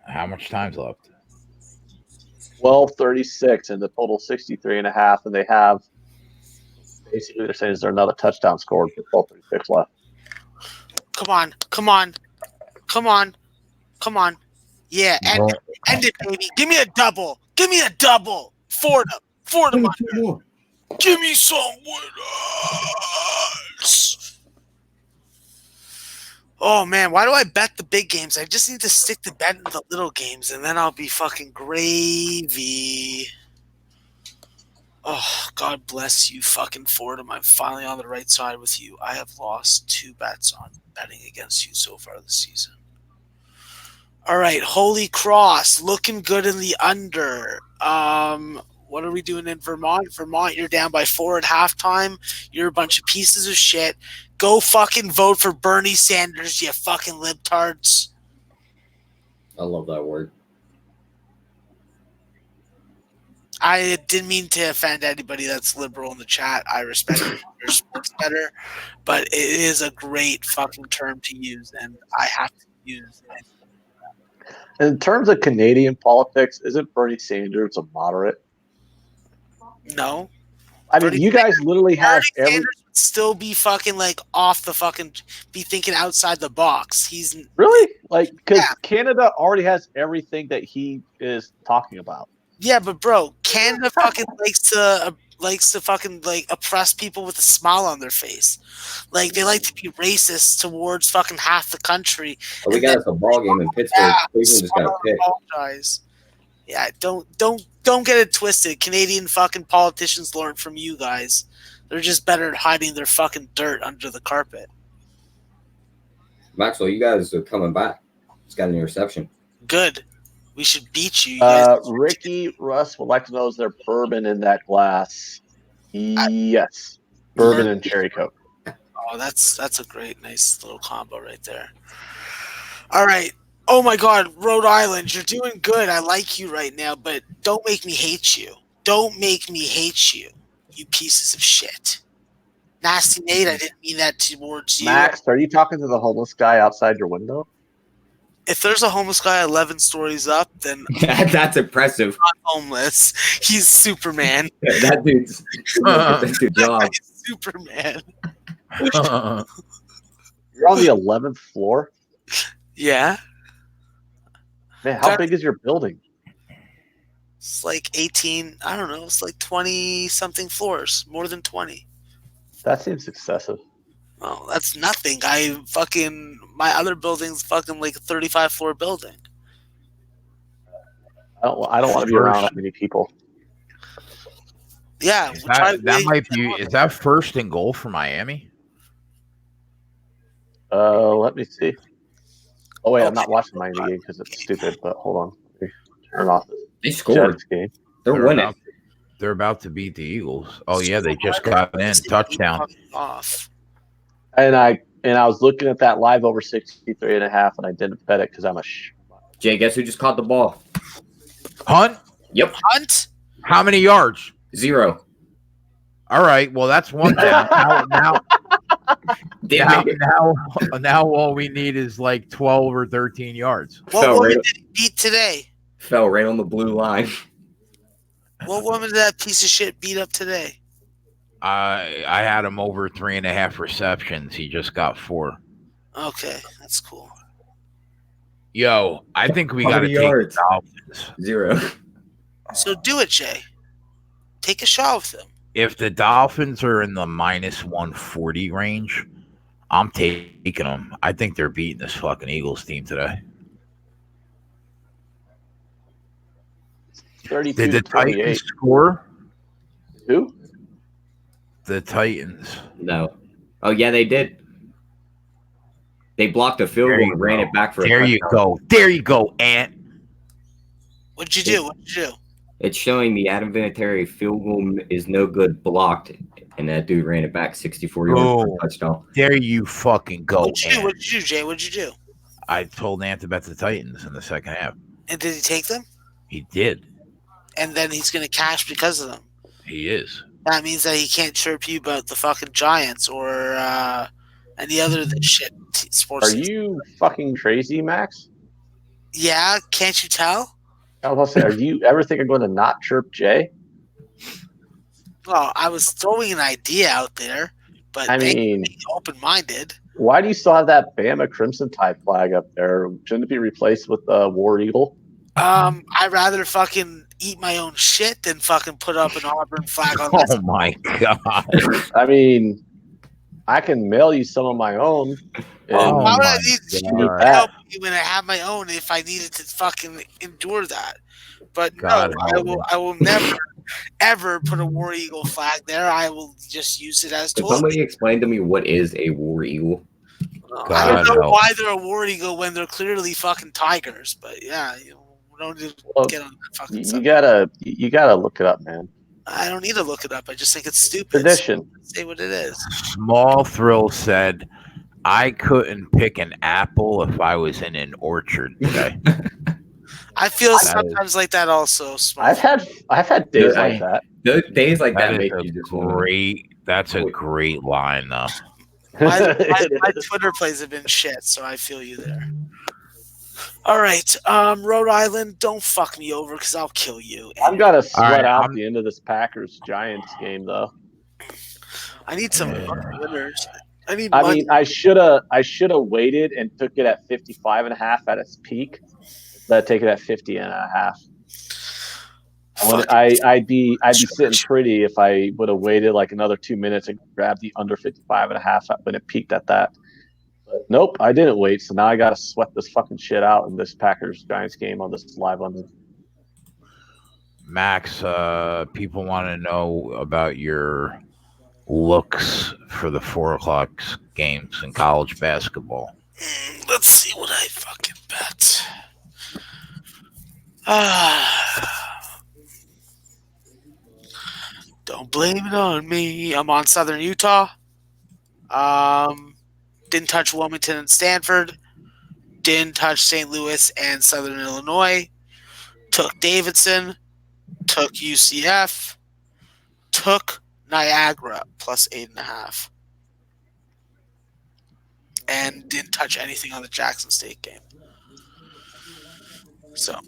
How much time's left? 12:36 and the total 63.5, and they have Basically, they're saying is there another touchdown scored with 12:36 left. Come on. Yeah, end it, baby. Give me a double. Fordham. Give me some winners. Oh man, why do I bet the big games? I just need to stick to betting the little games, and then I'll be fucking gravy. Oh, God bless you, fucking Fordham. I'm finally on the right side with you. I have lost 2 bets on betting against you so far this season. All right, Holy Cross, looking good in the under. What are we doing in Vermont? Vermont, you're down by 4 at halftime. You're a bunch of pieces of shit. Go fucking vote for Bernie Sanders, you fucking libtards. I love that word. I didn't mean to offend anybody that's liberal in the chat. I respect your sports better, but it is a great fucking term to use, and I have to use it. In terms of Canadian politics, isn't Bernie Sanders a moderate? No. I mean, you guys literally have Bernie Sanders would still be fucking like off the fucking, be thinking outside the box. He's really like, because Canada already has everything that he is talking about. Yeah, but bro, Canada fucking likes to fucking like oppress people with a smile on their face. Like they like to be racist towards fucking half the country. Oh, we got us a ball game in Pittsburgh. Cleveland just got a pick. Apologize. Yeah, don't get it twisted. Canadian fucking politicians learn from you guys. They're just better at hiding their fucking dirt under the carpet. Maxwell, you guys are coming back. It's got an interception. Good. We should beat you. Ricky Russ would like to know, is there bourbon in that glass? Yes. Bourbon and cherry Coke. Oh, that's a great, nice little combo right there. All right. Oh my God, Rhode Island, you're doing good. I like you right now, but don't make me hate you. Don't make me hate you, you pieces of shit. Nasty Nate, I didn't mean that towards you. Max, are you talking to the homeless guy outside your window? If there's a homeless guy 11 stories up, then that's impressive. He's not homeless. He's Superman. That dude's good job. He's Superman. You're on the 11th floor? Yeah. Man, how big is your building? It's like 18, I don't know, it's like 20-something floors, more than 20. That seems excessive. Oh, that's nothing. My other building's fucking like a 35-floor building. I don't want to be around that many people. Yeah. Is that first and goal for Miami? Let me see. Oh, wait, I'm not watching Miami game because it's stupid, but hold on. Turn off this. They scored. Game. They're winning. They're about to beat the Eagles. Oh, yeah, they just got in. Touchdown. Off. And I was looking at that live over 63.5, and I didn't bet it because I'm a Jay, guess who just caught the ball? Hunt? Yep. Hunt? How many yards? 0. All right. Well, that's one down. Now all we need is like 12 or 13 yards. What woman did he beat today? Fell right on the blue line. What woman did that piece of shit beat up today? I had him over 3.5 receptions. He just got 4. Okay, that's cool. Yo, I think we got to take the Dolphins. 0. So do it, Jay. Take a shot with them. If the Dolphins are in the minus 140 range, I'm taking them. I think they're beating this fucking Eagles team today. 32 Did the Titans score? Who? The Titans. No. Oh, yeah, they did. They blocked a field goal and ran it back for a touchdown. There you go, Ant. What'd you do? It's showing the Adam Vinatieri field goal is no good, blocked, and that dude ran it back 64 yards for a touchdown. There you fucking go, What'd you do, Jay? What'd you do? I told Ant to bet the Titans in the second half. And did he take them? He did. And then he's going to cash because of them. He is. That means that he can't chirp you about the fucking Giants or any other shit sports. Are you fucking crazy, Max? Yeah, can't you tell? I was about to say, are you ever thinking going to not chirp Jay? Well, I was throwing an idea out there, but I thank you mean, for being open-minded. why do you still have that Bama Crimson Tide flag up there? Shouldn't it be replaced with the War Eagle? I'd rather fucking eat my own shit than fucking put up an Auburn flag on this. Oh my god! I mean, I can mail you some of my own. Oh Why would I my need god! to help you when I have my own if I needed to fucking endure that? But God no, help me. I will never ever put a War Eagle flag there. I will just use it as Can toilet. somebody explain to me what is a war eagle? I God don't know help. why they're a War Eagle when they're clearly fucking tigers, but yeah, we don't need to get on that fucking You subject. gotta look it up, man. I don't need to look it up. I just think it's stupid. Tradition. Say what it is. Small Thrill said, "I couldn't pick an apple if I was in an orchard today." I feel That sometimes like that also. Small. I've had days like that. Those days like That that is make a you just want to. great. That's a great line, though. My Twitter plays have been shit, so I feel you there. All right, Rhode Island, don't fuck me over because I'll kill you. I've got to sweat right, out the end of this Packers Giants game, though. I need some fucking winners. I need I money. mean, I should have waited and took it at 55.5 at its peak. Instead, take it at 50.5. I'd be sitting pretty if I would have waited like another 2 minutes and grabbed the under 55.5 when it peaked at that. But nope, I didn't wait. So now I got to sweat this fucking shit out in this Packers Giants game on this live London. Max, people want to know about your looks for the 4 o'clock games in college basketball. Let's see what I fucking bet. Don't blame it on me. I'm on Southern Utah. Didn't touch Wilmington and Stanford. Didn't touch St. Louis and Southern Illinois. Took Davidson. Took UCF. Took Niagara plus 8.5. And didn't touch anything on the Jackson State game. So,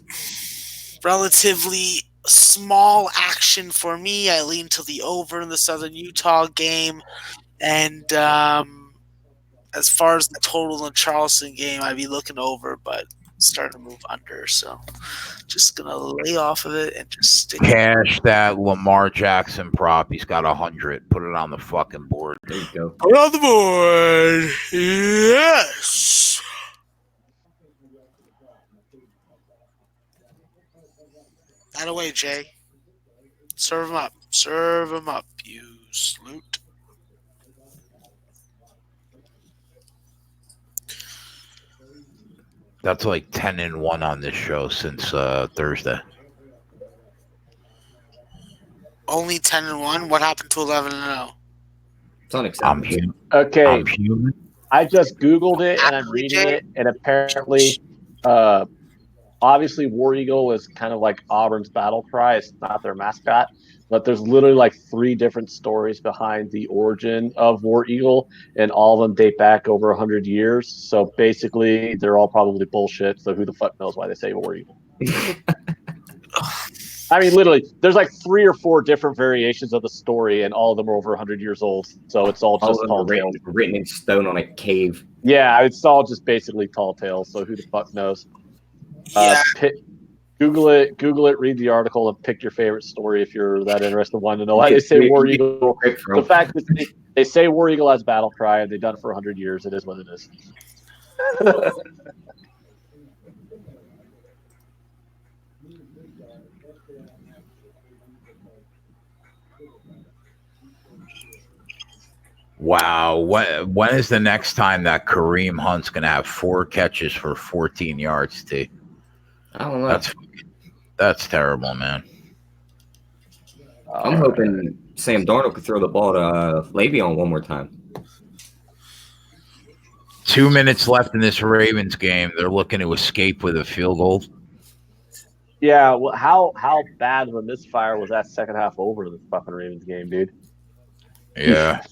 relatively small action for me. I lean to the over in the Southern Utah game. And as far as the total in the Charleston game, I'd be looking over, but starting to move under. So, just going to lay off of it and just stick Cash that Lamar Jackson prop. He's got 100. Put it on the fucking board. There you go. Put on the board. Yes. That away, Jay. Serve him up. Serve him up, you sloot. That's like 10-1 on this show since Thursday. Only 10-1. What happened to 11-0? It's unacceptable. Okay. I'm human. I just Googled it and I'm reading it, and apparently, obviously, War Eagle is kind of like Auburn's battle cry. It's not their mascot, but there's literally like 3 different stories behind the origin of War Eagle, and all of them date back over 100 years. So basically, they're all probably bullshit. So who the fuck knows why they say War Eagle? I mean, literally, there's like 3 or 4 different variations of the story, and all of them are over 100 years old. So it's all just tall tales. Written in stone on a cave. Yeah, it's all just basically tall tales. So who the fuck knows? Yeah. Google it, read the article, and pick your favorite story if you're that interested. Want to know why they say War Eagle? The fact that they say War Eagle as battle cry, and they've done it for 100 years. It is what it is. Wow. When is the next time that Kareem Hunt's going to have 4 catches for 14 yards, T? I don't know. That's terrible, man. I'm hoping Sam Darnold could throw the ball to Le'Veon one more time. 2 minutes left in this Ravens game. They're looking to escape with a field goal. Yeah, well, how bad of a misfire was that second half over in this fucking Ravens game, dude? Yeah.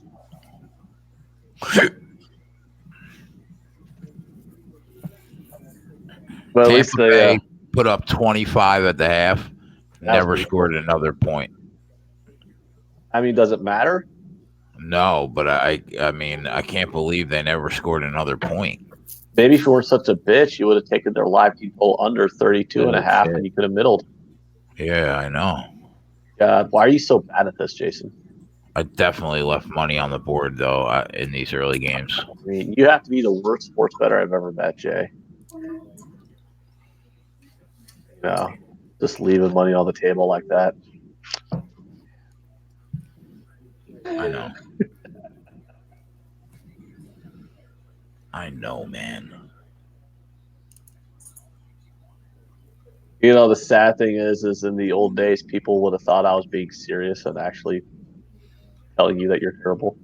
But at least Tampa Bay put up 25 at the half. Never scored another point. I mean, does it matter? No, but I mean, I can't believe they never scored another point. Maybe if you weren't such a bitch, you would have taken their live team total under 32.5, and you could have middled. Yeah, I know. God, why are you so bad at this, Jason? I definitely left money on the board, though, in these early games. I mean, you have to be the worst sports bettor I've ever met, Jay. Just leaving money on the table like that. I know. I know, man. The sad thing is in the old days, people would have thought I was being serious and actually telling you that you're terrible.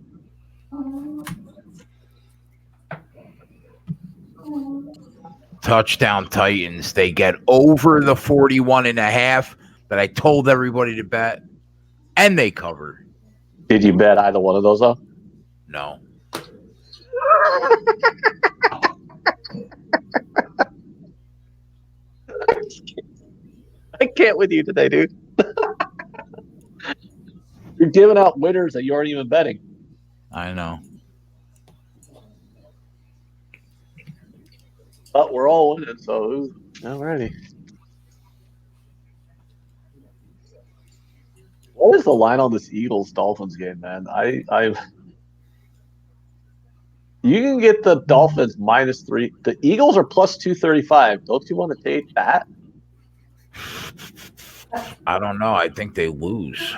Touchdown Titans. They get over the 41.5 that I told everybody to bet, and they covered. Did you bet either one of those, though? No. I can't with you today, dude. You're giving out winners that you aren't even betting. I know. But we're all winning, so alrighty. What is the line on this Eagles-Dolphins game, man? You can get the Dolphins -3. The Eagles are +235. Don't you want to take that? I don't know. I think they lose.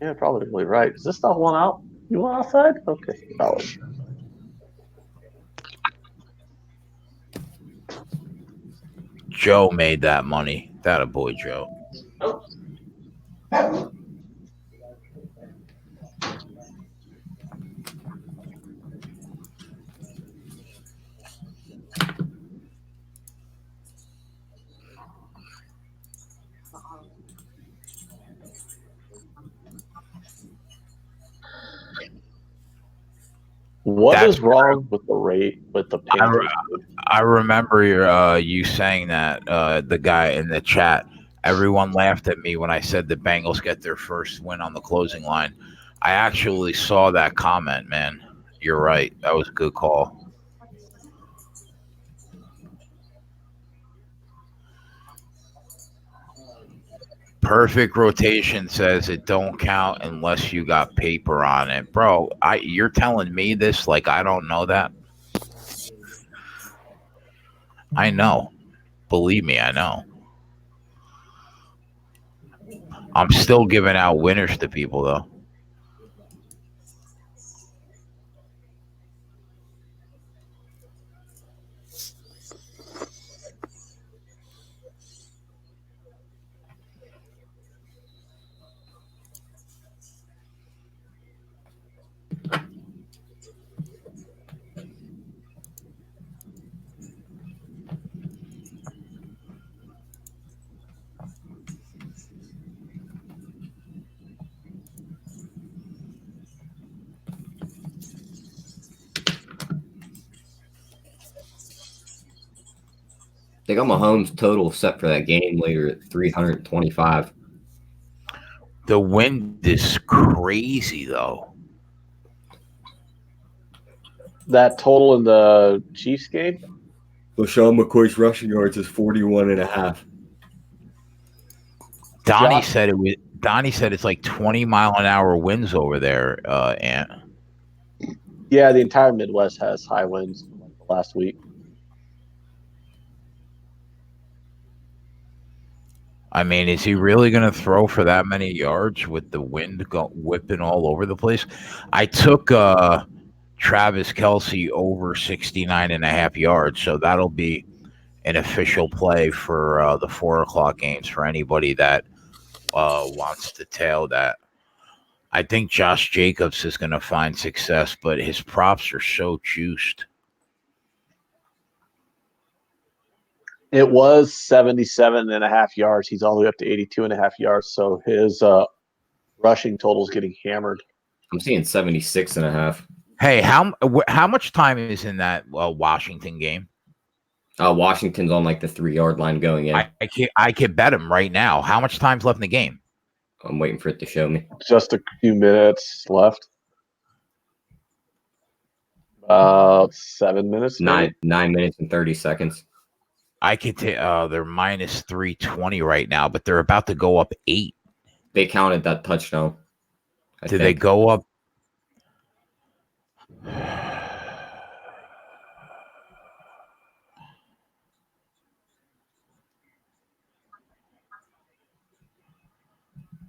Yeah, probably right. Is this not one out? You want outside? Okay, solid. Joe made that money. That a boy, Joe. What is wrong with the rate with the Panthers? I remember you saying that, the guy in the chat. Everyone laughed at me when I said the Bengals get their first win on the closing line. I actually saw that comment, man. You're right. That was a good call. Perfect rotation says it don't count unless you got paper on it. Bro, you're telling me this like I don't know that? I know. Believe me, I know. I'm still giving out winners to people, though. They got Mahomes total set for that game later at 325. The wind is crazy, though. That total in the Chiefs game? LaShawn McCoy's rushing yards is 41.5. Donnie said it's like 20-mile-an-hour winds over there, Ant. Yeah, the entire Midwest has high winds last week. I mean, is he really going to throw for that many yards with the wind whipping all over the place? I took Travis Kelce over 69.5 yards, so that'll be an official play for the 4 o'clock games for anybody that wants to tail that. I think Josh Jacobs is going to find success, but his props are so juiced. It was 77.5 yards. He's all the way up to 82.5 yards. So his rushing total is getting hammered. I'm seeing 76.5. Hey, how much time is in that Washington game? Washington's on like the 3-yard line going in. I could bet him right now. How much time's left in the game? I'm waiting for it to show me. Just a few minutes left. 7 minutes. Maybe? 9 minutes and 30 seconds. I could take. They're minus 320 right now, but they're about to go up 8. They counted that touchdown. Did they go up?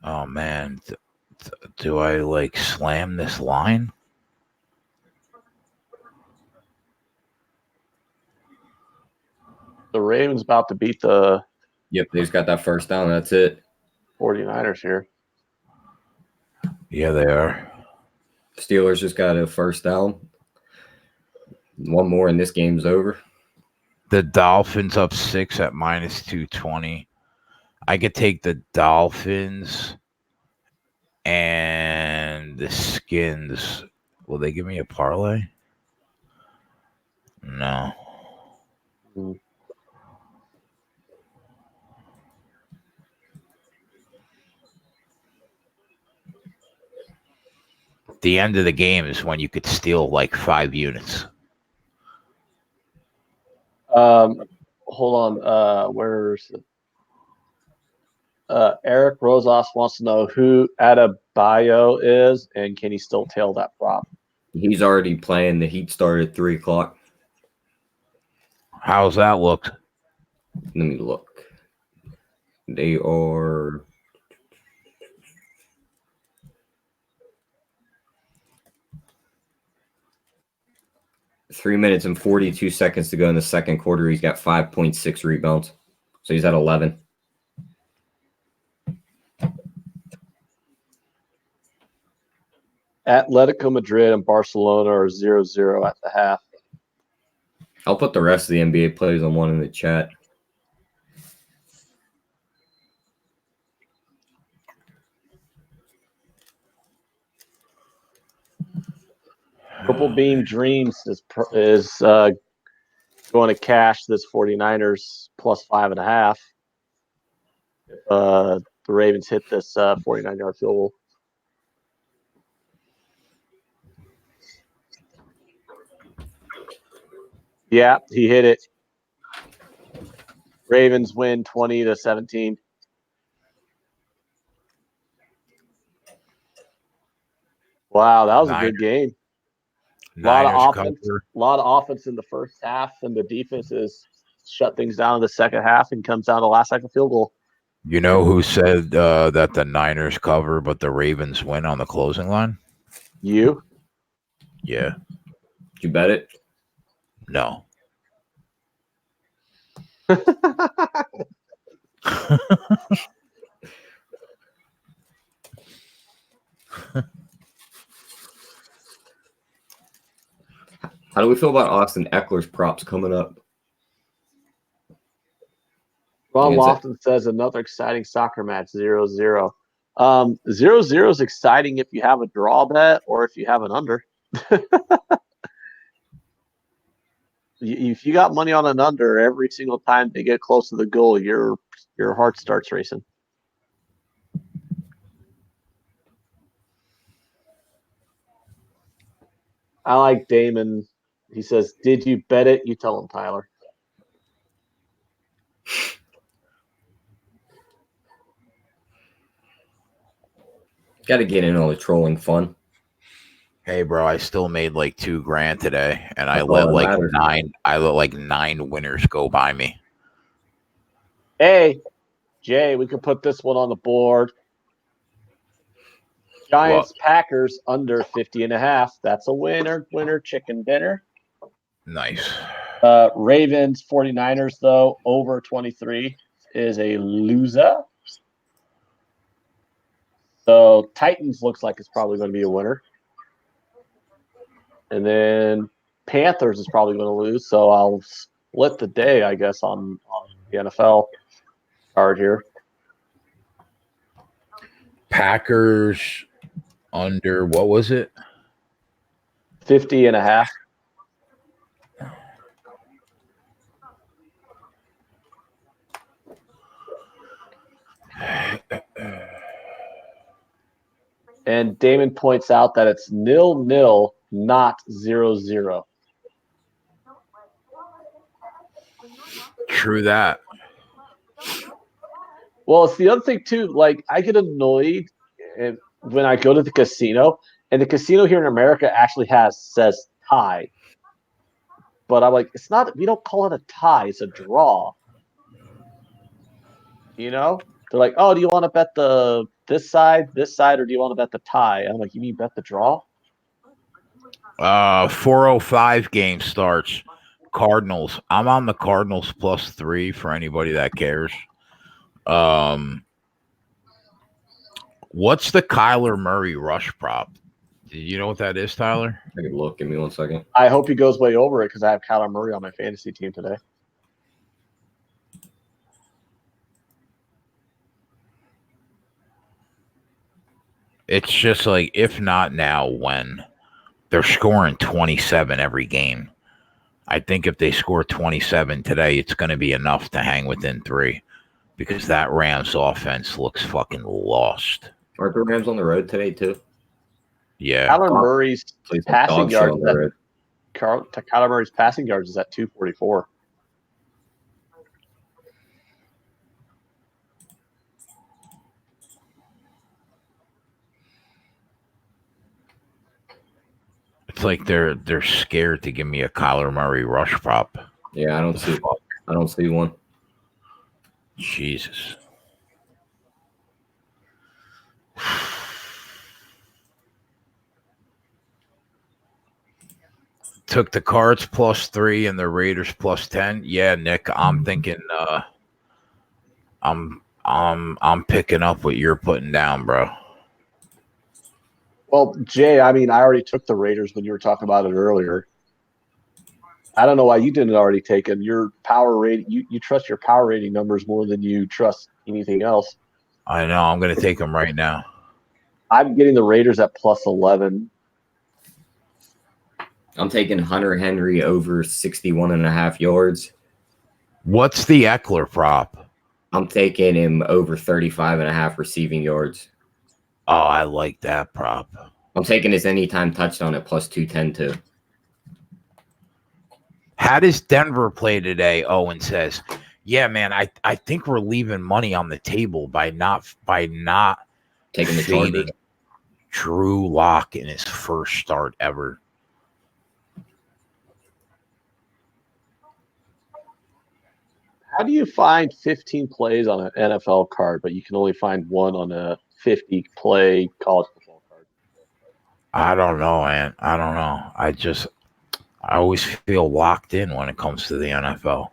Oh man, do I like slam this line? The Ravens about to beat the. Yep, they just got that first down. That's it. 49ers here. Yeah, they are. Steelers just got a first down. One more and this game's over. The Dolphins up 6 at minus 220. I could take the Dolphins and the Skins. Will they give me a parlay? No. The end of the game is when you could steal like 5 units. Hold on. Where's Eric Rosas wants to know who Adebayo is and can he still tail that prop? He's already playing. The Heat started at 3:00. How's that look? Let me look. They are 3 minutes and 42 seconds to go in the second quarter. He's got 5.6 rebounds. So he's at 11. Atletico Madrid and Barcelona are 0-0 at the half. I'll put the rest of the NBA plays on one in the chat. Purple Beam Dreams is going to cash this 49ers plus 5.5. The Ravens hit this 49-yard field goal. Yeah, he hit it. Ravens win 20-17. Wow, that was a good game. A lot of offense in the first half, and the defense has shut things down in the second half and comes down to last second field goal. You know who said that the Niners cover, but the Ravens win on the closing line? You? Yeah. Did you bet it? No. How do we feel about Austin Eckler's props coming up? Ron Lofton says another exciting soccer match, 0-0. 0-0 is exciting if you have a draw bet or if you have an under. If you got money on an under, every single time they get close to the goal, your heart starts racing. I like Damon. He says, "Did you bet it?" You tell him, Tyler. Got to get in on the trolling fun. Hey, bro, I still made like $2,000 today, and I let like nine. I let like 9 winners go by me. Hey, Jay, we could put this one on the board. Giants Packers under 50.5. That's a winner chicken dinner. Nice. Ravens 49ers though over 23 is a loser. So Titans looks like it's probably going to be a winner. And then Panthers is probably going to lose. So I'll split the day, I guess, on the NFL card here. Packers under, what was it? 50.5. And Damon points out that it's 0-0, not 0-0. True that. Well, it's the other thing too. Like, I get annoyed when I go to the casino, and the casino here in America actually says tie. But I'm like, it's not. We don't call it a tie. It's a draw. You know, they're like, oh, do you want to bet this side, or do you want to bet the tie? I'm like, you mean bet the draw? 4:05 game starts. Cardinals. I'm on the Cardinals +3 for anybody that cares. What's the Kyler Murray rush prop? Do you know what that is, Tyler? I can look. Give me 1 second. I hope he goes way over it because I have Kyler Murray on my fantasy team today. It's just like, if not now, when? They're scoring 27 every game. I think if they score 27 today, it's going to be enough to hang within 3 because that Rams offense looks fucking lost. Aren't the Rams on the road today, too? Yeah. Kyler Murray's passing yards is at 244. It's like they're scared to give me a Kyler Murray rush prop. Yeah, I don't see one. Jesus. Took the Cards +3 and the Raiders +10. Yeah, Nick, I'm thinking I'm picking up what you're putting down, bro. Well, Jay, I mean, I already took the Raiders when you were talking about it earlier. I don't know why you didn't already take them. Your power rating, you trust your power rating numbers more than you trust anything else. I know. I'm going to take them right now. I'm getting the Raiders at +11. I'm taking Hunter Henry over 61.5 yards. What's the Eckler prop? I'm taking him over 35.5 receiving yards. Oh, I like that prop. I'm taking his anytime touchdown at +210 too. How does Denver play today? Owen says, yeah, man, I think we're leaving money on the table by not taking the Chargers. Drew Lock in his first start ever. How do you find 15 plays on an NFL card, but you can only find one on a 50-play college football card? I don't know, man. I don't know. I always feel locked in when it comes to the NFL.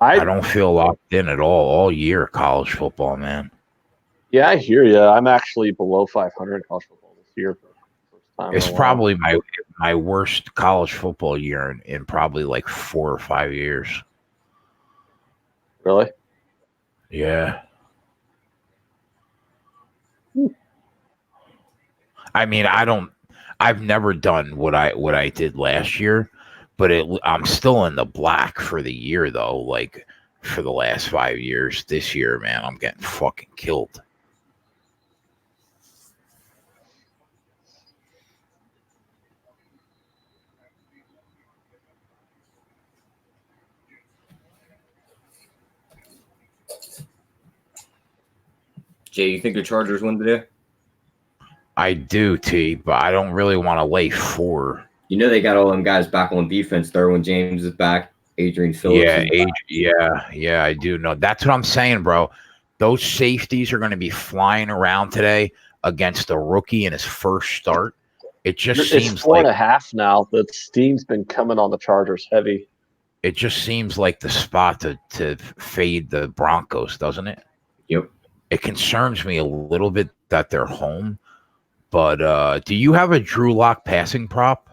I don't feel locked in at all year college football, man. Yeah, I hear you. I'm actually below 500 in college football this year. It's probably my worst college football year in probably like 4 or 5 years. Really? Yeah. I mean, I've never done what I did last year, but I'm still in the black for the year though. Like for the last 5 years, this year, man, I'm getting fucking killed. Jay, you think the Chargers win today? I do, T, but I don't really want to lay 4. You know they got all them guys back on defense. Derwin James is back. Adrian Phillips. Yeah, I do know. That's what I'm saying, bro. Those safeties are going to be flying around today against a rookie in his first start. It just seems 4.5 now. The steam's been coming on the Chargers heavy. It just seems like the spot to fade the Broncos, doesn't it? Yep. It concerns me a little bit that they're home. But do you have a Drew Lock passing prop?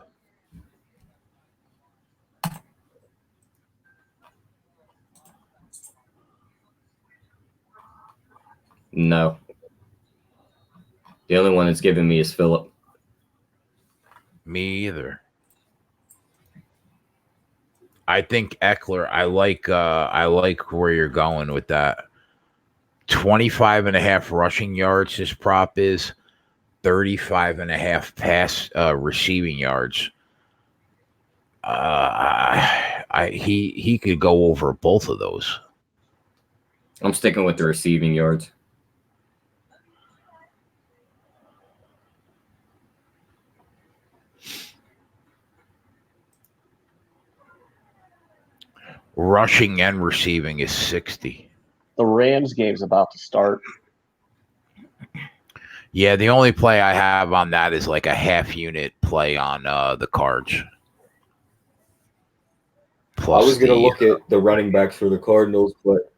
No. The only one that's giving me is Phillip. Me either. I think Eckler. I like where you're going with that. 25.5 rushing yards. His prop is 35.5 pass receiving yards. He could go over both of those. I'm sticking with the receiving yards. Rushing and receiving is 60. The Rams game's about to start. Yeah, the only play I have on that is like a half unit play on the cards. Plus I was going to look at the running backs for the Cardinals, but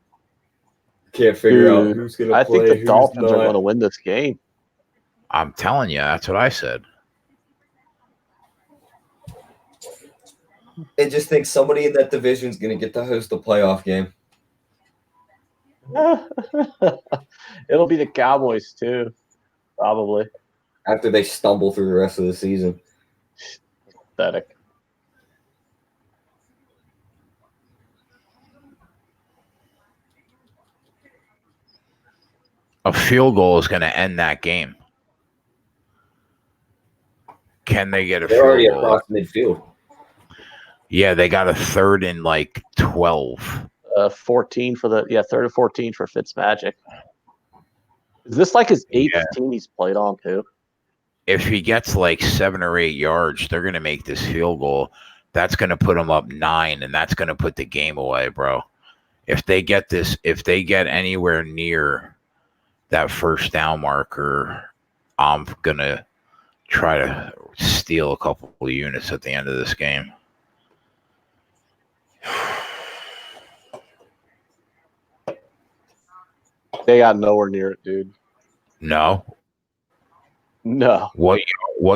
can't figure out who's going to play. I think the Dolphins are going to win this game. I'm telling you, that's what I said. I just think somebody in that division is going to get to host a playoff game. It'll be the Cowboys too, probably. After they stumble through the rest of the season. Pathetic. A field goal is going to end that game. Can they get a They're field already goal? Across midfield. Yeah, they got a 3rd and like 12. 14 for the 3rd and 14 for Fitzmagic. Is this like his 8th team he's played on too? If he gets like 7 or 8 yards, they're going to make this field goal. That's going to put him up 9, and that's going to put the game away, bro. If they get anywhere near that first down marker, I'm going to try to steal a couple of units at the end of this game. They got nowhere near it, dude. No. What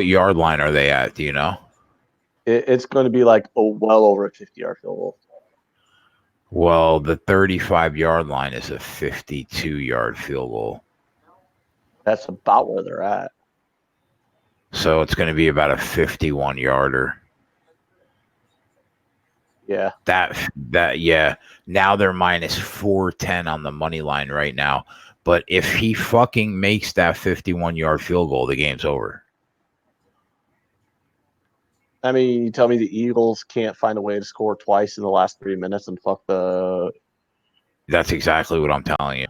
yard line are they at? Do you know? It's going to be like well over a 50-yard field goal. Well, the 35-yard line is a 52-yard field goal. That's about where they're at. So it's going to be about a 51-yarder. Yeah. Yeah. Now they're minus 410 on the money line right now. But if he fucking makes that 51-yard field goal, the game's over. I mean, you tell me the Eagles can't find a way to score twice in the last 3 minutes and fuck the... That's exactly what I'm telling you.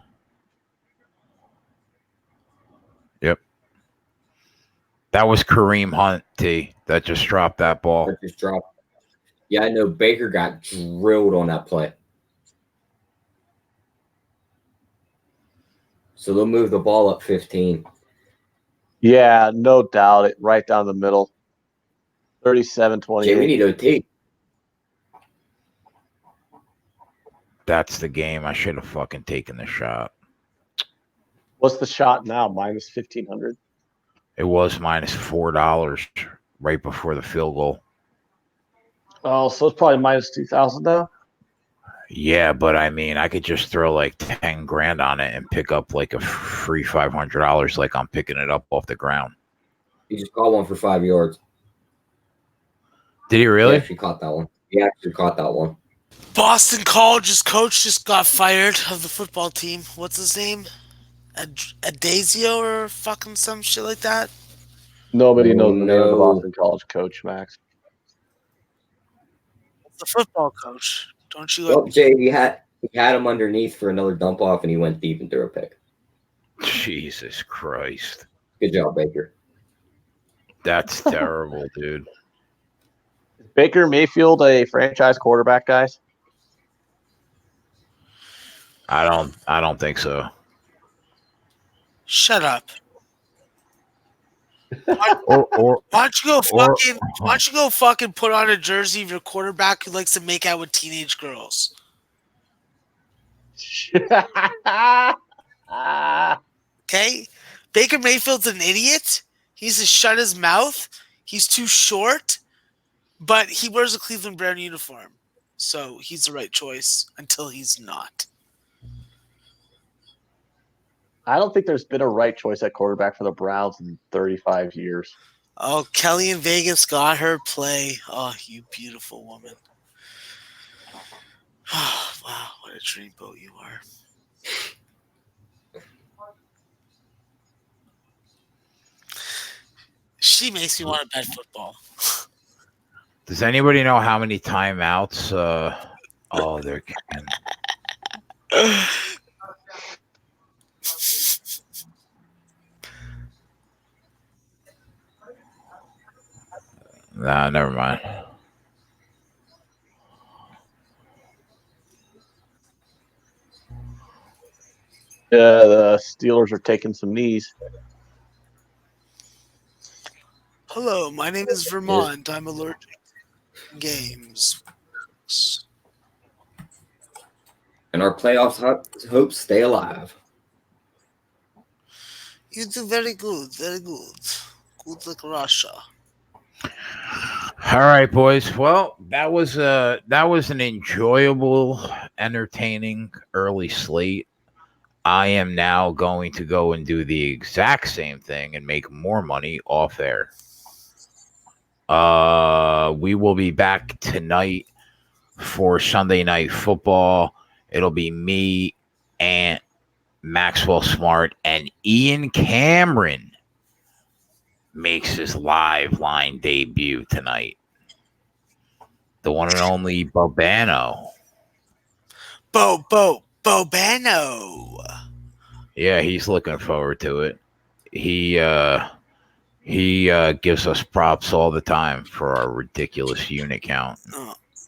Yep. That was Kareem Hunt, T, that just dropped that ball. That just dropped. Yeah, I know Baker got drilled on that play. So they'll move the ball up 15. Yeah, no doubt. It right down the middle. 37-28. Jay, we need OT. That's the game. I should have fucking taken the shot. What's the shot now? Minus 1,500? It was minus $4 right before the field goal. Oh, so it's probably minus 2,000 now? Yeah, but I mean, I could just throw like 10 grand on it and pick up like a free $500 like I'm picking it up off the ground. He just caught one for 5 yards. Did he really? He actually caught that one. He actually caught that one. Boston College's coach just got fired of the football team. What's his name? Adazio or fucking some shit like that? Nobody knows the name of the Boston College coach, Max. The football coach. Don't you? Well, Jay, he had him underneath for another dump off, and he went deep and threw a pick. Jesus Christ. Good job, Baker. That's terrible, dude. Is Baker Mayfield a franchise quarterback, guys? I don't think so. Shut up. Why don't you go fucking put on a jersey of your quarterback who likes to make out with teenage girls? Okay? Baker Mayfield's an idiot. He needs to shut his mouth. He's too short. But he wears a Cleveland Brown uniform. So he's the right choice until he's not. I don't think there's been a right choice at quarterback for the Browns in 35 years. Oh, Kelly in Vegas got her play. Oh, you beautiful woman. a dreamboat you are. She makes me want to bet football. Does anybody know how many timeouts? Oh, there can. Nah, never mind. Yeah, the Steelers are taking some knees. Hello, my name is Vermont. I'm allergic to games. And our playoff hopes stay alive. You do very good, very good. Good like Russia. All right, boys. Well, that was an enjoyable, entertaining early slate. I am now going to go and do the exact same thing and make more money off air. We will be back tonight for Sunday Night Football. It'll be me and Maxwell Smart and Ian Cameron makes his live line debut tonight. The one and only Bobano. Bobano. Yeah, he's looking forward to it. He gives us props all the time for our ridiculous unit count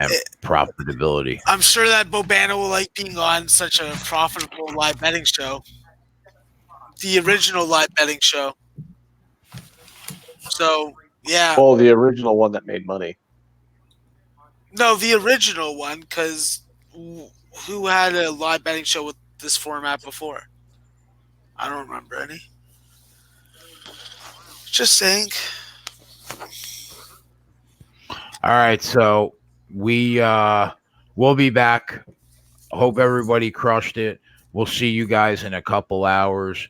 and profitability. I'm sure that Bobano will like being on such a profitable live betting show. The original live betting show. So, yeah. Oh, the original one that made money. No, the original one, because who had a live betting show with this format before? I don't remember any. Just saying. All right, so we'll be back. Hope everybody crushed it. We'll see you guys in a couple hours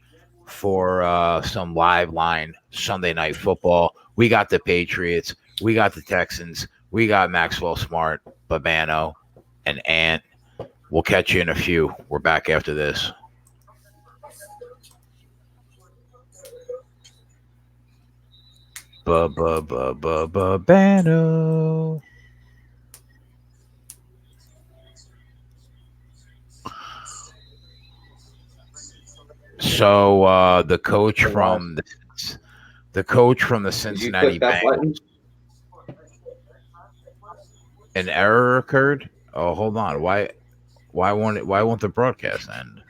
for some live line Sunday Night Football. We got the Patriots. We got the Texans. We got Maxwell Smart, Babano, and Ant. We'll catch you in a few. We're back after this. Babano. So the coach from the Cincinnati Bengals. An error occurred. Oh, hold on. Why won't the broadcast end?